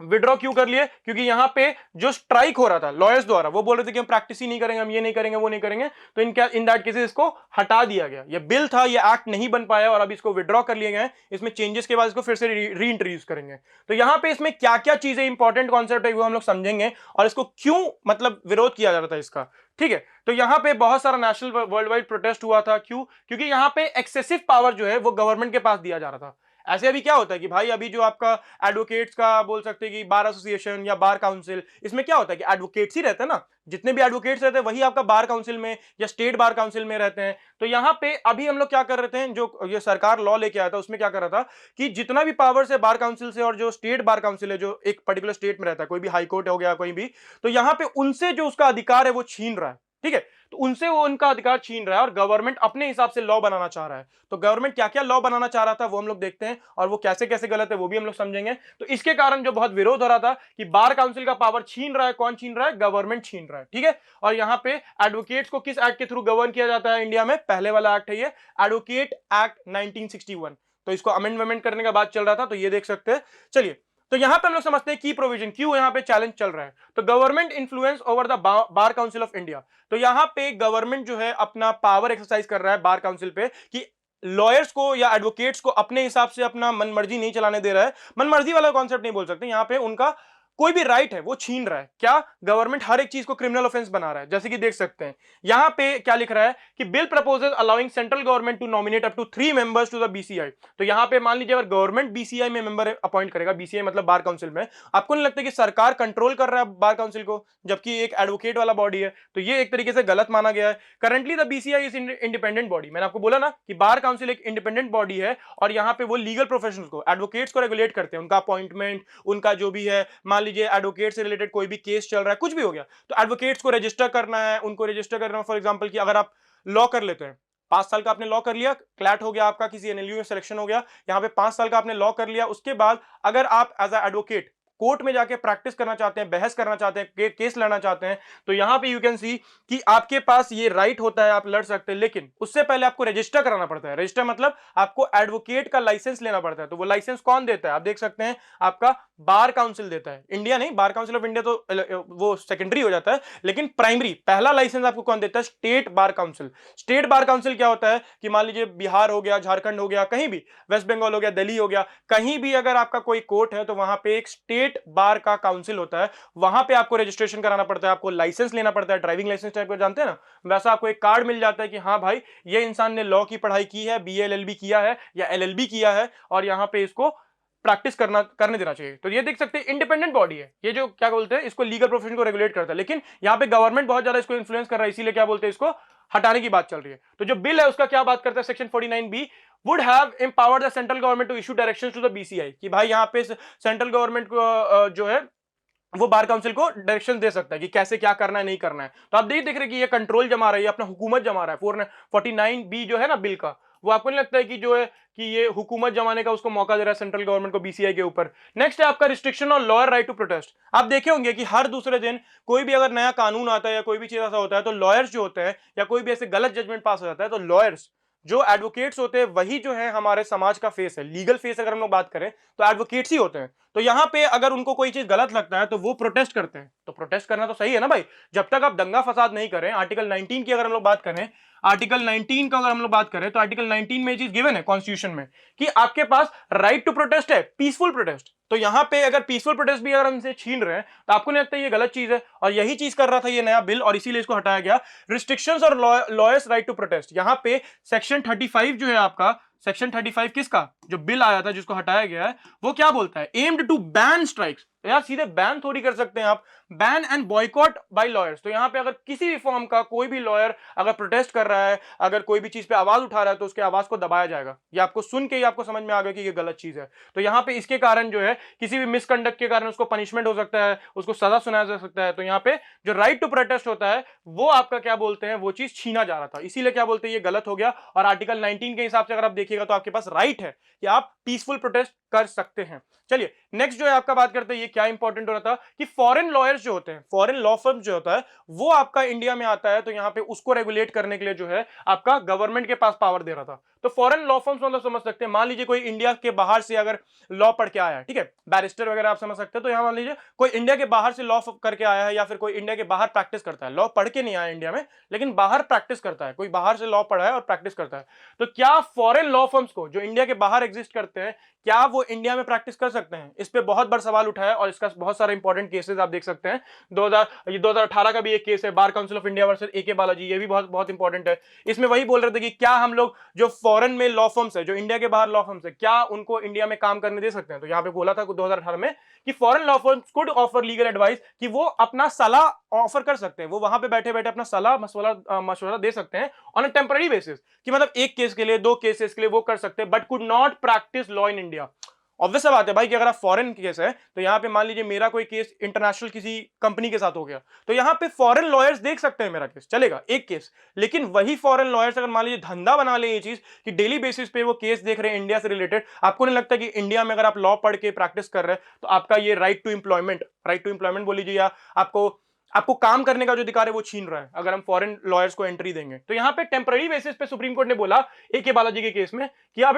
विड्रॉ क्यों कर लिए, क्योंकि यहां पे जो स्ट्राइक हो रहा था लॉयर्स द्वारा, वो बोल रहे थे कि हम प्रैक्टिस ही नहीं करेंगे, हम ये नहीं करेंगे, वो नहीं करेंगे। तो इन दैट केसेस इसको हटा दिया गया। ये बिल था, ये एक्ट नहीं बन पाया, और अब इसको विड्रॉ कर लिए गए। इसमें चेंजेस के बाद इसको फिर से री इंट्रोड्यूस करेंगे। तो यहां पे इसमें क्या क्या चीजें इंपॉर्टेंट कॉन्सेप्ट है वो हम लोग समझेंगे, और इसको क्यों मतलब विरोध किया जा रहा था इसका, ठीक है। तो यहां पे बहुत सारा नेशनल वर्ल्ड वाइड प्रोटेस्ट हुआ था। क्यों, क्योंकि यहां पे एक्सेसिव पावर जो है वो गवर्नमेंट के पास दिया जा रहा था। ऐसे अभी क्या होता है कि भाई, अभी जो आपका एडवोकेट्स का बोल सकते हैं कि बार एसोसिएशन या बार काउंसिल, इसमें क्या होता है कि एडवोकेट्स ही रहते हैं ना, जितने भी एडवोकेट्स रहते हैं वही आपका बार काउंसिल में या स्टेट बार काउंसिल में रहते हैं। तो यहां पे अभी हम लोग क्या कर रहे थे, जो ये सरकार लॉ लेके आया था उसमें क्या कर रहा था कि जितना भी पावर है बार काउंसिल से, और जो स्टेट बार काउंसिल है जो एक पर्टिकुलर स्टेट में रहता है, कोई भी हाई कोर्ट हो गया कोई भी, तो यहां पे उनसे जो उसका अधिकार है वो छीन रहा है, ठीक है। तो उनसे वो उनका अधिकार छीन रहा है, और गवर्नमेंट अपने हिसाब से लॉ बनाना चाह रहा है। तो गवर्नमेंट क्या क्या लॉ बनाना चाह रहा था वो हम लोग देखते हैं, और वो कैसे कैसे गलत है वो भी हम लोग समझेंगे। तो इसके कारण जो बहुत विरोध हो रहा था कि बार काउंसिल का पावर छीन रहा है, कौन छीन रहा है, गवर्नमेंट छीन रहा है, ठीक है। और यहां पे एडवोकेट्स को किस एक्ट के थ्रू गवर्न किया जाता है इंडिया में, पहले वाला एक्ट है ये, एडवोकेट एक्ट 1961। तो इसको अमेंडमेंट करने का बात चल रहा था, तो ये देख सकते हैं। चलिए, तो यहां पे हम लोग समझते हैं की प्रोविजन, क्यों यहां पे चैलेंज चल रहा है। तो government influence over the bar council of India. तो यहां पे गवर्नमेंट जो है अपना पावर एक्सरसाइज कर रहा है बार काउंसिल पे, कि लॉयर्स को या एडवोकेट्स को अपने हिसाब से अपना मनमर्जी नहीं चलाने दे रहा है। मनमर्जी वाला कॉन्सेप्ट नहीं बोल सकते, यहां पे उनका कोई भी राइट है वो छीन रहा है। क्या, गवर्नमेंट हर एक चीज को क्रिमिनल ऑफेंस बना रहा है। जैसे कि देख सकते हैं यहां पे क्या लिख रहा है कि bill proposes allowing central government to nominate up to 3 members to the BCI. तो यहां पे मान लीजिए अगर गवर्नमेंट बीसीआई में मेंबर अपॉइंट करेगा, बीसीआई मतलब बार काउंसिल में, आपको नहीं लगता कि सरकार कंट्रोल कर रहा है बार काउंसिल को, जबकि एक एडवोकेट वाला बॉडी है। तो ये एक तरीके से गलत माना गया है। Currently the BCI is independent body. मैंने आपको बोला ना कि बार काउंसिल एक इंडिपेंडेंट बॉडी है, और यहां पे वो लीगल प्रोफेशनल को, एडवोकेट्स को रेगुलेट करते हैं, उनका अपॉइंटमेंट, उनका जो भी है, मान लीजिए एडवोकेट से रिलेटेड कोई भी केस चल रहा है, कुछ भी हो गया, तो एडवोकेट्स को रजिस्टर करना है, उनको रजिस्टर करना। फॉर एग्जांपल कि अगर आप लॉ कर लेते हैं, 5 साल का आपने लॉ कर लिया, क्लैट हो गया आपका, किसी एनएलयू में सिलेक्शन हो गया, यहां पे 5 साल का आपने लॉ कर लिया। उसके बाद अगर आप एज अ एडवोकेट कोर्ट में जाके प्रैक्टिस करना चाहते हैं, बहस करना चाहते हैं, केस लड़ना चाहते हैं, तो यहां पे यू कैन सी कि आपके पास ये राइट होता है, आप लड़ सकते हैं। लेकिन उससे पहले आपको रजिस्टर कराना पड़ता है। रजिस्टर मतलब आपको एडवोकेट का लाइसेंस लेना पड़ता है। तो वो लाइसेंस कौन देता है, आप देख सकते हैं, आपका बार काउंसिल देता है। इंडिया नहीं, बार काउंसिल ऑफ इंडिया तो वो सेकेंडरी हो जाता है, लेकिन प्राइमरी पहला लाइसेंस आपको कौन देता है, state bar council. State bar council क्या होता है कि मान लीजिए बिहार हो गया, झारखंड हो गया, कहीं भी, वेस्ट बंगाल हो गया, दिल्ली हो गया, कहीं भी अगर आपका कोई कोर्ट है तो वहां पे एक स्टेट बार का काउंसिल होता है। वहां पे आपको रजिस्ट्रेशन कराना पड़ता है, आपको लाइसेंस लेना पड़ता है, ड्राइविंग लाइसेंस टाइप का, जानते हैं ना, वैसा आपको एक कार्ड मिल जाता है कि हाँ भाई ये इंसान ने लॉ की पढ़ाई की है, बीए एलएलबी किया है या एलएलबी किया है, और यहां पे इसको प्रैक्टिस करने देना चाहिए। तो ये देख सकते हैं इंडिपेंडेंट बॉडी है ये, जो क्या बोलते हैं इसको, लीगल प्रोफेशन को रेगुलेट करता है। लेकिन यहां पे गवर्नमेंट बहुत ज्यादा इसको इन्फ्लुएंस कर रहा है, इसीलिए क्या बोलते हैं इसको हटाने की बात चल रही है। तो जो बिल है उसका क्या बात करता है, section 49B would have empowered the central government to issue directions to the BCI, कि भाई यहां पे सेंट्रल गवर्नमेंट को जो है वो बार काउंसिल को डायरेक्शन दे सकता है कि कैसे क्या करना है, नहीं करना है। तो आप देख रहे हैं कि ये कंट्रोल जमा रहा है, अपना हुकूमत जमा रहा है। 49B जो है ना बिल का, वो आपको नहीं लगता है कि जो है कि ये हुकूमत जमाने का उसको मौका दे रहा है सेंट्रल गवर्नमेंट को बीसीआई के ऊपर। नेक्स्ट है आपका restriction on lawyer right to protest. आप देखे होंगे कि हर दूसरे दिन कोई भी अगर नया कानून आता है या कोई भी चीज ऐसा होता है, तो लॉयर्स जो होते हैं या कोई भी ऐसे गलत जजमेंट पास हो जाता है, तो लॉयर्स जो एडवोकेट्स होते हैं वही जो है हमारे समाज का फेस है। लीगल फेस अगर हम लोग बात करें तो एडवोकेट्स ही होते हैं। तो यहां पे अगर उनको कोई चीज गलत लगता है तो वो प्रोटेस्ट करते हैं। तो प्रोटेस्ट करना तो सही है ना भाई, जब तक आप दंगा फसाद नहीं करें। आर्टिकल 19 की अगर हम लोग बात करें, आर्टिकल 19 का अगर हम लोग बात करें तो आर्टिकल 19 में ये चीज गिवन है कॉन्स्टिट्यूशन में कि आपके पास राइट टू प्रोटेस्ट है, पीसफुल प्रोटेस्ट। तो यहां पे अगर पीसफुल प्रोटेस्ट भी अगर हमसे छीन रहे हैं तो आपको नहीं लगता ये गलत चीज है? और यही चीज कर रहा था ये नया बिल, और इसीलिए इसको हटाया गया। रिस्ट्रिक्शंस और लॉयर्स राइट टू प्रोटेस्ट, यहां पे सेक्शन 35 जो है आपका, सेक्शन 35 किसका, जो बिल आया था जिसको हटाया गया है, वो क्या बोलता है? Aimed to ban strikes. तो यार सीधे बैन थोड़ी कर सकते हैं आप, ban and boycott by lawyers. तो यहां पे अगर किसी भी फॉर्म का कोई भी लॉयर अगर प्रोटेस्ट कर रहा है, अगर कोई भी चीज पे आवाज उठा रहा है, तो उसके आवाज को दबाया जाएगा। ये आपको सुन के ही आपको समझ में आ गया कि ये गलत चीज है। तो यहां पे इसके कारण जो है किसी भी मिसकंडक्ट के कारण उसको पनिशमेंट हो सकता है, उसको सजा सुनाया जा सकता है। तो यहां पे जो राइट टू प्रोटेस्ट होता है वो आपका क्या बोलते हैं, वो चीज छीना जा रहा था, इसीलिए क्या बोलते हैं ये गलत हो गया। और आर्टिकल 19 के हिसाब से अगर आप देखिएगा तो आपके पास राइट है कि आप पीसफुल प्रोटेस्ट कर सकते हैं। चलिए नेक्स्ट जो है आपका बात करते हैं, ये क्या इंपॉर्टेंट हो रहा था कि फॉरेन लॉयर्स जो होते हैं, फॉरेन लॉ फर्म जो होता है वो आपका इंडिया में आता है। तो यहां पे उसको रेगुलेट करने के लिए जो है आपका गवर्नमेंट के पास पावर दे रहा था। तो फॉरेन लॉ फर्म्स मतलब समझ सकते हैं, मान लीजिए कोई इंडिया के बाहर से अगर लॉ पढ़ के आया है, ठीक है, बैरिस्टर वगैरह आप समझ सकते हैं। तो यहां मान लीजिए कोई इंडिया के बाहर से लॉ करके आया है, या फिर कोई इंडिया के बाहर प्रैक्टिस करता है, लॉ पढ़ के नहीं आया इंडिया में लेकिन बाहर प्रैक्टिस करता है, कोई बाहर से लॉ पढ़ा है और प्रैक्टिस करता है। तो क्या फॉरेन लॉ फर्म्स को जो इंडिया के बाहर एग्जिस्ट करते हैं, क्या वो इंडिया में प्रैक्टिस कर सकते हैं? इस पे बहुत बड़ा सवाल उठा है और इसका बहुत सारे इंपॉर्टेंट केसेस आप देख सकते हैं। 2018 का भी एक केस है, bar council of India versus A के बालाजी, ये भी बहुत बहुत इंपॉर्टेंट है। इसमें वही बोल रहे थे कि क्या हम लोग जो फॉरेन में लॉ फर्म्स है, जो इंडिया के बाहर लॉ फर्म्स है, क्या उनको इंडिया में काम करने दे सकते हैं? तो यहाँ पे बोला था 2018 में कि foreign law firms could offer legal advice, कि वो अपना सलाह ऑफर कर सकते हैं, वो वहां पे बैठे बैठे अपना सलाह मशवरा दे सकते हैं ऑन अ टेम्पररी बेसिस, कि मतलब एक केस के लिए, दो केसेस के लिए वो कर सकते हैं, but could not practice law in India. Obvious बात है भाई कि अगर आप फॉरेन केस है तो यहां पे मान लीजिए मेरा कोई केस इंटरनेशनल किसी कंपनी के साथ हो गया, तो यहां पे फॉरेन लॉयर्स देख सकते हैं मेरा केस, चलेगा एक केस। लेकिन वही फॉरेन लॉयर्स अगर मान लीजिए धंधा बना ले ये चीज कि डेली बेसिस पे वो केस देख रहे हैं इंडिया से रिलेटेड, आपको नहीं लगता कि इंडिया में अगर आप लॉ पढ़ के प्रैक्टिस कर रहे हैं तो आपका ये राइट टू एम्प्लॉयमेंट बोल लीजिए, या आपको काम करने का जो अधिकार है वो छीन रहा है अगर हम फॉरेन लॉयर्स को एंट्री देंगे? तो यहां पे टेम्पररी बेसिस पे सुप्रीम कोर्ट ने बोला ए के बालाजी के केस में कि आप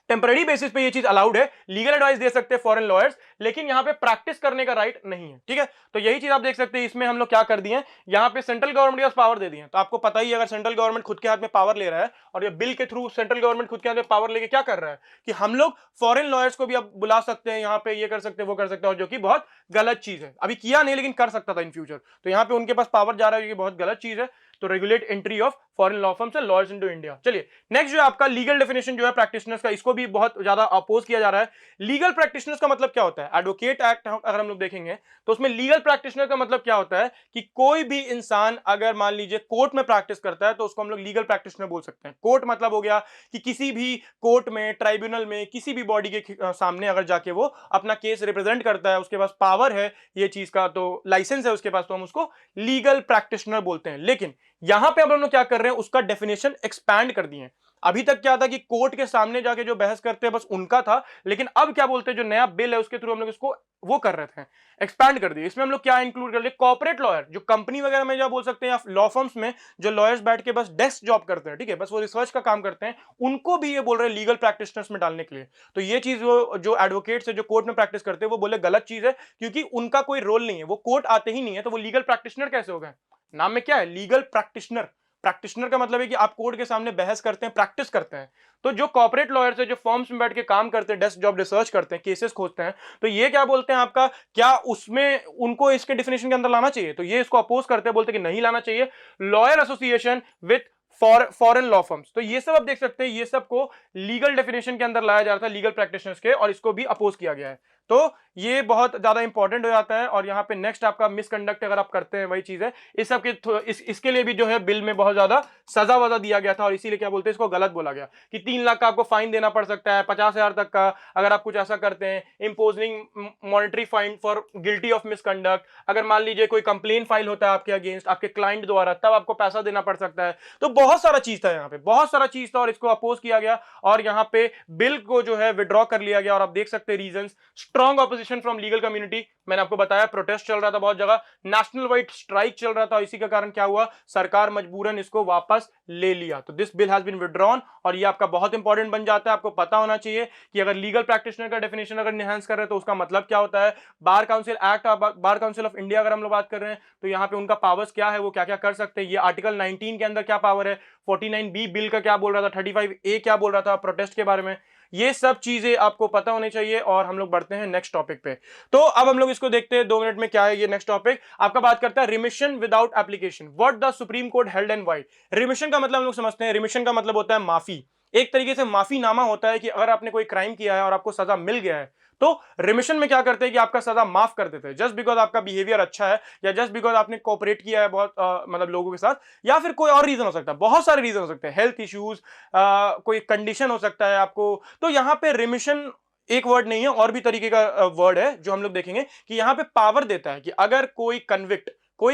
टेम्पररी बेसिस पे ये चीज अलाउड है, लीगल एडवाइस दे सकते हैं फॉरेन लॉयर्स, लेकिन यहां पे प्रैक्टिस करने का राइट नहीं है। ठीक है, तो यही चीज आप देख सकते हैं, इसमें हम लोग क्या कर दिए, यहां पे सेंट्रल गवर्नमेंट के पास पावर दे दिए। तो आपको पता ही है, अगर सेंट्रल गवर्नमेंट खुद के हाथ में पावर ले रहा है और ये बिल के थ्रू सेंट्रल गवर्नमेंट खुद के हाथ में पावर लेके क्या कर रहा है कि हम लोग फॉरेन लॉयर्स को भी अब बुला सकते हैं, यहाँ पे ये कर सकते हैं, वो कर सकते हैं, और जो कि बहुत गलत चीज है। अभी किया नहीं लेकिन कर सकता था इन फ्यूचर, तो यहाँ पे उनके पास पावर जा रहा है, जो कि बहुत गलत चीज है। तो regulate entry of foreign law firms and lawyers into India. चलिए नेक्स्ट जो है आपका लीगल डेफिनेशन जो है प्रैक्टिशनर्स का, इसको भी बहुत ज्यादा अपोज किया जा रहा है। लीगल प्रैक्टिशनर्स का मतलब क्या होता है? एडवोकेट एक्ट अगर हम लोग देखेंगे तो उसमें लीगल प्रैक्टिशनर का मतलब क्या होता है कि कोई भी इंसान अगर मान लीजिए कोर्ट में प्रैक्टिस करता है तो उसको हम लोग लीगल प्रैक्टिशनर बोल सकते हैं। कोर्ट मतलब हो गया कि किसी भी कोर्ट में, ट्राइब्यूनल में, किसी भी बॉडी के सामने अगर जाके वो अपना केस रिप्रेजेंट करता है, उसके पास पावर है ये चीज का, तो लाइसेंस है उसके पास, तो हम उसको लीगल प्रैक्टिशनर बोलते हैं। लेकिन यहां पे हम लोग क्या कर रहे हैं, उसका डेफिनेशन एक्सपैंड कर दिए। अभी तक क्या था कि कोर्ट के सामने जाके जो बहस करते हैं बस उनका था, लेकिन अब क्या बोलते हैं, जो नया बिल है उसके थ्रू हम लोग इसको वो कर रहे थे, एक्सपैंड कर दिए। इसमें हम लोग क्या इंक्लूड कर लिए, कॉर्पोरेट लॉयर, जो कंपनी वगैरह में जो बोल सकते हैं, या लॉ फर्म्स में जो लॉयर्स बैठ के बस डेस्क जॉब करते हैं, ठीक है, बस वो रिसर्च का काम करते हैं, उनको भी ये बोल रहे हैं लीगल प्रैक्टिशनर्स में डालने के लिए। तो ये चीज जो एडवोकेट्स है, जो कोर्ट में प्रैक्टिस करते हैं, वो बोले गलत चीज है, क्योंकि उनका कोई रोल नहीं है, वो कोर्ट आते ही नहीं है, तो वो लीगल प्रैक्टिशनर कैसे हो गए? नाम में क्या है, लीगल प्रैक्टिशनर। प्रैक्टिशनर का मतलब है कि आप कोर्ट के सामने बहस करते हैं, प्रैक्टिस करते हैं। तो जो कॉर्पोरेट लॉयर्स है, जो फर्म्स में बैठ के काम करते हैं, डेस्क जॉब रिसर्च करते हैं, केसेस खोजते हैं, तो ये क्या बोलते हैं आपका, क्या उसमें उनको इसके डिफिनेशन के अंदर लाना चाहिए? तो ये इसको अपोज करते हैं, बोलते हैं कि नहीं लाना चाहिए। Lawyer association with foreign law firms, तो ये सब आप देख सकते हैं, ये सब को लीगल डेफिनेशन के अंदर लाया जा रहा था, लीगल प्रैक्टिशनर्स के, और इसको भी अपोज किया गया है। तो ये बहुत ज्यादा इंपॉर्टेंट हो जाता है। और यहाँ पे नेक्स्ट आपका मिसकंडक्ट अगर आप करते हैं, वही चीज है, इस सब के इसके लिए भी जो है बिल में बहुत ज्यादा सजा वजा दिया गया था, और इसीलिए क्या बोलते हैं, इसको गलत बोला गया कि 3 लाख का आपको फाइन देना पड़ सकता है, 50,000 तक का अगर आप कुछ ऐसा करते हैं, imposing monetary fine for guilty of misconduct. अगर मान लीजिए कोई कंप्लेन फाइल होता है आपके अगेंस्ट, आपके क्लाइंट द्वारा, तब आपको पैसा देना पड़ सकता है। तो बहुत सारा चीज था यहाँ पे, बहुत सारा चीज था, और इसको अपोज किया गया, और यहाँ पे बिल को जो है विड्रॉ कर लिया गया। और आप देख सकते हैं reasons, strong opposition from legal community. मैंने आपको बताया प्रोटेस्ट चल रहा था बहुत जगह, नेशनल वाइड स्ट्राइक चल रहा था, इसी के कारण क्या हुआ, सरकार मजबूरन इसको वापस ले लिया। तो this bill has been withdrawn, और ये आपका बहुत इंपॉर्टेंट बन जाता है। आपको पता होना चाहिए कि अगर लीगल प्रैक्टिशनर का डेफिनेशन अगर एनहांस कर रहे हैं तो उसका मतलब क्या होता है। Bar council act, bar council of India अगर हम लोग बात कर रहे हैं तो यहाँ पे उनका पावर्स क्या है, वो क्या क्या कर सकते हैं। ये आर्टिकल 19 के अंदर क्या पावर है, 49B बिल का क्या बोल रहा था, 35A क्या बोल रहा था प्रोटेस्ट के बारे में, ये सब चीजें आपको पता होनी चाहिए। और हम लोग बढ़ते हैं नेक्स्ट टॉपिक पे। तो अब हम लोग इसको देखते हैं 2 मिनट में, क्या है ये नेक्स्ट टॉपिक आपका बात करता है remission without application, what the supreme Court held and why. Remission का मतलब हम लोग समझते हैं, रिमिशन का मतलब होता है माफी, एक तरीके से माफीनामा होता है कि अगर आपने कोई क्राइम किया है और आपको सजा मिल गया है तो रिमिशन में क्या करते हैं कि आपका सजा माफ कर देते हैं, जस्ट बिकॉज आपका बिहेवियर अच्छा है या जस्ट बिकॉज आपने कोऑपरेट किया है बहुत मतलब लोगों के साथ, या फिर कोई और रीजन हो सकता है, बहुत सारे रीजन हो सकते हैं, हेल्थ इश्यूज, कोई कंडीशन हो सकता है आपको। तो यहां पे रिमिशन एक वर्ड नहीं है, और भी तरीके का वर्ड है जो हम लोग देखेंगे कि यहां पे पावर देता है कि अगर कोई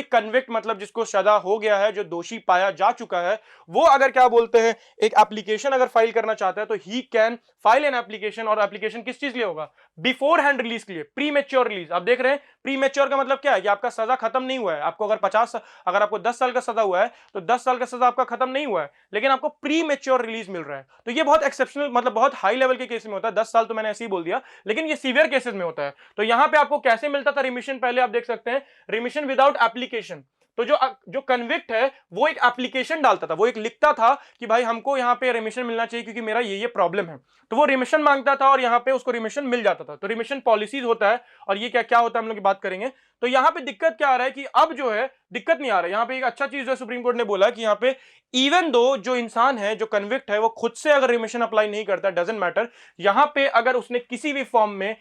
कन्विक्ट मतलब जिसको सजा हो गया है, जो दोषी पाया जा चुका है, वो अगर क्या बोलते हैं एक एप्लीकेशन अगर फाइल करना चाहता है तो he can file an application. और एप्लीकेशन किस चीज के लिए होगा, बिफोर हैंड रिलीज के लिए, प्री मेच्योर रिलीज। आप देख रहे हैं प्री मेच्योर का मतलब क्या है कि आपका सजा खत्म नहीं हुआ है, आपको अगर आपको 10 साल का सजा हुआ है तो 10 साल का सजा आपका खत्म नहीं हुआ है, लेकिन आपको प्री मेच्योर रिलीज मिल रहा है। तो ये बहुत एक्सेप्शनल मतलब बहुत हाई लेवल के केस में होता है, 10 साल तो मैंने ऐसे ही बोल दिया, लेकिन ये सीवियर केसेस में होता है। तो यहां पे आपको कैसे मिलता था रिमिशन, पहले आप देख सकते हैं रिमिशन विदाउट एप्लीकेशन। तो जो कन्विक्ट है वो एक एप्लीकेशन डालता था, वो एक लिखता था कि भाई हमको यहाँ पे रिमिशन मिलना चाहिए क्योंकि मेरा ये प्रॉब्लम है, तो वो रिमिशन मांगता था और यहाँ पे उसको रिमिशन मिल जाता था। तो रिमिशन पॉलिसीज होता है, और ये क्या क्या होता है हम लोग की बात करेंगे। तो यहाँ पे दिक्कत क्या आ रहा है कि अब जो है दिक्कत नहीं आ रहा है, यहाँ पे एक अच्छा चीज जो सुप्रीम कोर्ट ने बोला कि यहाँ पे इवन दो जो इंसान है जो कन्विक्ट है वो खुद से अगर रिमिशन अप्लाई नहीं करता, डजंट मैटर, यहाँ पे अगर उसने किसी भी फॉर्म में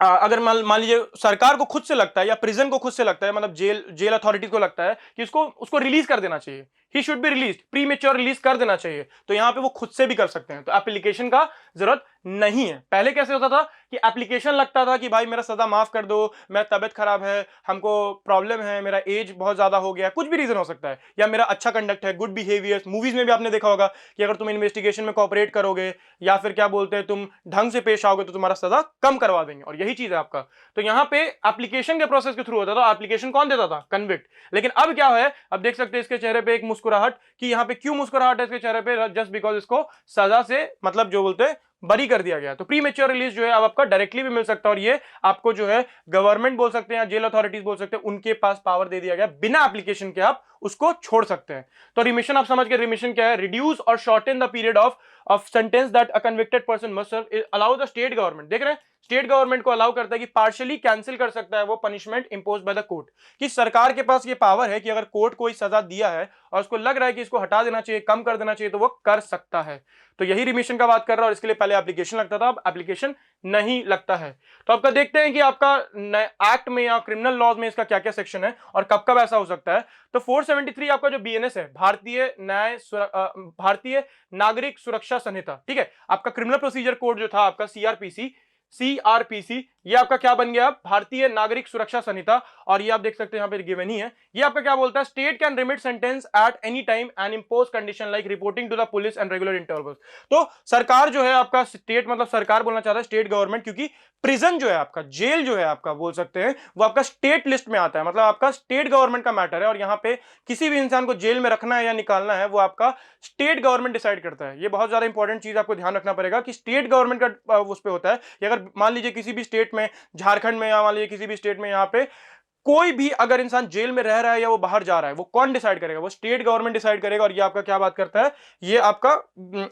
अगर मान लीजिए सरकार को खुद से लगता है या प्रिजन को खुद से लगता है, मतलब जेल अथॉरिटीज को लगता है कि उसको रिलीज कर देना चाहिए, he should be release, pre mature release कर देना चाहिए, तो यहां पे वो खुद से भी कर सकते हैं। तो एप्लीकेशन का जरूरत नहीं है। पहले कैसे होता था कि एप्लीकेशन लगता था कि भाई मेरा सजा माफ कर दो, मेरा तबियत खराब है, हमको प्रॉब्लम है, मेरा एज बहुत ज्यादा हो गया, कुछ भी रीजन हो सकता है, या मेरा अच्छा कंडक्ट है, गुड बिहेवियर। मूवीज में भी आपने देखा होगा कि अगर तुम इन्वेस्टिगेशन में कोऑपरेट करोगे या फिर क्या बोलते हैं तुम ढंग से पेश आओगे तो तुम्हारा सजा कम करवा देंगे, और यही चीज है आपका। तो यहां पे एप्लीकेशन के प्रोसेस के थ्रू होता था, एप्लीकेशन कौन देता था, कन्विक्ट। लेकिन अब क्या है, अब देख सकते हैं इसके चेहरे पे एक मुस्कुराहट, कि यहां पे क्यों मुस्कुराहट है इसके चेहरे पे, जस्ट बिकॉज इसको सजा से मतलब जो बोलते हैं बरी कर दिया गया। तो प्री मेच्योर रिलीज जो है अब आपका डायरेक्टली भी मिल सकता है, और ये आपको जो है गवर्नमेंट बोल सकते हैं या जेल अथॉरिटीज बोल सकते हैं, उनके पास पावर दे दिया गया, बिना एप्लीकेशन के आप उसको छोड़ सकते हैं। तो रिमिशन आप समझ के, रिमिशन क्या है, रिड्यूस और shorten the period of sentence that a convicted person must serve, allow the state government, देख रहे हैं स्टेट गवर्नमेंट को अलाउ करता है कि पार्शियली कैंसिल कर सकता है वो punishment impose by the court, कि सरकार के पास ये पावर है कि अगर कोर्ट कोई सजा दिया है और उसको लग रहा है कि इसको हटा देना चाहिए, कम कर देना चाहिए, तो वो कर सकता है। तो यही रिमिशन का बात कर रहा है, और इसके लिए पहले एप्लीकेशन लगता था, अब एप्लीकेशन नहीं लगता है। तो आपका देखते हैं कि आपका एक्ट में या क्रिमिनल लॉज में इसका क्या क्या सेक्शन है और कब कब ऐसा हो सकता है। तो 473 आपका जो बीएनएस है, भारतीय नागरिक सुरक्षा संहिता, ठीक है, आपका क्रिमिनल प्रोसीजर कोड जो था आपका सीआरपीसी, ये आपका क्या बन गया, भारतीय नागरिक सुरक्षा संहिता। और ये आप देख सकते हैं यहाँ पे गिवन ही है, ये आपका क्या बोलता है, state can remit sentence at any time and impose condition like reporting to the police and regular intervals. तो सरकार जो है आपका, स्टेट मतलब सरकार बोलना चाहता है, स्टेट गवर्नमेंट, क्योंकि प्रिजन जो है आपका, जेल जो है आपका बोल सकते हैं, वो आपका स्टेट लिस्ट में आता है, मतलब आपका स्टेट गवर्नमेंट का मैटर है, और यहाँ पे किसी भी इंसान को जेल में रखना है या निकालना है वो आपका स्टेट गवर्नमेंट डिसाइड करता है। ये बहुत ज्यादा इंपॉर्टेंट चीज आपको ध्यान रखना पड़ेगा कि स्टेट गवर्नमेंट का उस पर होता है कि अगर मान लीजिए किसी भी स्टेट में, झारखंड में या मान लीजिए किसी भी स्टेट में, यहाँ पे कोई भी अगर इंसान जेल में रह रहा है या वो बाहर जा रहा है, वो कौन डिसाइड करेगा, वो स्टेट गवर्नमेंट डिसाइड करेगा। और ये आपका क्या बात करता है, ये आपका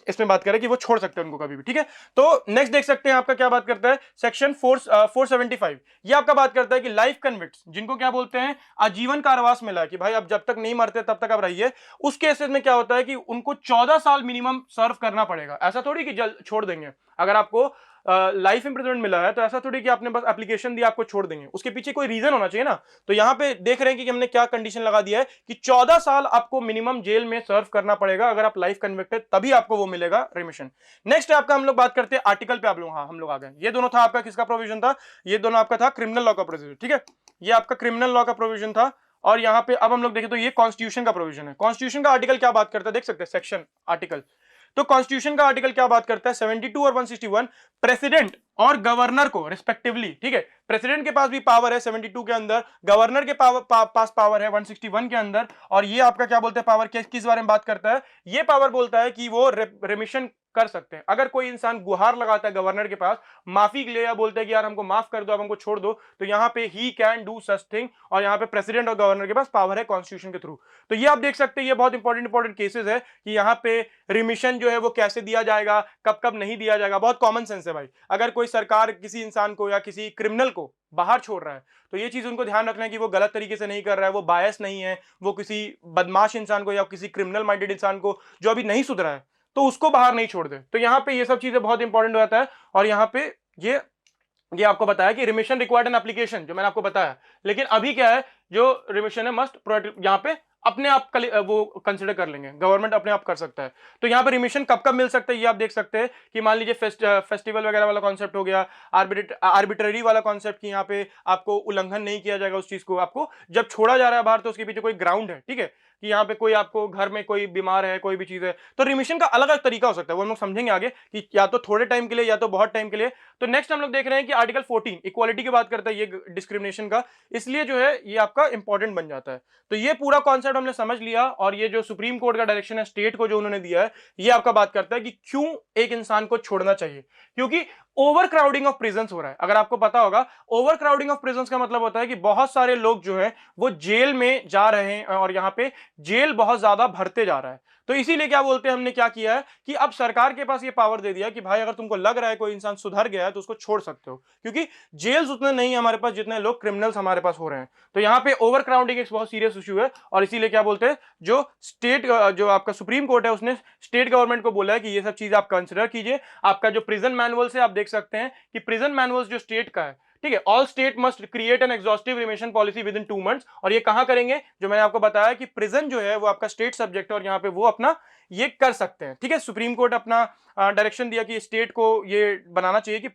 इसमें बात करे कि वो छोड़ सकते हैं उनको कभी भी, ठीक है। तो नेक्स्ट देख सकते हैं आपका क्या बात करता है, सेक्शन 475, ये आपका बात करता है कि लाइफ कन्विक्ट्स, जिनको क्या बोलते हैं आजीवन कारावास मिला है, कि भाई अब जब तक नहीं मरते तब तक आप रहिए, उस केसेस में क्या होता है कि उनको 14 साल मिनिमम सर्व करना पड़ेगा। ऐसा थोड़ी कि जल्द छोड़ देंगे, अगर आपको लाइफ इंप्रिजनमेंट मिला है तो ऐसा थोड़ी कि आपने बस एप्लीकेशन दिया आपको छोड़ देंगे, उसके पीछे कोई रीजन होना चाहिए ना। तो यहां पे देख रहे हैं कि हमने क्या कंडीशन लगा दिया है कि 14 साल आपको मिनिमम जेल में सर्व करना पड़ेगा, अगर आप लाइफ कन्विक्ट है तभी आपको वो मिलेगा रिमिशन। नेक्स्ट है आपका, हम लोग बात करते हैं आर्टिकल पे, आप लोग, हाँ हम लोग आ गए, ये दोनों था आपका किसका प्रोविजन था, ये दोनों आपका था क्रिमिनल लॉ का प्रोविजन, ठीक है, ये आपका क्रिमिनल लॉ का प्रोविजन था। और यहाँ पे अब हम लोग देखें तो ये कॉन्स्टिट्यूशन का प्रोविजन है। कॉन्स्टिट्यूशन का आर्टिकल क्या बात करता है, देख सकते हैं सेक्शन आर्टिकल। तो कॉन्स्टिट्यूशन का आर्टिकल क्या बात करता है, 72 और 161, प्रेसिडेंट और गवर्नर को रिस्पेक्टिवली, ठीक है। प्रेसिडेंट के पास भी पावर है 72 के अंदर, गवर्नर के पास पावर है 161 के अंदर। और ये आपका क्या बोलते हैं पावर, किस बारे में बात करता है, ये पावर बोलता है कि वो रेमिशन कर सकते हैं। अगर कोई इंसान गुहार लगाता है गवर्नर के पास माफी के लिए, या बोलते हैं कि यार हमको माफ कर दो, अब हमको छोड़ दो, तो यहां पे he can do such thing. और यहां पे प्रेसिडेंट और गवर्नर के पास पावर है कॉन्स्टिट्यूशन के थ्रू। तो ये आप देख सकते हैं, ये बहुत इंपॉर्टेंट केसेस है कि यहां पे रिमिशन जो है वो कैसे दिया जाएगा, कब कब नहीं दिया जाएगा। बहुत कॉमन सेंस है भाई। अगर कोई सरकार किसी इंसान को या किसी क्रिमिनल को बाहर छोड़ रहा है, तो ये चीज उनको ध्यान रखना है कि वो गलत तरीके से नहीं कर रहा है, वो बायस नहीं है, वो किसी बदमाश इंसान को या किसी क्रिमिनल माइंडेड इंसान को जो अभी नहीं सुधरा है तो उसको बाहर नहीं छोड़ दे। तो यहाँ पे ये सब चीजें बहुत इंपॉर्टेंट हो जाता है। और यहाँ पे ये आपको बताया कि रिमिशन रिक्वायर्ड एन एप्लीकेशन, जो मैंने आपको बताया। लेकिन अभी क्या है, जो रिमिशन है मस्ट यहाँ पे अपने आप वो कंसिडर कर लेंगे, गवर्नमेंट अपने आप कर सकता है। तो यहाँ पे रिमिशन कब कब मिल सकता है, ये आप देख सकते हैं कि मान लीजिए फेस्टिवल वगैरह वाला कॉन्सेप्ट हो गया, आर्बिट्ररी वाला कॉन्सेप्ट कि यहाँ पे आपको उल्लंघन नहीं किया जाएगा उस चीज को। आपको जब छोड़ा जा रहा है बाहर तो उसके पीछे कोई ग्राउंड है, ठीक है, कि यहाँ पे कोई आपको घर में कोई बीमार है, कोई भी चीज है, तो रिमिशन का अलग अलग तरीका हो सकता है, वो हम लोग समझेंगे आगे कि या तो थोड़े टाइम के लिए या तो बहुत टाइम के लिए। तो नेक्स्ट हम लोग देख रहे हैं कि आर्टिकल 14 इक्वालिटी की बात करता है, ये डिस्क्रिमिनेशन का, इसलिए जो है ये आपका इंपॉर्टेंट बन जाता है। तो ये पूरा कॉन्सेप्ट हमने समझ लिया। और ये जो सुप्रीम कोर्ट का डायरेक्शन है स्टेट को जो उन्होंने दिया है, ये आपका बात करता है कि क्यों एक इंसान को छोड़ना चाहिए, क्योंकि ओवर क्राउडिंग ऑफ प्रिजन्स हो रहा है। अगर आपको पता होगा, ओवर क्राउडिंग ऑफ प्रिजन्स का मतलब होता है कि बहुत सारे लोग जो है वो जेल में जा रहे हैं और यहाँ पे जेल बहुत ज्यादा भरते जा रहा है। तो इसीलिए क्या बोलते हैं, हमने क्या किया है कि अब सरकार के पास ये पावर दे दिया कि भाई अगर तुमको लग रहा है कोई इंसान सुधर गया है तो उसको छोड़ सकते हो, क्योंकि जेल्स उतने नहीं है हमारे पास जितने लोग क्रिमिनल्स हमारे पास हो रहे हैं। तो यहाँ पे ओवर क्राउडिंग एक बहुत सीरियस इशू है। और इसीलिए क्या बोलते हैं, जो स्टेट जो आपका सुप्रीम कोर्ट है उसने स्टेट गवर्नमेंट को बोला है कि ये सब चीज आप कंसिडर कीजिए। आपका जो प्रिजन मैनुअल से आप देख सकते हैं कि प्रिजन मैनुअल जो स्टेट का है, ठीक है, all state must create an exhaustive remission policy with in 2 months. और ये कहां करेंगे, जो मैंने आपको बताया कि प्रिजन जो है वो आपका स्टेट सब्जेक्ट है और यहाँ पे वो अपना ये कर सकते हैं, ठीक है। सुप्रीम कोर्ट अपना डायरेक्शन दिया कि स्टेट को ये बनाना चाहिए कि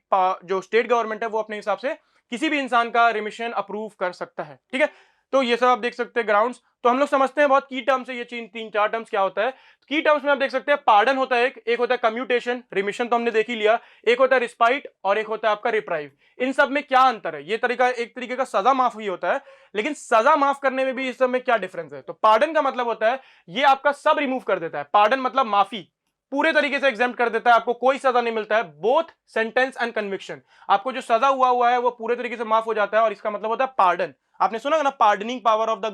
जो स्टेट गवर्नमेंट है वो अपने हिसाब से किसी भी इंसान का रिमिशन अप्रूव कर सकता है, ठीक है। तो ये सब आप देख सकते हैं ग्राउंड्स। तो हम लोग समझते हैं बहुत की टर्म्स है ये, 3-4 टर्म्स क्या होता है की टर्म्स में। आप देख सकते हैं पार्डन होता है, एक होता है कम्यूटेशन, रिमिशन तो हमने देख ही लिया, एक होता है रिस्पाइट और एक होता है आपका रिप्राइव। इन सब में क्या अंतर है, ये तरीका एक तरीके का सजा माफ ही होता है, लेकिन सजा माफ करने में भी इस सब में क्या डिफरेंस है। तो पार्डन का मतलब होता है ये आपका सब रिमूव कर देता है, पार्डन मतलब माफी, पूरे तरीके से एग्जाम्प्ट कर देता है, आपको कोई सजा नहीं मिलता है, बोथ सेंटेंस एंड कन्विक्शन, आपको जो सजा हुआ है वो पूरे तरीके से माफ हो जाता है। और इसका मतलब होता है पार्डन। आपने सुना ना, pardoning power of the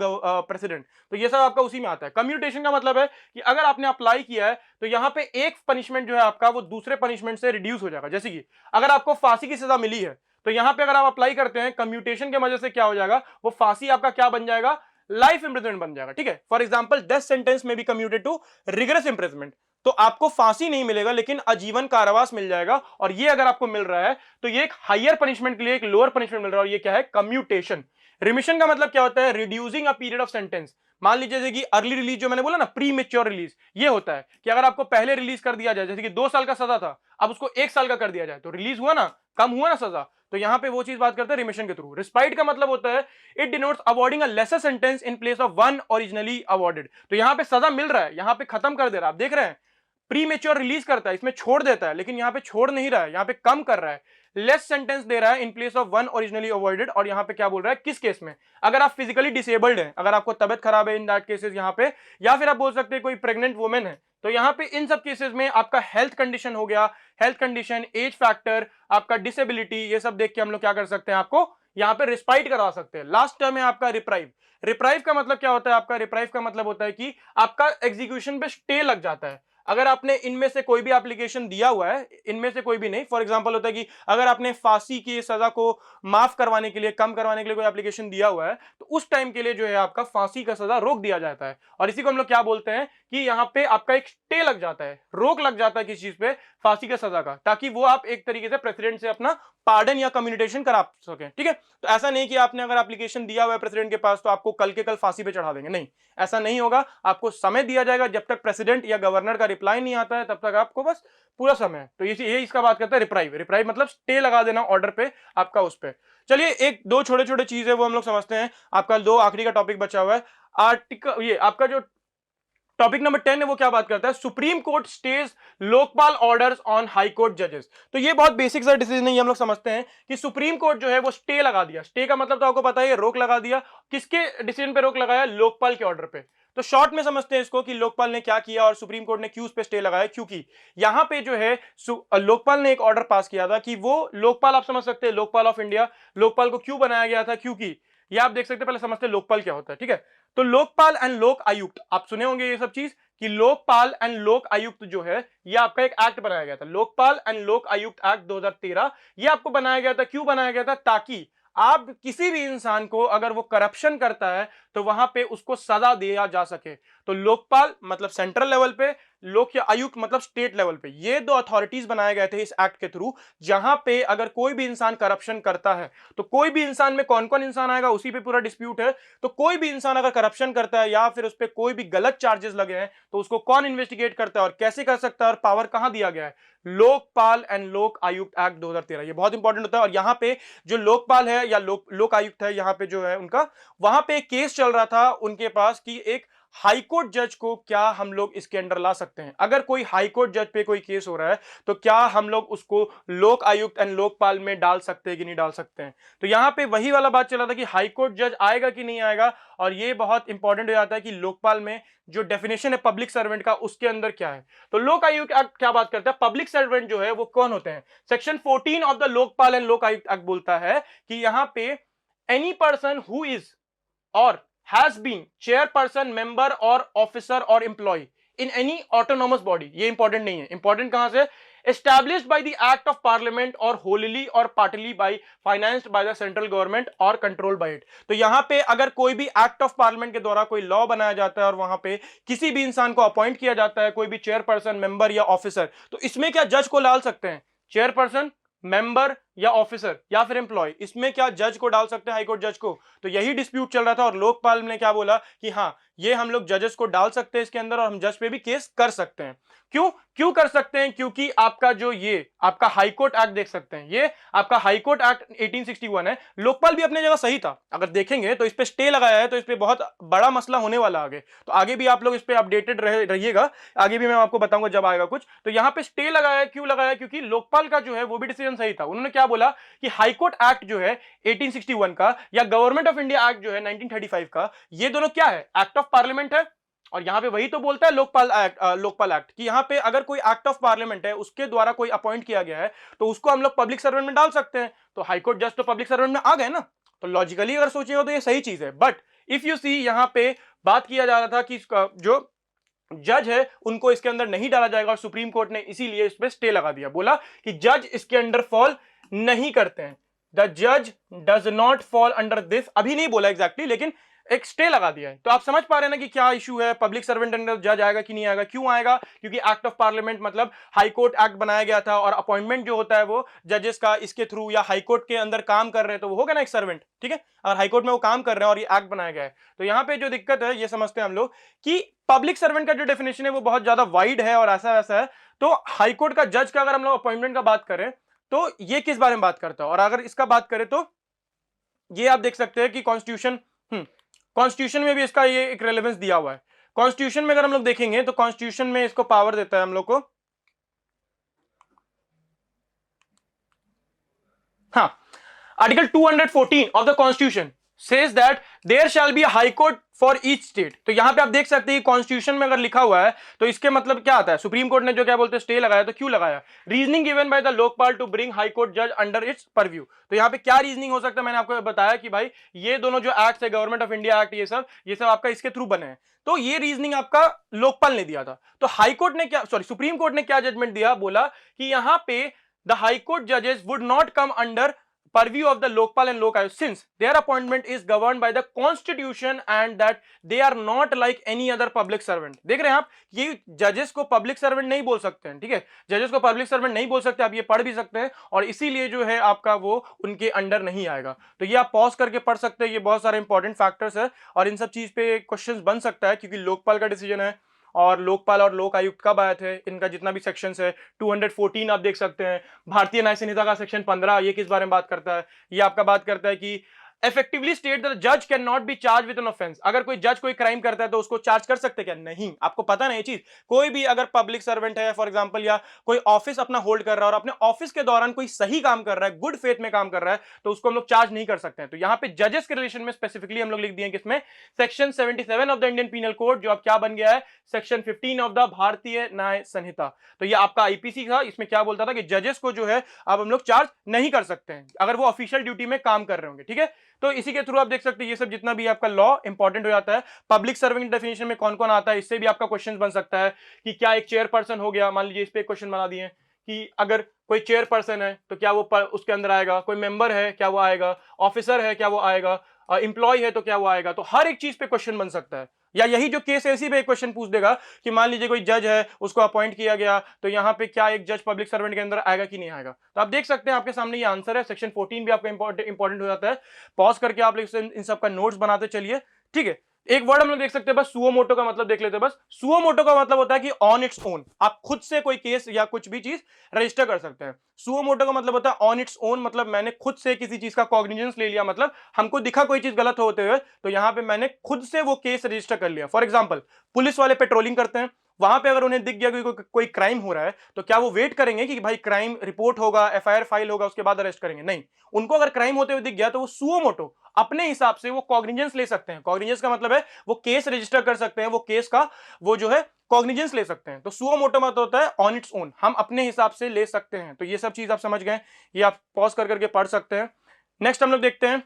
president, तो ये सब आपका उसी में आता है। कम्यूटेशन का मतलब है कि अगर आपने अप्लाई किया है तो यहां पे एक पनिशमेंट जो है आपका वो दूसरे पनिशमेंट से रिड्यूस हो जाएगा। जैसे कि अगर आपको फांसी की सजा मिली है तो यहां पे अगर आप अप्लाई करते हैं कम्यूटेशन के वजह से क्या हो जाएगा, वो फांसी आपका क्या बन जाएगा, लाइफ इंप्रिजनमेंट बन जाएगा, ठीक है। फॉर एग्जांपल डेथ सेंटेंस में be commuted to rigorous imprisonment, तो आपको फांसी नहीं मिलेगा लेकिन आजीवन कारावास मिल जाएगा। और ये अगर आपको मिल रहा है तो ये एक हायर पनिशमेंट के लिए एक लोअर पनिशमेंट मिल रहा है, और ये क्या है, कम्यूटेशन। रिमिशन का मतलब क्या होता है, reducing a period of sentence. मान लीजिए जैसे कि अर्ली रिलीज जो मैंने बोला ना, प्री मेच्योर रिलीज, ये होता है कि अगर आपको पहले रिलीज कर दिया जाए, जैसे कि 2 साल का सजा था अब उसको 1 साल का कर दिया जाए, तो रिलीज हुआ ना, कम हुआ ना सजा। तो यहां पे वो चीज बात करते हैं रिमिशन के थ्रू। रिस्पाइट का मतलब होता है it denotes awarding a lesser sentence in place of one originally awarded. तो यहां पे सजा मिल रहा है, यहां पे खत्म कर दे रहा है, आप देख रहे हैं, प्री मेच्योर रिलीज करता है, इसमें छोड़ देता है, लेकिन यहां पे छोड़ नहीं रहा है, यहां पे कम कर रहा है, लेस सेंटेंस दे रहा है in place of one originally avoided. और यहां पे क्या बोल रहा है, किस केस में, अगर आप फिजिकली डिसेबल्ड हैं, अगर आपको तबियत खराब है इन दैट केसेस यहां पे, या फिर आप बोल सकते हैं कोई प्रेग्नेंट वुमेन है, तो यहां पे इन सब केसेस में आपका हेल्थ कंडीशन हो गया, हेल्थ कंडीशन, एज फैक्टर, आपका डिसेबिलिटी, ये सब देख के हम लोग क्या कर सकते हैं, आपको यहां पे रिस्पाइट करवा सकते हैं। लास्ट टर्म है आपका रिप्राइव। रिप्राइव का मतलब क्या होता है, आपका रिप्राइव का मतलब होता है कि आपका एग्जीक्यूशन पे स्टे लग जाता है। अगर आपने इनमें से कोई भी एप्लीकेशन दिया हुआ है, इनमें से कोई भी नहीं, फॉर एग्जांपल होता है कि अगर आपने फांसी की सजा को माफ करवाने के लिए, कम करवाने के लिए कोई एप्लीकेशन दिया हुआ है, तो उस टाइम के लिए जो है आपका फांसी का सजा रोक दिया जाता है। और इसी को हम लोग क्या बोलते हैं कि यहां पे आपका एक स्टे लग जाता है, रोक लग जाता है किसी चीज पे, फांसी का सजा का, ताकि वो आप एक तरीके से प्रेसिडेंट से अपना पार्डन या कम्युनिकेशन करा सके, ठीक है। तो ऐसा नहीं कि आपने अगर एप्लीकेशन दिया हुआ है प्रेसिडेंट के पास तो आपको कल के कल फांसी पे चढ़ा देंगे, नहीं, ऐसा नहीं होगा। आपको समय दिया जाएगा, जब तक प्रेसिडेंट या गवर्नर का रिप्लाई नहीं आता है तब तक आपको बस पूरा समय। तो ये इसका बात करता है रिप्राइव। रिप्राइव मतलब स्टे लगा देना ऑर्डर पे आपका, उस पे। चलिए एक दो छोटे छोटे चीज है वो हम लोग समझते हैं। आपका 2 आखिरी का टॉपिक बचा हुआ है, आर्टिकल, ये आपका जो टॉपिक नंबर 10 है वो क्या बात करता है, supreme court stage Lokpal orders on high court जजेस। तो ये बहुत बेसिक सा डिसीजन है, हम लोग समझते हैं कि सुप्रीम कोर्ट जो है वो स्टे लगा दिया। स्टे का मतलब तो आपको पता है, रोक लगा दिया। किसके डिसीजन पे रोक लगाया, लोकपाल के ऑर्डर पे। तो शॉर्ट में समझते हैं इसको कि लोकपाल ने क्या किया और सुप्रीम कोर्ट ने क्यों उस पे स्टे लगाया, क्योंकि यहां पे जो है लोकपाल ने एक ऑर्डर पास किया था कि वो लोकपाल, आप समझ सकते हैं लोकपाल ऑफ इंडिया, लोकपाल को क्यों बनाया गया था, क्योंकि ये आप देख सकते हैं, पहले समझते हैं लोकपाल क्या होता है, ठीक है। तो लोकपाल एंड लोक आयुक्त, आप सुने होंगे ये सब चीज कि लोकपाल एंड लोक आयुक्त जो है ये आपका एक एक्ट बनाया गया था, लोकपाल एंड लोक आयुक्त एक्ट 2013। ये आपको बनाया गया था, क्यों बनाया गया था, ताकि आप किसी भी इंसान को अगर वो करप्शन करता है तो वहां पे उसको सजा दिया जा सके। तो लोकपाल मतलब सेंट्रल लेवल पे, लोक या आयुक्त मतलब स्टेट लेवल पे, ये दो अथॉरिटीज बनाए गए थे इस एक्ट के थ्रू, जहां पे अगर कोई भी इंसान करप्शन करता है, तो कोई भी इंसान में कौन कौन इंसान आएगा उसी पे पूरा डिस्प्यूट है। तो कोई भी इंसान अगर करप्शन करता है या फिर उस पर कोई भी गलत चार्जेस लगे हैं तो उसको कौन इन्वेस्टिगेट करता है और कैसे कर सकता है और पावर कहां दिया गया है, लोकपाल एंड लोक आयुक्त एक्ट 2013। ये बहुत इंपॉर्टेंट होता है। और यहां पे जो लोकपाल है या लोक आयुक्त है, यहां पे जो है उनका, वहां पे एक केस चल रहा था उनके पास कि एक हाईकोर्ट जज को क्या हम लोग इसके अंडर ला सकते हैं। अगर कोई हाईकोर्ट जज पे कोई केस हो रहा है तो क्या हम लोग उसको लोक आयुक्त एंड लोकपाल में डाल सकते हैं कि नहीं डाल सकते हैं। तो यहां पे वही वाला बात चला था कि हाईकोर्ट जज आएगा कि नहीं आएगा, और ये बहुत इंपॉर्टेंट हो जाता है कि लोकपाल में जो डेफिनेशन है पब्लिक सर्वेंट का उसके अंदर क्या है। तो लोक आयुक्त एक्ट क्या बात करता है, पब्लिक सर्वेंट जो है वो कौन होते हैं, section 14 of the Lokpal and लोक आयुक्त एक्ट बोलता है कि यहां पे any person who is or has been chairperson, member or officer or employee in any autonomous body, ये इंपॉर्टेंट नहीं है, इंपॉर्टेंट कहां से, established by the act of parliament or wholly or partly by financed by the central government or controlled by it। तो यहां पे अगर कोई भी एक्ट ऑफ पार्लियामेंट के द्वारा कोई लॉ बनाया जाता है और वहां पे किसी भी इंसान को अपॉइंट किया जाता है, कोई भी चेयरपर्सन, मेंबर या ऑफिसर, तो इसमें क्या जज को डाल सकते हैं, चेयरपर्सन, मेंबर या ऑफिसर या फिर एम्प्लॉय, इसमें क्या जज को डाल सकते हैं, हाईकोर्ट जज को। तो यही डिस्प्यूट चल रहा था और लोकपाल ने क्या बोला कि हाँ ये हम लोग जजेस को डाल सकते हैं इसके अंदर और हम जज पे भी केस कर सकते हैं। क्यों क्यों कर सकते हैं, क्योंकि आपका जो ये आपका हाईकोर्ट एक्ट देख सकते हैं, ये आपका हाईकोर्ट एक्ट 1861 है। लोकपाल भी अपने जगह सही था, अगर देखेंगे तो इस पे स्टे लगाया है, तो इस पे बहुत बड़ा मसला होने वाला आगे, तो आगे भी आप लोग इस पे अपडेटेड रहिएगा, आगे भी मैं आपको बताऊंगा जब आएगा कुछ। तो यहां पे स्टे लगाया, क्यों लगाया, क्योंकि लोकपाल का जो है वो भी डिसीजन सही था। उन्होंने क्या बोला कि हाईकोर्ट एक्ट जो है 1861 का या गवर्नमेंट ऑफ इंडिया एक्ट जो है 1935 का, ये दोनों क्या है, एक्ट ऑफ पार्लियामेंट है। और यहां पे वही तो बोलता है लोकपाल एक्ट कि यहां पे अगर कोई एक्ट ऑफ पार्लियामेंट है उसके द्वारा कोई अपॉइंट किया गया है तो उसको हम लोग पब्लिक सर्वेंट में डाल सकते हैं। तो हाईकोर्ट जज तो पब्लिक सर्वेंट में आ गए ना, तो लॉजिकली अगर सोचिएगा तो ये सही चीज है। बट इफ यू सी यहां पे बात किया जा रहा था कि जो जज है उनको इसके अंदर नहीं डाला जाएगा और सुप्रीम कोर्ट ने इसीलिए इस पे स्टे लगा दिया, बोला कि जज इसके अंडर फॉल नहीं करते हैं, द जज does not fall under this. अभी नहीं बोला एग्जैक्टली लेकिन एक स्टे लगा दिया है। तो आप समझ पा रहे हैं ना कि क्या इशू है, पब्लिक सर्वेंट अंडर जज आएगा कि नहीं आएगा, क्यों आएगा, क्योंकि एक्ट ऑफ पार्लियामेंट मतलब हाईकोर्ट एक्ट बनाया गया था और अपॉइंटमेंट जो होता है वो जजेस का इसके थ्रू या हाईकोर्ट के अंदर काम कर रहे हैं तो वो होगा ना एक सर्वेंट, ठीक है। अगर हाईकोर्ट में वो काम कर रहे हैं और ये एक्ट बनाया गया है तो यहां पे जो दिक्कत है ये समझते हैं हम लोग कि पब्लिक सर्वेंट का जो डेफिनेशन है वो बहुत ज्यादा वाइड है और ऐसा वैसा है। तो हाईकोर्ट का जज का अगर हम लोग अपॉइंटमेंट का बात करें तो ये किस बारे में बात करता है, और अगर इसका बात करें तो ये आप देख सकते हैं कि कॉन्स्टिट्यूशन में भी इसका ये एक रेलेवेंस दिया हुआ है। कॉन्स्टिट्यूशन में अगर हम लोग देखेंगे तो कॉन्स्टिट्यूशन में इसको पावर देता है हम लोग को, हाँ, article 214 of the constitution says that there shall be a high court for each state। तो यहां पे आप देख सकते हैं कॉन्स्टिट्यूशन में अगर लिखा हुआ है तो इसके मतलब क्या आता है, सुप्रीम कोर्ट ने जो क्या बोलते हैं स्टे लगाया, तो क्यों लगाया, reasoning given by the Lokpal to bring high court जज अंडर इट्स परव्यू। तो यहां पे क्या रीजनिंग हो सकता है, मैंने आपको बताया कि भाई ये दोनों जो एक्ट है गवर्नमेंट ऑफ इंडिया एक्ट, ये सब आपका इसके थ्रू बने हैं। तो ये रीजनिंग आपका लोकपाल ने दिया था। तो हाईकोर्ट ने क्या, सॉरी सुप्रीम कोर्ट ने क्या जजमेंट दिया, बोला कि यहां पे द हाईकोर्ट जजेस would not come under purview of the Lokpal and Lok Ayukt since their appointment is governed by the constitution and that they are not like any other public servant। देख रहे हैं आप, ये जजेस को पब्लिक सर्वेंट नहीं बोल सकते हैं, ठीक है, जजेस को पब्लिक सर्वेंट नहीं बोल सकते, आप ये पढ़ भी सकते हैं और इसीलिए जो है आपका वो उनके अंडर नहीं आएगा। तो ये आप पॉज करके पढ़ सकते हैं, ये बहुत सारे इंपॉर्टेंट फैक्टर्स है और इन सब चीज पे क्वेश्चन बन सकता है क्योंकि लोकपाल का डिसीजन है और लोकपाल और लोक आयुक्त कब आए थे, इनका जितना भी सेक्शंस है 214 आप देख सकते हैं। भारतीय न्याय संहिता का सेक्शन 15 ये किस बारे में बात करता है, ये आपका बात करता है कि इफेक्टिवली स्टेट दैट जज can not B charge with an offence. अगर कोई जज कोई क्राइम करता है तो उसको चार्ज कर सकते क्या? नहीं। आपको पता नहीं चीज, कोई भी अगर पब्लिक सर्वेंट है फॉर एग्जांपल, या कोई ऑफिस अपना होल्ड कर रहा है और अपने ऑफिस के दौरान कोई सही काम कर रहा है, गुड फेथ में काम कर रहा है, तो उसको हम लोग चार्ज नहीं कर सकते हैं। तो यहां पे जजेस के रिलेशन में स्पेसिफिकली हम लोग लिख दिए किसमें, section 77 of the Indian penal code, जो अब क्या बन गया है सेक्शन 15 ऑफ द भारतीय न्याय संहिता। तो ये आपका आईपीसी था, इसमें क्या बोलता था कि जजेस को जो है अब हम लोग चार्ज नहीं कर सकते हैं अगर वो ऑफिशियल ड्यूटी में काम कर रहे होंगे। ठीक है, तो इसी के थ्रू आप देख सकते हैं ये सब जितना भी आपका लॉ इंपॉर्टेंट हो जाता है। पब्लिक सर्वेंट डेफिनेशन में कौन कौन आता है, इससे भी आपका क्वेश्चन बन सकता है कि क्या एक चेयरपर्सन हो गया, मान लीजिए इस पे क्वेश्चन बना दिए कि अगर कोई चेयरपर्सन है तो क्या वो उसके अंदर आएगा, कोई मेंबर है क्या वो आएगा, ऑफिसर है क्या वो आएगा, एम्प्लॉय है तो क्या वो आएगा। तो हर एक चीज पे क्वेश्चन बन सकता है। या यही जो केस है इसी पे एक क्वेश्चन पूछ देगा कि मान लीजिए कोई जज है, उसको अपॉइंट किया गया, तो यहाँ पे क्या एक जज पब्लिक सर्वेंट के अंदर आएगा कि नहीं आएगा। तो आप देख सकते हैं आपके सामने ये आंसर है। सेक्शन 14 भी आपका इंपॉर्टेंट हो जाता है। पॉज करके आप इन सब का नोट्स बनाते चलिए। ठीक है, एक वर्ड हम लोग देख सकते हैं बस, सुओ मोटो का मतलब देख लेते हैं बस। सुओ मोटो का मतलब होता है कि ऑन इट्स ओन, आप खुद से कोई केस या कुछ भी चीज रजिस्टर कर सकते हैं। सुओ मोटो का मतलब होता है ऑन इट्स ओन, मतलब मैंने खुद से किसी चीज का कॉग्निजेंस ले लिया, मतलब हमको दिखा कोई चीज गलत होते हुए तो यहां पे मैंने खुद से वो केस रजिस्टर कर लिया। फॉर एग्जांपल पुलिस वाले पेट्रोलिंग करते हैं, वहां पे अगर उन्हें दिख गया कोई क्राइम हो रहा है तो क्या वो वेट करेंगे कि भाई क्राइम रिपोर्ट होगा, एफआईआर फाइल होगा, उसके बाद अरेस्ट करेंगे? नहीं, उनको अगर क्राइम होते हुए दिख गया तो वो सुओ मोटो अपने हिसाब से वो कॉग्निजेंस ले सकते हैं। कॉग्निजेंस का मतलब है वो केस रजिस्टर कर सकते हैं, वो केस का वो जो है कॉग्निजेंस ले सकते हैं। तो सुओ मोटो मतलब होता है ऑन इट्स ओन, हम अपने हिसाब से ले सकते हैं। तो ये सब चीज आप समझ गए, ये आप पॉज कर करके पढ़ सकते हैं। नेक्स्ट हम लोग देखते हैं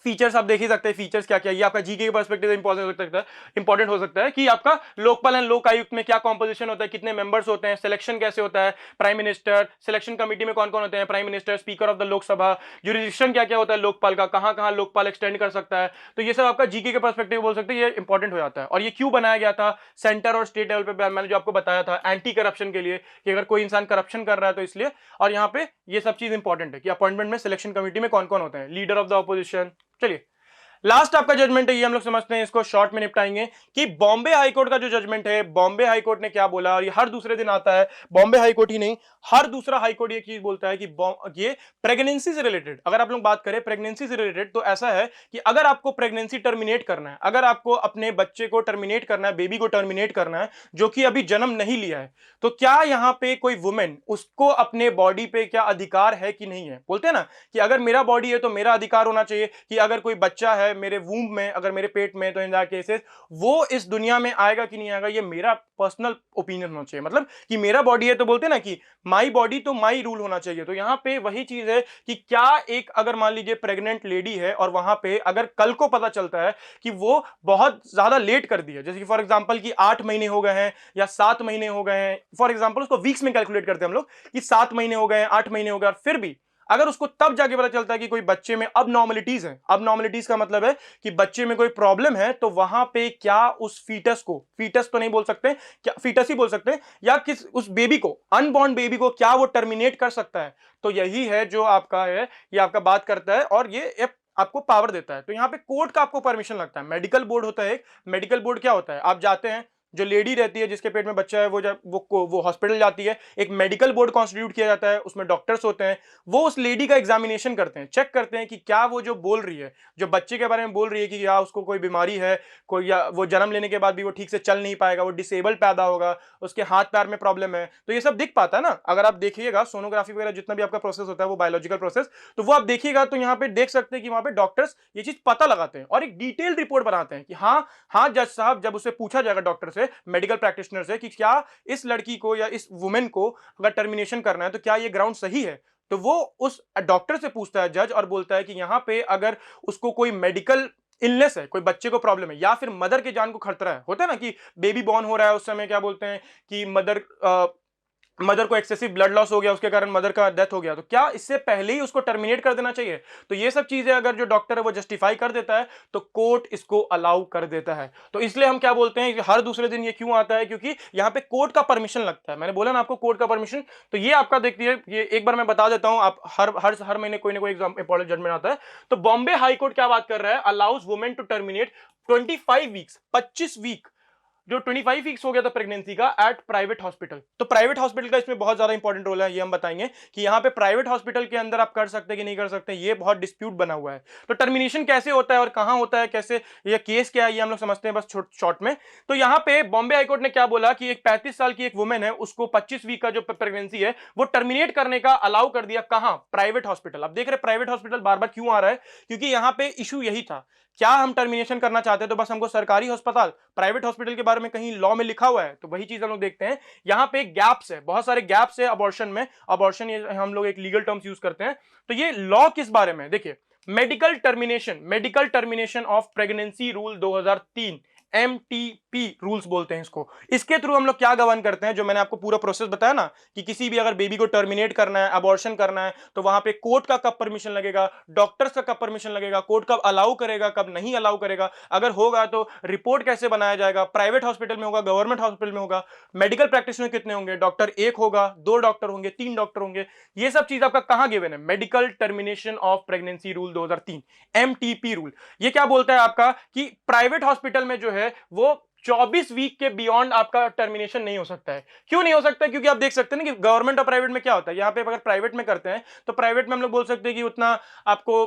फीचर्स। आप देख ही सकते हैं फीचर्स क्या क्या। ये आपका जीके के पर्सपेक्टिव से इंपॉर्टेंट हो सकता है कि आपका लोकपाल एंड लोक आयुक्त में क्या कॉम्पोजिशन होता है, कितने मेंबर्स होते हैं, सिलेक्शन कैसे होता है, प्राइम मिनिस्टर सिलेक्शन कमेटी में कौन कौन होते हैं, prime minister, speaker of the Lok Sabha, jurisdiction क्या क्या होता है लोकपाल का, कहां कहां लोकपाल एक्सटेंड कर सकता है। तो ये सब आपका जीके के पर्सपेक्टिव बोल सकते हैं, ये इंपॉर्टेंट हो जाता है। और ये क्यों बनाया गया था सेंटर और स्टेट लेवल पे, मैंने जो आपको बताया था एंटी करप्शन के लिए, कि अगर कोई इंसान करप्शन कर रहा है तो इसलिए। और यहाँ पे ये सब चीज इंपॉर्टेंट है कि अपॉइंटमेंट में सिलेक्शन कमेटी में कौन कौन होते हैं, लीडर ऑफ द ऑपोजिशन। चलिए लास्ट आपका जजमेंट है, ये हम लोग समझते हैं, इसको शॉर्ट में निपटाएंगे कि बॉम्बे हाईकोर्ट का जो जजमेंट है, बॉम्बे हाईकोर्ट ने क्या बोला। और ये हर दूसरे दिन आता है, बॉम्बे हाईकोर्ट ही नहीं हर दूसरा हाईकोर्ट ये चीज बोलता है कि ये प्रेगनेंसी से रिलेटेड, अगर आप लोग बात करें प्रेगनेंसी से रिलेटेड, तो ऐसा है कि अगर आपको प्रेगनेंसी टर्मिनेट करना है, अगर आपको अपने बच्चे को टर्मिनेट करना है, बेबी को टर्मिनेट करना है जो कि अभी जन्म नहीं लिया है, तो क्या यहां पे कोई वुमेन, उसको अपने बॉडी पे क्या अधिकार है कि नहीं है। बोलते हैं ना कि अगर मेरा बॉडी है तो मेरा अधिकार होना चाहिए, कि अगर कोई बच्चा है मेरे वूम्ब में, अगर मेरे पेट में, तो इन केसेस वो इस दुनिया में आएगा कि नहीं आएगा, ये मेरा पर्सनल ओपिनियन होना चाहिए। मतलब कि मेरा बॉडी है तो बोलते हैं ना कि माई बॉडी तो माई रूल होना चाहिए। तो यहां पे वही चीज है कि क्या एक अगर मान लीजिए प्रेग्नेंट लेडी है और वहां पे अगर कल को पता चलता है कि वो बहुत ज्यादा लेट कर दी है, जैसे कि फॉर एग्जांपल कि 8 महीने हो गए हैं या 7 महीने हो गए हैं, फॉर एग्जांपल उसको वीक्स में कैलकुलेट करते हैं हम लोग कि 7 महीने हो गए हैं, 8 महीने हो गए, और फिर भी अगर उसको तब जाके पता चलता है कि कोई बच्चे में अबनॉर्मलिटीज है, अबनॉर्मलिटीज का मतलब है कि बच्चे में कोई प्रॉब्लम है, तो वहां पे क्या उस फीटस को, फीटस तो नहीं बोल सकते, क्या फीटस ही बोल सकते हैं, या किस उस बेबी को, अनबॉर्न बेबी को क्या वो टर्मिनेट कर सकता है। तो यही है जो आपका है, ये आपका बात करता है और ये आपको पावर देता है। तो यहां पे कोर्ट का आपको परमिशन लगता है। मेडिकल बोर्ड होता है एक, मेडिकल बोर्ड क्या होता है, आप जाते हैं, जो लेडी रहती है जिसके पेट में बच्चा है, वो जब वो हॉस्पिटल जाती है, एक मेडिकल बोर्ड कॉन्स्टिट्यूट किया जाता है, उसमें डॉक्टर्स होते हैं, वो उस लेडी का एग्जामिनेशन करते हैं, चेक करते हैं कि क्या वो जो बोल रही है, जो बच्चे के बारे में बोल रही है कि या उसको कोई बीमारी है, कोई, या वो जन्म लेने के बाद भी वो ठीक से चल नहीं पाएगा, वो डिसेबल्ड पैदा होगा, उसके हाथ पैर में प्रॉब्लम है, तो ये सब दिख पाता है ना। अगर आप देखिएगा सोनोग्राफी वगैरह जितना भी आपका प्रोसेस होता है वो बायोलॉजिकल प्रोसेस, तो वो आप देखिएगा तो यहाँ पे देख सकते हैं कि वहां पे डॉक्टर्स ये चीज पता लगाते हैं और एक डिटेल्ड रिपोर्ट बनाते हैं कि हाँ हाँ जज साहब, जब उससे पूछा जाएगा डॉक्टर से, मेडिकल प्रैक्टिशनर से, कि क्या इस लड़की को या इस वुमेन को अगर टर्मिनेशन करना है तो क्या ये ग्राउंड सही है, तो वो उस डॉक्टर से पूछता है जज और बोलता है कि यहां पे अगर उसको कोई मेडिकल इलनेस है, कोई बच्चे को प्रॉब्लम है, या फिर मदर के जान को खतरा है, होता है ना कि बेबी बॉर्न हो रहा है, उस समय क्या बोलते हैं कि मदर को एक्सेसिव ब्लड लॉस हो गया, उसके कारण मदर का डेथ हो गया, तो क्या इससे पहले ही उसको टर्मिनेट कर देना चाहिए। तो ये सब चीजें अगर जो डॉक्टर है वो जस्टिफाई कर देता है तो कोर्ट इसको अलाउ कर देता है। तो इसलिए हम क्या बोलते हैं कि हर दूसरे दिन ये क्यों आता है, क्योंकि यहाँ पे कोर्ट का परमिशन लगता है। मैंने बोला ना आपको कोर्ट का परमिशन, तो ये आपका देखिए, ये एक बार मैं बता देता हूं, आप हर महीने कोई ना कोई एग्जाम इंपॉर्टेंट जजमेंट आता है। तो बॉम्बे हाईकोर्ट क्या बात कर रहा है, allows women to terminate 25 weeks, 25 week जो 25 वीक्स हो गया था प्रेगनेंसी का एट प्राइवेट हॉस्पिटल। तो प्राइवेट हॉस्पिटल का इसमें बहुत ज्यादा इंपॉर्टेंट रोल है, ये हम बताएंगे कि यहाँ पे प्राइवेट हॉस्पिटल के अंदर आप कर सकते हैं कि नहीं कर सकते, ये बहुत डिस्प्यूट बना हुआ है। तो टर्मिनेशन कैसे होता है और कहां होता है, कैसे ये केस क्या है, ये हम लोग समझते हैं बस शॉर्ट में। तो यहाँ पे बॉम्बे हाईकोर्ट ने क्या बोला कि एक 35 साल की एक वुमेन है, उसको 25 वीक का जो प्रेगनेंसी है वो टर्मिनेट करने का अलाउ कर दिया। कहां? Private hospital. अब देख रहे प्राइवेट हॉस्पिटल बार बार क्यों आ रहा है, क्योंकि यहां पे इशू यही था, क्या हम टर्मिनेशन करना चाहते हैं तो बस हमको सरकारी अस्पताल, प्राइवेट हॉस्पिटल के बारे में कहीं लॉ में लिखा हुआ है, तो वही चीज हम लोग देखते हैं। यहां पे गैप्स है, बहुत सारे गैप्स है अबॉर्शन में। अबॉर्शन ये हम लोग एक लीगल टर्म्स यूज करते हैं। तो ये लॉ किस बारे में, देखिए medical termination of pregnancy rule 2003, MTP rules बोलते हैं इसको। इसके थ्रू हम लोग क्या गवर्न करते हैं, जो मैंने आपको पूरा प्रोसेस बताया ना कि किसी भी अगर बेबी को टर्मिनेट करना है, अबॉर्शन करना है, तो वहां पे कोर्ट का कब परमिशन लगेगा, डॉक्टर्स का कब परमिशन लगेगा, कोर्ट कब अलाउ करेगा, कब नहीं अलाउ करेगा, अगर होगा तो रिपोर्ट कैसे बनाया जाएगा, प्राइवेट हॉस्पिटल में होगा, गवर्नमेंट हॉस्पिटल में होगा, मेडिकल प्रैक्टिशनर कितने होंगे, डॉक्टर एक होगा, 2 डॉक्टर होंगे, 3 डॉक्टर होंगे, ये सब चीज आपका कहां गिवन है, medical termination of pregnancy rule 2003, MTP rule. ये क्या बोलता है आपका कि प्राइवेट हॉस्पिटल में जो है वो 24 वीक के बियॉन्ड आपका टर्मिनेशन नहीं हो सकता है। क्यों नहीं हो सकता है? क्योंकि आप देख सकते हैं ना कि गवर्नमेंट और प्राइवेट में क्या होता है। यहां पे अगर प्राइवेट में करते हैं तो प्राइवेट में हम लोग बोल सकते हैं कि उतना आपको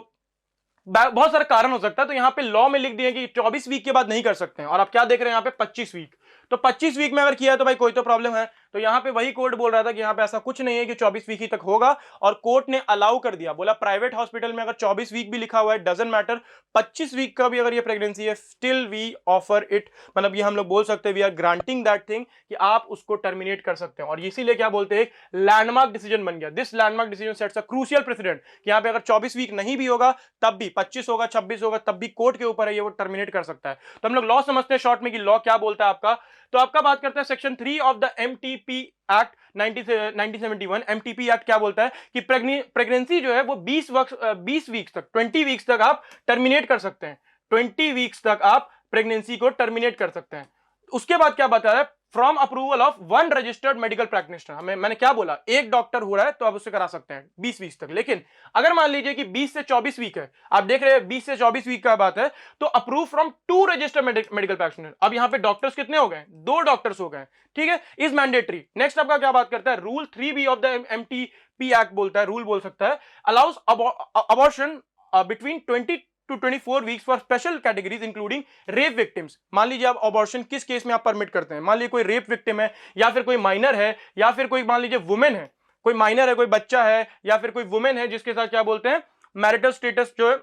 बहुत सारे कारण हो सकता है, तो यहां पे लॉ में लिख दिए कि 24 वीक के बाद नहीं कर सकते हैं, और आप क्या देख रहे हैं यहां पे 25 वीक। तो 25 वीक में अगर किया है तो भाई कोई तो प्रॉब्लम है। तो यहां पे वही कोर्ट बोल रहा था कि यहां पे ऐसा कुछ नहीं है कि 24 वीक ही तक होगा, और कोर्ट ने अलाउ कर दिया, बोला प्राइवेट हॉस्पिटल में अगर 24 वीक भी लिखा हुआ है डजंट मैटर, 25 वीक का भी अगर ये प्रेगनेंसी है स्टिल वी ऑफर इट, मतलब ये हम लोग बोल सकते हैं we are granting that thing कि आप उसको टर्मिनेट कर सकते हैं। और इसीलिए क्या बोलते हैं, लैंडमार्क डिसीजन बन गया। This landmark decision sets a crucial president कि यहां पे अगर 24 वीक नहीं भी होगा तब भी 25 होगा, 26 होगा, तब भी कोर्ट के ऊपर है, ये वो टर्मिनेट कर सकता है। तो हम लोग लॉ समझते हैं शॉर्ट में कि लॉ क्या बोलता है आपका। तो आपका बात करते हैं section 3 of the MTP act 1971। MTP act क्या बोलता है कि प्रेगनेंसी जो है वो 20 वीक्स तक, 20 वीक्स तक आप टर्मिनेट कर सकते हैं। 20 वीक्स तक आप प्रेगनेंसी को टर्मिनेट कर सकते हैं। उसके बाद क्या बताया है, from approval of 1 registered medical practitioner. हमें मैंने क्या बोला, एक डॉक्टर हो रहा है तो आप उससे करा सकते हैं 20 वीक तक। लेकिन अगर मान लीजिए कि 20 से 24 वीक है, आप देख रहे हैं 20 से 24 वीक का बात है, तो approve from 2 registered medical practitioner. अब यहां पे डॉक्टर्स कितने हो गए, 2 डॉक्टर्स हो गए, ठीक है, इज मैंडेटरी। नेक्स्ट आपका क्या बात करता है, rule 3B of the MTP act बोलता है, रूल बोल सकता है, allows abortion between 20 to 24 weeks for special categories including rape victims. मान लीजिए आप अबॉर्शन किस केस में आप परमिट करते हैं, मान लीजिए कोई रेप विक्टिम है, या फिर कोई माइनर है, या फिर कोई मान लीजिए वुमेन है, कोई माइनर है, कोई बच्चा है, या फिर कोई वुमेन है जिसके साथ क्या बोलते हैं मैरिटल स्टेटस जो है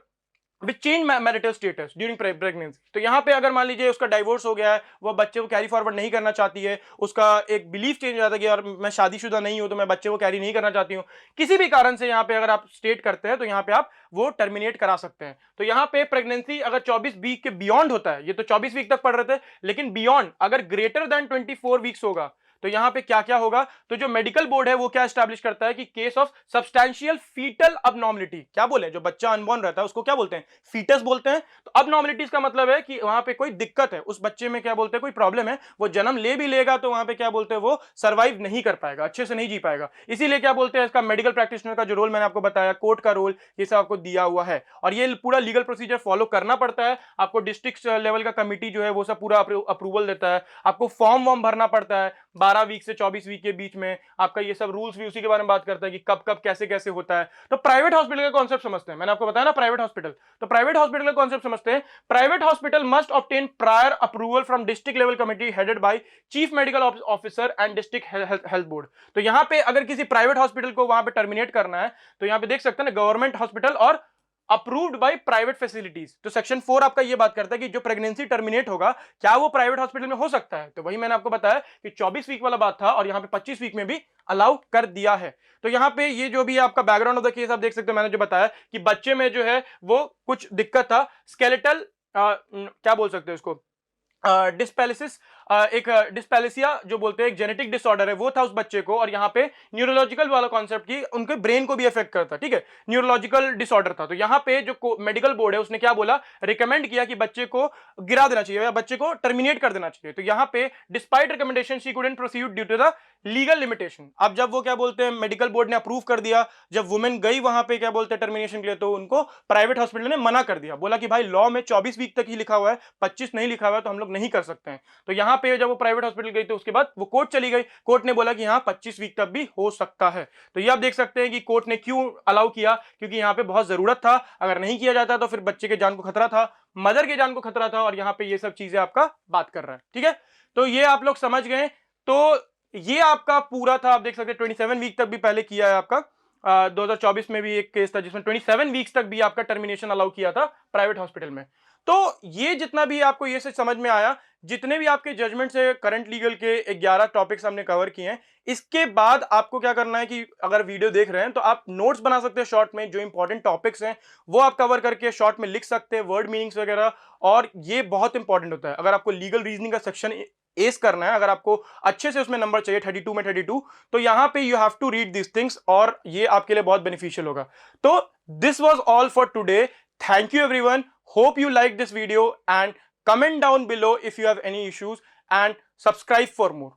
which change marital status during pregnancy. तो यहां पे अगर मान लीजिए उसका डाइवोर्स हो गया है, वो बच्चे को कैरी फॉरवर्ड नहीं करना चाहती है, उसका एक बिलीफ चेंज हो जाता है कि यार मैं शादीशुदा नहीं हूं तो मैं बच्चे को कैरी नहीं करना चाहती हूं, किसी भी कारण से यहां पे अगर आप स्टेट करते हैं तो यहां पे आप वो टर्मिनेट करा सकते हैं। तो यहां पे प्रेगनेंसी अगर 24 वीक के बियॉन्ड होता है, ये तो 24 वीक तक पढ़ रहे थे, लेकिन बियॉन्ड अगर ग्रेटर देन 24 वीक्स होगा तो यहां पे क्या क्या होगा, तो जो मेडिकल बोर्ड है वो क्या एस्टैब्लिश करता है कि case of substantial foetal abnormality, क्या बोले, जो बच्चा अनबॉर्न रहता है उसको क्या बोलते हैं, फीटस बोलते हैं। तो अबनॉर्मलिटीज का मतलब है कि वहां पे कोई दिक्कत है, उस बच्चे में क्या बोलते हैं कोई प्रॉब्लम है, वो जन्म ले भी लेगा तो वहां पे क्या बोलते हैं वो सर्वाइव नहीं कर पाएगा, अच्छे से नहीं जी पाएगा। इसीलिए क्या बोलते हैं इसका मेडिकल प्रैक्टिशनर का जो रोल मैंने आपको बताया, कोर्ट का रोल, ये सब आपको दिया हुआ है, और ये पूरा लीगल प्रोसीजर फॉलो करना पड़ता है आपको। डिस्ट्रिक्ट लेवल का कमिटी जो है वो सब पूरा अप्रूवल देता है, आपको फॉर्म वॉर्म भरना पड़ता है 12 वीक से 24 वीक के बीच में, आपका ये सब रूल्स भी उसी के बारे में बात करता है कि कब कब कैसे कैसे होता है। तो प्राइवेट हॉस्पिटल का कॉन्सेप्ट समझते हैं, मैंने आपको बताया ना प्राइवेट हॉस्पिटल, तो प्राइवेट हॉस्पिटल का कॉन्सेप्ट समझते हैं। Private hospital must obtain prior approval from district level committee headed by chief medical officer and district health board. तो यहां पे अगर किसी प्राइवेट हॉस्पिटल को वहां पे टर्मिनेट करना है तो यहां पे देख सकते हैं ना गवर्नमेंट हॉस्पिटल और अप्रूव्ड बाय प्राइवेट फैसिलिटीज। तो सेक्शन 4 आपका ये बात करता है कि जो प्रेगनेंसी टर्मिनेट होगा क्या वो प्राइवेट हॉस्पिटल में हो सकता है, तो वही मैंने आपको बताया कि 24 वीक वाला बात था और यहां पे 25 वीक में भी अलाउ कर दिया है। तो यहां पे ये जो भी आपका बैकग्राउंड ऑफ द केस आप देख सकते हो, मैंने जो बताया कि बच्चे में जो है वो कुछ दिक्कत था, स्केलेटल क्या बोल सकते हैं उसको, डिस्पेलिसिस, एक डिस्पेलिसिया जो बोलते हैं एक जेनेटिक डिसऑर्डर है वो था उस बच्चे को, और यहाँ पे न्यूरोलॉजिकल वाला कॉन्सेप्ट की उनके ब्रेन को भी इफेक्ट करता, ठीक है, न्यूरोलॉजिकल डिसऑर्डर था। तो यहाँ पे जो मेडिकल बोर्ड है उसने क्या बोला, रिकमेंड किया कि बच्चे को गिरा देना चाहिए या बच्चे को टर्मिनेट कर देना चाहिए। तो यहाँ पे despite recommendation she couldn't proceed due to the legal limitation. अब जब वो क्या बोलते हैं मेडिकल बोर्ड ने अप्रूव कर दिया, जब वुमेन गई वहां पे क्या बोलते हैं टर्मिनेशन के लिए, तो उनको प्राइवेट हॉस्पिटल ने मना कर दिया, बोला कि भाई लॉ में 24 वीक तक ही लिखा हुआ है, 25 नहीं लिखा हुआ है, तो हम लोग नहीं कर सकते हैं। तो यहाँ पे जब वो प्राइवेट हॉस्पिटल गई तो उसके बाद वो कोर्ट चली गई, कोर्ट ने बोला कि हाँ 25 वीक तक भी हो सकता है। तो ये आप देख सकते हैं कि कोर्ट ने क्यों अलाउ किया, क्योंकि यहाँ पे बहुत जरूरत था, अगर नहीं किया जाता तो फिर बच्चे के जान को खतरा था, मदर के जान को खतरा था, और यहाँ पे ये सब चीजें आपका बात कर रहा है। ठीक है, तो ये आप लोग समझ गए। तो ये आपका पूरा था, आप देख सकते हैं 27 वीक तक भी पहले किया है आपका। 2024 में भी एक केस था जिसमें 27 वीक्स तक भी आपका टर्मिनेशन अलाउ किया था प्राइवेट हॉस्पिटल में। तो ये जितना भी आपको ये से समझ में आया, जितने भी आपके जजमेंट से करंट लीगल के 11 टॉपिक्स हमने कवर किए हैं, इसके बाद आपको क्या करना है कि अगर वीडियो देख रहे हैं तो आप नोट्स बना सकते हैं शॉर्ट में, जो इंपॉर्टेंट टॉपिक्स हैं वो आप कवर करके शॉर्ट में लिख सकते हैं, वर्ड मीनिंग्स वगैरह। और ये बहुत इंपॉर्टेंट होता है अगर आपको लीगल रीजनिंग का सेक्शन एस करना है, अगर आपको अच्छे से उसमें नंबर चाहिए 32 में 32, तो यहां पे you have to read this things, और ये आपके लिए बहुत बेनिफिशियल होगा। तो this was all for today. Thank you everyone, hope you like this video, and comment down below if you have any issues, and subscribe for more.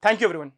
Thank you everyone.